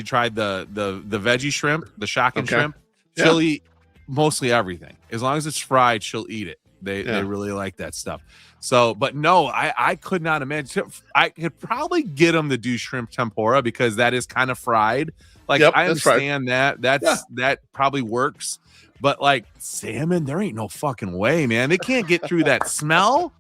tried the veggie shrimp, the shocking Okay. shrimp. She'll eat mostly everything. As long as it's fried, she'll eat it. They really like that stuff. So, but no, I could not imagine. I could probably get them to do shrimp tempura because that is kind of fried. Like I understand that probably works. But like salmon, there ain't no fucking way, man. They can't get through that smell.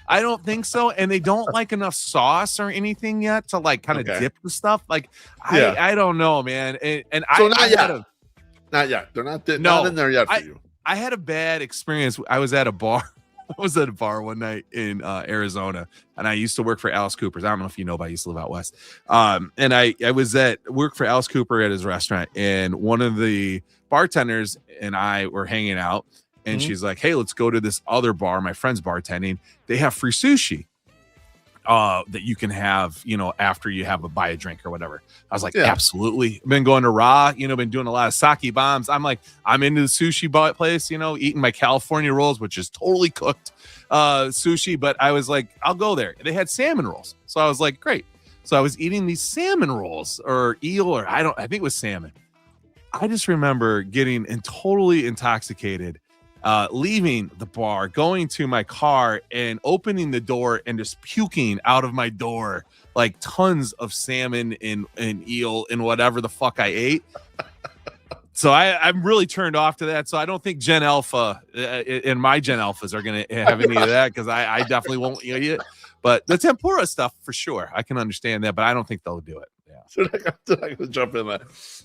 I don't think so. And they don't like enough sauce or anything yet to like kind of dip the stuff. Like I don't know, man. And so not yet. They're not in there yet for you. I had a bad experience. I was at a bar. I was at a bar one night in Arizona, and I used to work for Alice Cooper's. I don't know if you know, but I used to live out west. And I was at work for Alice Cooper at his restaurant, and one of the bartenders and I were hanging out, and she's like, "Hey, let's go to this other bar. My friend's bartending. They have free sushi that you can have, after you buy a drink or whatever." I was like, absolutely. I've been going to Raw, been doing a lot of sake bombs. I'm like, I'm into the sushi place, eating my California rolls, which is totally cooked sushi. But I was like, I'll go there. They had salmon rolls. So I was like, great. So I was eating these salmon rolls or eel, or I think it was salmon. I just remember getting totally intoxicated, leaving the bar, going to my car and opening the door and just puking out of my door like tons of salmon and eel and whatever the fuck I ate. So I'm really turned off to that. So I don't think Gen Alpha and my Gen Alphas are going to have any of that because I definitely won't eat it. But the tempura stuff, for sure, I can understand that, but I don't think they'll do it. Yeah. Should I jump in there?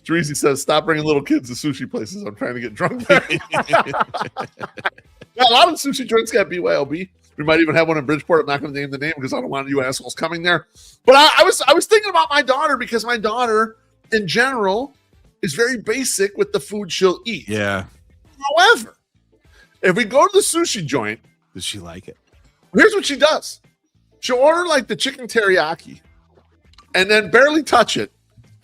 Chorizy says, "Stop bringing little kids to sushi places. I'm trying to get drunk there." A lot of sushi joints got BYOB. We might even have one in Bridgeport. I'm not going to name the name because I don't want you assholes coming there. But I was thinking about my daughter because my daughter, in general, is very basic with the food she'll eat. Yeah. However, if we go to the sushi joint, does she like it? Here's what she does. She'll order like the chicken teriyaki and then barely touch it.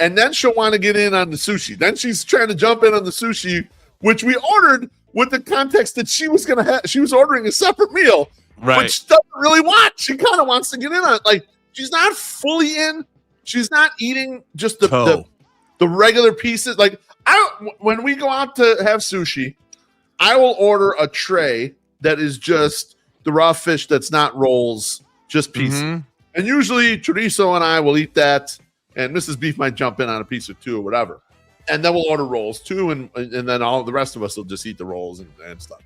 And then she'll want to get in on the sushi. Then she's trying to jump in on the sushi, which we ordered with the context that she was ordering a separate meal, which she doesn't really want. She kind of wants to get in on it. Like, she's not fully in. She's not eating just the regular pieces. Like, when we go out to have sushi, I will order a tray that is just the raw fish that's not rolls, just pieces. And usually Chorizo and I will eat that, and Mrs. Beef might jump in on a piece or two or whatever. And then we'll order rolls too, and then all the rest of us will just eat the rolls and stuff.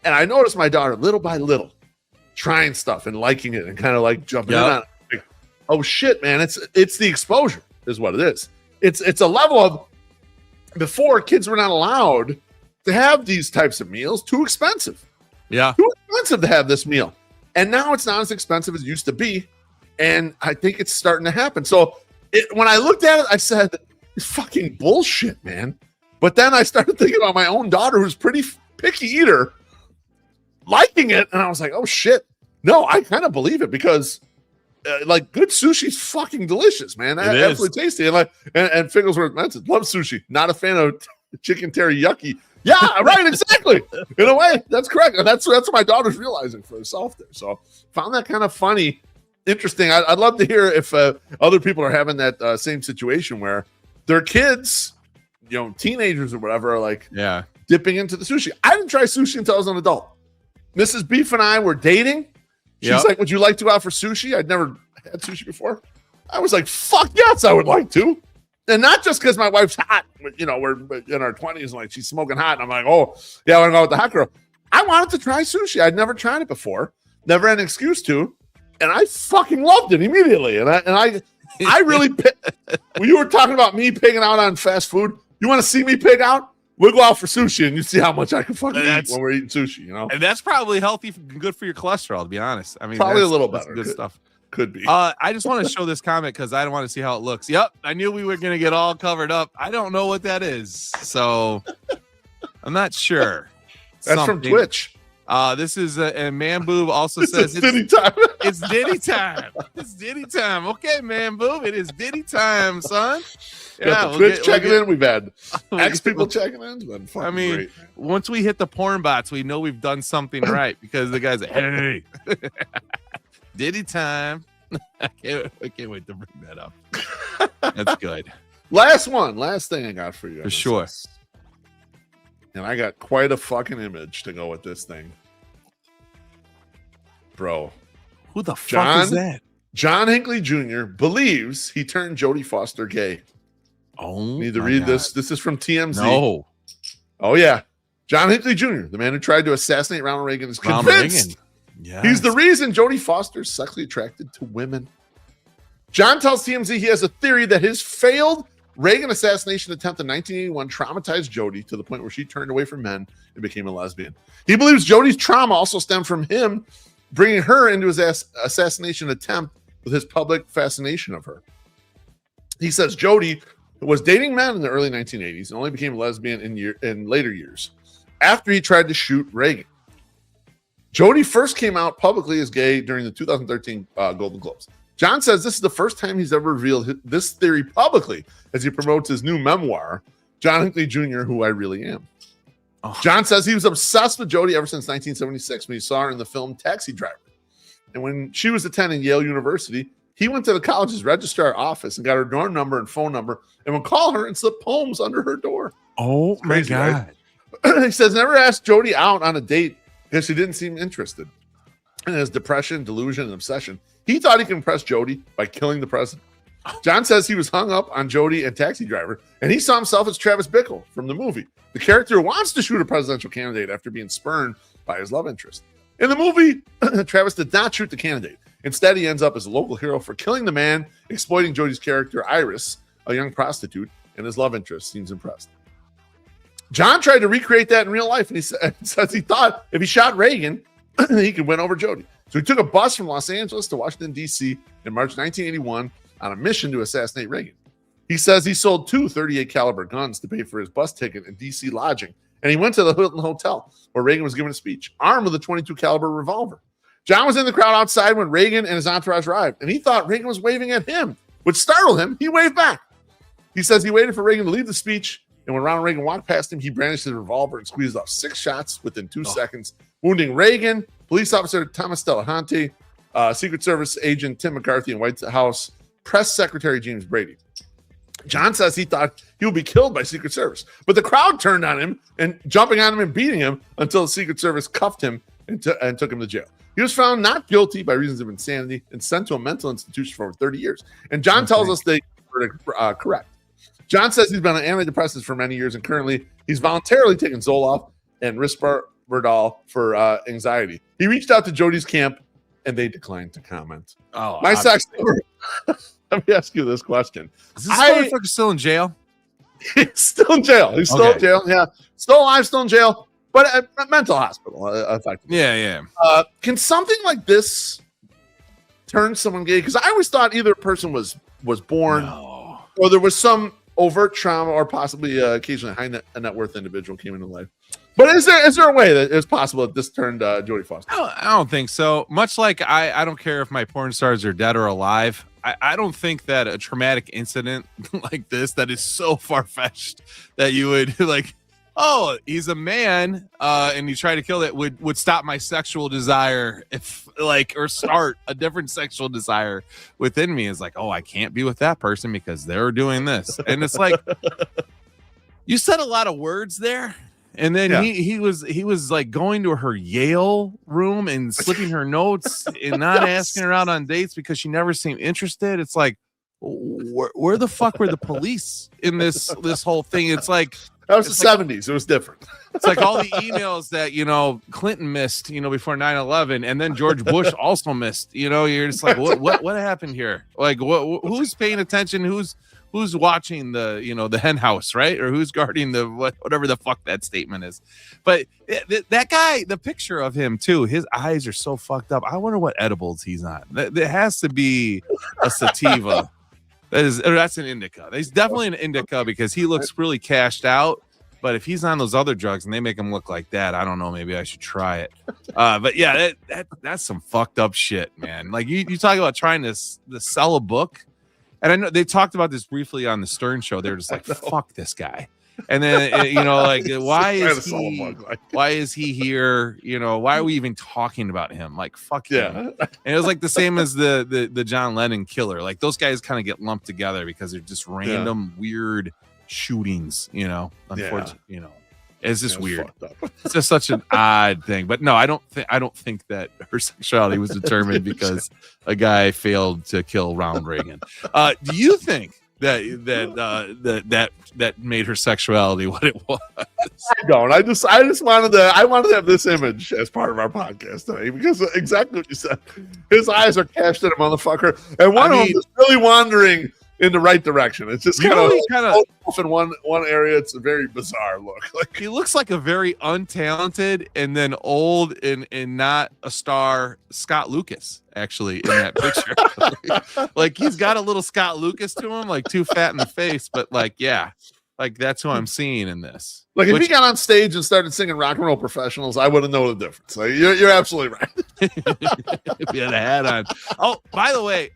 And I noticed my daughter, little by little, trying stuff and liking it and kind of like jumping in on it. Like, oh shit, man, it's the exposure is what it is. It's a level of, before, kids were not allowed to have these types of meals. Too expensive. Yeah. Too expensive to have this meal. And now it's not as expensive as it used to be. And I think it's starting to happen. So when I looked at it, I said, it's fucking bullshit, man. But then I started thinking about my own daughter, who's pretty picky eater, liking it. And I was like, oh shit. No, I kind of believe it because like good sushi's fucking delicious, man. Absolutely tasty. And Figglesworth mentioned, love sushi. Not a fan of chicken teriyaki. Yeah, right, exactly. In a way, that's correct. And that's what my daughter's realizing for herself there. So found that kind of funny, interesting. I'd love to hear if other people are having that same situation where their kids, teenagers or whatever, are like dipping into the sushi. I didn't try sushi until I was an adult. Mrs. Beef and I were dating. She's like, would you like to go out for sushi? I'd never had sushi before. I was like, fuck yes, I would like to. And not just because my wife's hot, we're in our 20s and like she's smoking hot. And I'm like, oh, yeah, I want to go with the hot girl. I wanted to try sushi. I'd never tried it before. Never had an excuse to. And I fucking loved it immediately. And I really, when you were talking about me pigging out on fast food, you want to see me pig out? We'll go out for sushi and you see how much I can fucking eat when we're eating sushi, And that's probably healthy and good for your cholesterol, to be honest. I mean, probably a little better. Good stuff. Could be. I just want to show this comment because I don't want to see how it looks. Yep, I knew we were going to get all covered up. I don't know what that is, so I'm not sure. That's from Twitch. This is and Man Boob also says it's Diddy time. It's Diddy time. It's Diddy time. Okay, Man Boob, it is Diddy time, son. Yeah, Twitch checking in. We've had X people checking in. It's been fucking great. Once we hit the porn bots, we know we've done something right because the guy's like, hey. Diddy time. I can't wait to bring that up. That's good. Last thing I got for you. For sure. And I got quite a fucking image to go with this thing. Bro. Who the fuck is that? John Hinckley Jr. believes he turned Jodie Foster gay. Oh, Need to read this. This is from TMZ. No. Oh, yeah. John Hinckley Jr., the man who tried to assassinate Ronald Reagan, is convinced he's the reason Jodie Foster is sexually attracted to women. John tells TMZ he has a theory that his failed Reagan assassination attempt in 1981 traumatized Jodie to the point where she turned away from men and became a lesbian. He believes Jodie's trauma also stemmed from him bringing her into his assassination attempt with his public fascination of her. He says Jodie was dating men in the early 1980s and only became a lesbian in later years after he tried to shoot Reagan. Jodie first came out publicly as gay during the 2013 Golden Globes. John says this is the first time he's ever revealed this theory publicly as he promotes his new memoir, John Hinckley Jr., Who I Really Am. Oh. John says he was obsessed with Jodie ever since 1976 when he saw her in the film Taxi Driver. And when she was attending Yale University, he went to the college's registrar office and got her door number and phone number and would call her and slip poems under her door. Oh, my God. Right? He says never asked Jodie out on a date because she didn't seem interested. In his depression, delusion, and obsession, he thought he could impress Jodie by killing the president. John says he was hung up on Jodie and Taxi Driver, and he saw himself as Travis Bickle from the movie, the character who wants to shoot a presidential candidate after being spurned by his love interest. In the movie, Travis did not shoot the candidate. Instead, he ends up as a local hero for killing the man, exploiting Jodie's character, Iris, a young prostitute, and his love interest seems impressed. John tried to recreate that in real life, and he says he thought if he shot Reagan, he could win over Jodie. So he took a bus from Los Angeles to Washington, D.C. in March 1981 on a mission to assassinate Reagan. He says he sold 2 .38 caliber guns to pay for his bus ticket and D.C. lodging, and he went to the Hilton Hotel where Reagan was giving a speech, armed with a .22 caliber revolver. John was in the crowd outside when Reagan and his entourage arrived, and he thought Reagan was waving at him, which startled him. He waved back. He says he waited for Reagan to leave the speech, and when Ronald Reagan walked past him, he brandished his revolver and squeezed off 6 shots within 2 seconds, wounding Reagan, police officer Thomas Delahanty, Secret Service agent Tim McCarthy, and White House press secretary James Brady. John says he thought he would be killed by Secret Service, but the crowd turned on him and jumping on him and beating him until the Secret Service cuffed him and took him to jail. He was found not guilty by reasons of insanity and sent to a mental institution for over 30 years. And John tells us they were correct. John says he's been on antidepressants for many years, and currently he's voluntarily taken Zoloft and Risperdal for anxiety. He reached out to Jodie's camp, and they declined to comment. Oh, MySoxSummer. Let me ask you this question. Is this motherfucker still in jail? He's still in jail. He's still in jail. Yeah. Still alive, still in jail, but at mental hospital. Yeah. Can something like this turn someone gay? Because I always thought either a person was born or there was some overt trauma or possibly occasionally a net worth individual came into life. But is there a way that it's possible that this turned Jodie Foster? I don't think so. Much like I don't care if my porn stars are dead or alive. I don't think that a traumatic incident like this that is so far-fetched that you would like, oh, he's a man and you try to kill it would stop my sexual desire or start a different sexual desire within me. Is like, oh, I can't be with that person because they're doing this. And it's like, you said a lot of words there. And then he was like going to her Yale room and slipping her notes and not asking her out on dates because she never seemed interested. It's like, where the fuck were the police in this whole thing? It's like that was the 70s. It was different. It's like all the emails that Clinton missed, before 9/11, and then George Bush also missed. You're just like, what happened here? Like, who's paying attention? Who's watching the hen house, right? Or who's guarding the whatever the fuck that statement is. But that guy, the picture of him too, his eyes are so fucked up. I wonder what edibles he's on. There has to be a sativa. That's an indica. He's definitely an indica because he looks really cashed out. But if he's on those other drugs and they make him look like that, I don't know. Maybe I should try it. But yeah, that's some fucked up shit, man. Like you talk about trying to sell a book. And I know they talked about this briefly on the Stern show. They were just like, fuck this guy. And then you know, like why is he here? You know, why are we even talking about him? Like fuck him. And it was like the same as the John Lennon killer. Like those guys kind of get lumped together because they're just random weird shootings. You know, unfortunately, you know. It's just weird. It's just such an odd thing. But no, I don't think that her sexuality was determined because a guy failed to kill Ronald Reagan. Do you think that made her sexuality what it was? I don't. I just wanted to have this image as part of our podcast today because exactly what you said. His eyes are cashed in a motherfucker, and one of them is really wandering in the right direction. It's just kind of off in one area. It's a very bizarre look. Like he looks like a very untalented and then old and not a star Scott Lucas actually in that picture. Like he's got a little Scott Lucas to him, like too fat in the face, but like like that's who I'm seeing in this. Like if he got on stage and started singing Rock and Roll Professionals, I wouldn't know the difference. Like, you're absolutely right. If he had a hat on. Oh, by the way,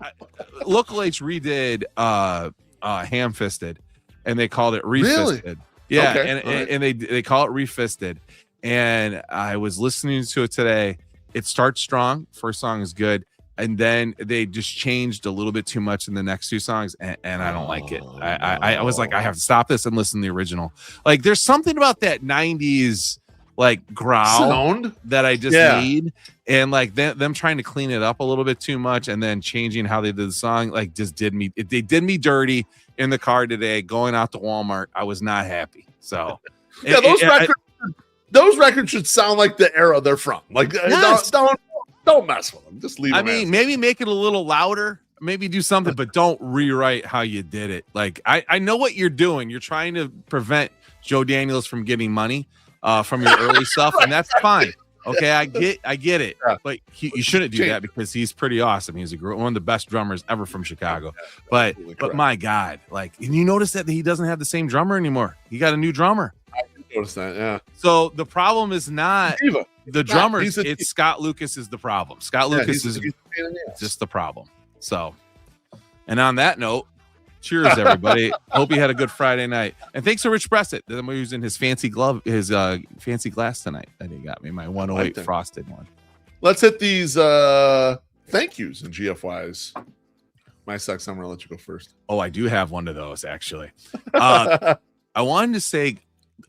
Local H redid Ham Fisted, and they called it Refisted. Really? Yeah, okay. And they call it Refisted. And I was listening to it today. It starts strong. First song is good. And then they just changed a little bit too much in the next two songs, and I don't like it. I was like, I have to stop this and listen to the original. Like, there's something about that 90s like growl that I just need, and like them trying to clean it up a little bit too much, and then changing how they did the song, like just they did me dirty in the car today going out to Walmart. I was not happy. So yeah, those records should sound like the era they're from. Like don't mess with them. Just leave them. I mean, maybe make it a little louder, maybe do something, but don't rewrite how you did it. Like I know what you're doing. You're trying to prevent Joe Daniels from getting money from your early stuff, and that's fine. Okay, I get it. Yeah. But you shouldn't do that because he's pretty awesome. He's one of the best drummers ever from Chicago. But my God, like, and you notice that he doesn't have the same drummer anymore. He got a new drummer. I noticed that. Yeah. So the problem is not the drummers. It's Scott Lucas is the problem. Scott Lucas is just the problem. So, and on that note, cheers, everybody. Hope you had a good Friday night. And thanks to Rich Bressett. I'm using his fancy fancy glass tonight that he got me, my 108 frosted one. Let's hit these thank yous and GFYs. MySoxSummer, I'll let you go first. Oh, I do have one of those, actually. I wanted to say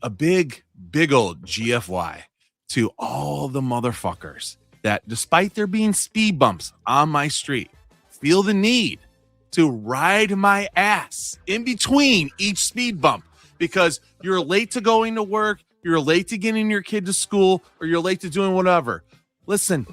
a big old GFY to all the motherfuckers that, despite there being speed bumps on my street, feel the need to ride my ass in between each speed bump because you're late to going to work, you're late to getting your kid to school, or you're late to doing whatever. Listen,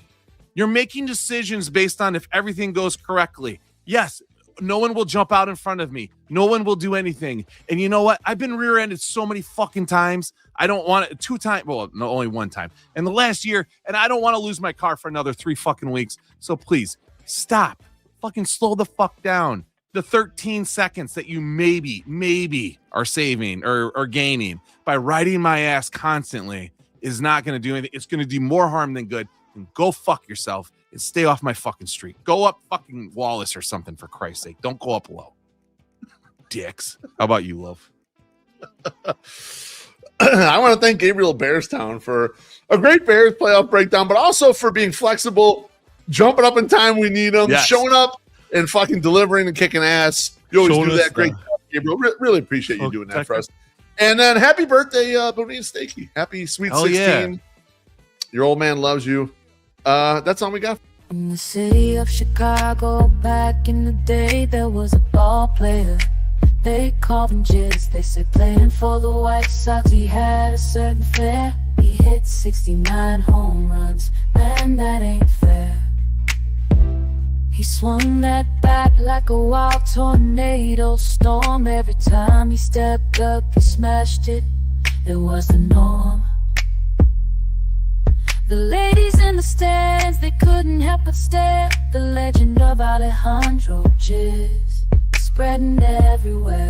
you're making decisions based on if everything goes correctly. Yes, no one will jump out in front of me. No one will do anything. And you know what? I've been rear-ended so many fucking times. I don't want it 2 times. Well, no, only 1 time in the last year. And I don't want to lose my car for another 3 fucking weeks. So please stop. Fucking slow the fuck down. The 13 seconds that you maybe are saving or gaining by riding my ass constantly is not going to do anything. It's going to do more harm than good. And go fuck yourself and stay off my fucking street. Go up fucking Wallace or something, for Christ's sake. Don't go up low. Dicks. How about you, love? I want to thank Gabriel Bearstown for a great Bears playoff breakdown, but also for being flexible, jumping up in time we need them, showing up and fucking delivering and kicking ass. You always do that great job, Gabriel. Really appreciate you doing that for us. And then happy birthday, Bonita Stakey. Happy sweet 16. Yeah. Your old man loves you. That's all we got. In the city of Chicago, back in the day, there was a ball player. They called him Jizz. They said playing for the White Sox, he had a certain flair. He hit 69 home runs. Man, that ain't fair. He swung that bat like a wild tornado storm. Every time he stepped up, he smashed it. It was the norm. The ladies in the stands, they couldn't help but stare. The legend of Alejandro Jizz spreading everywhere.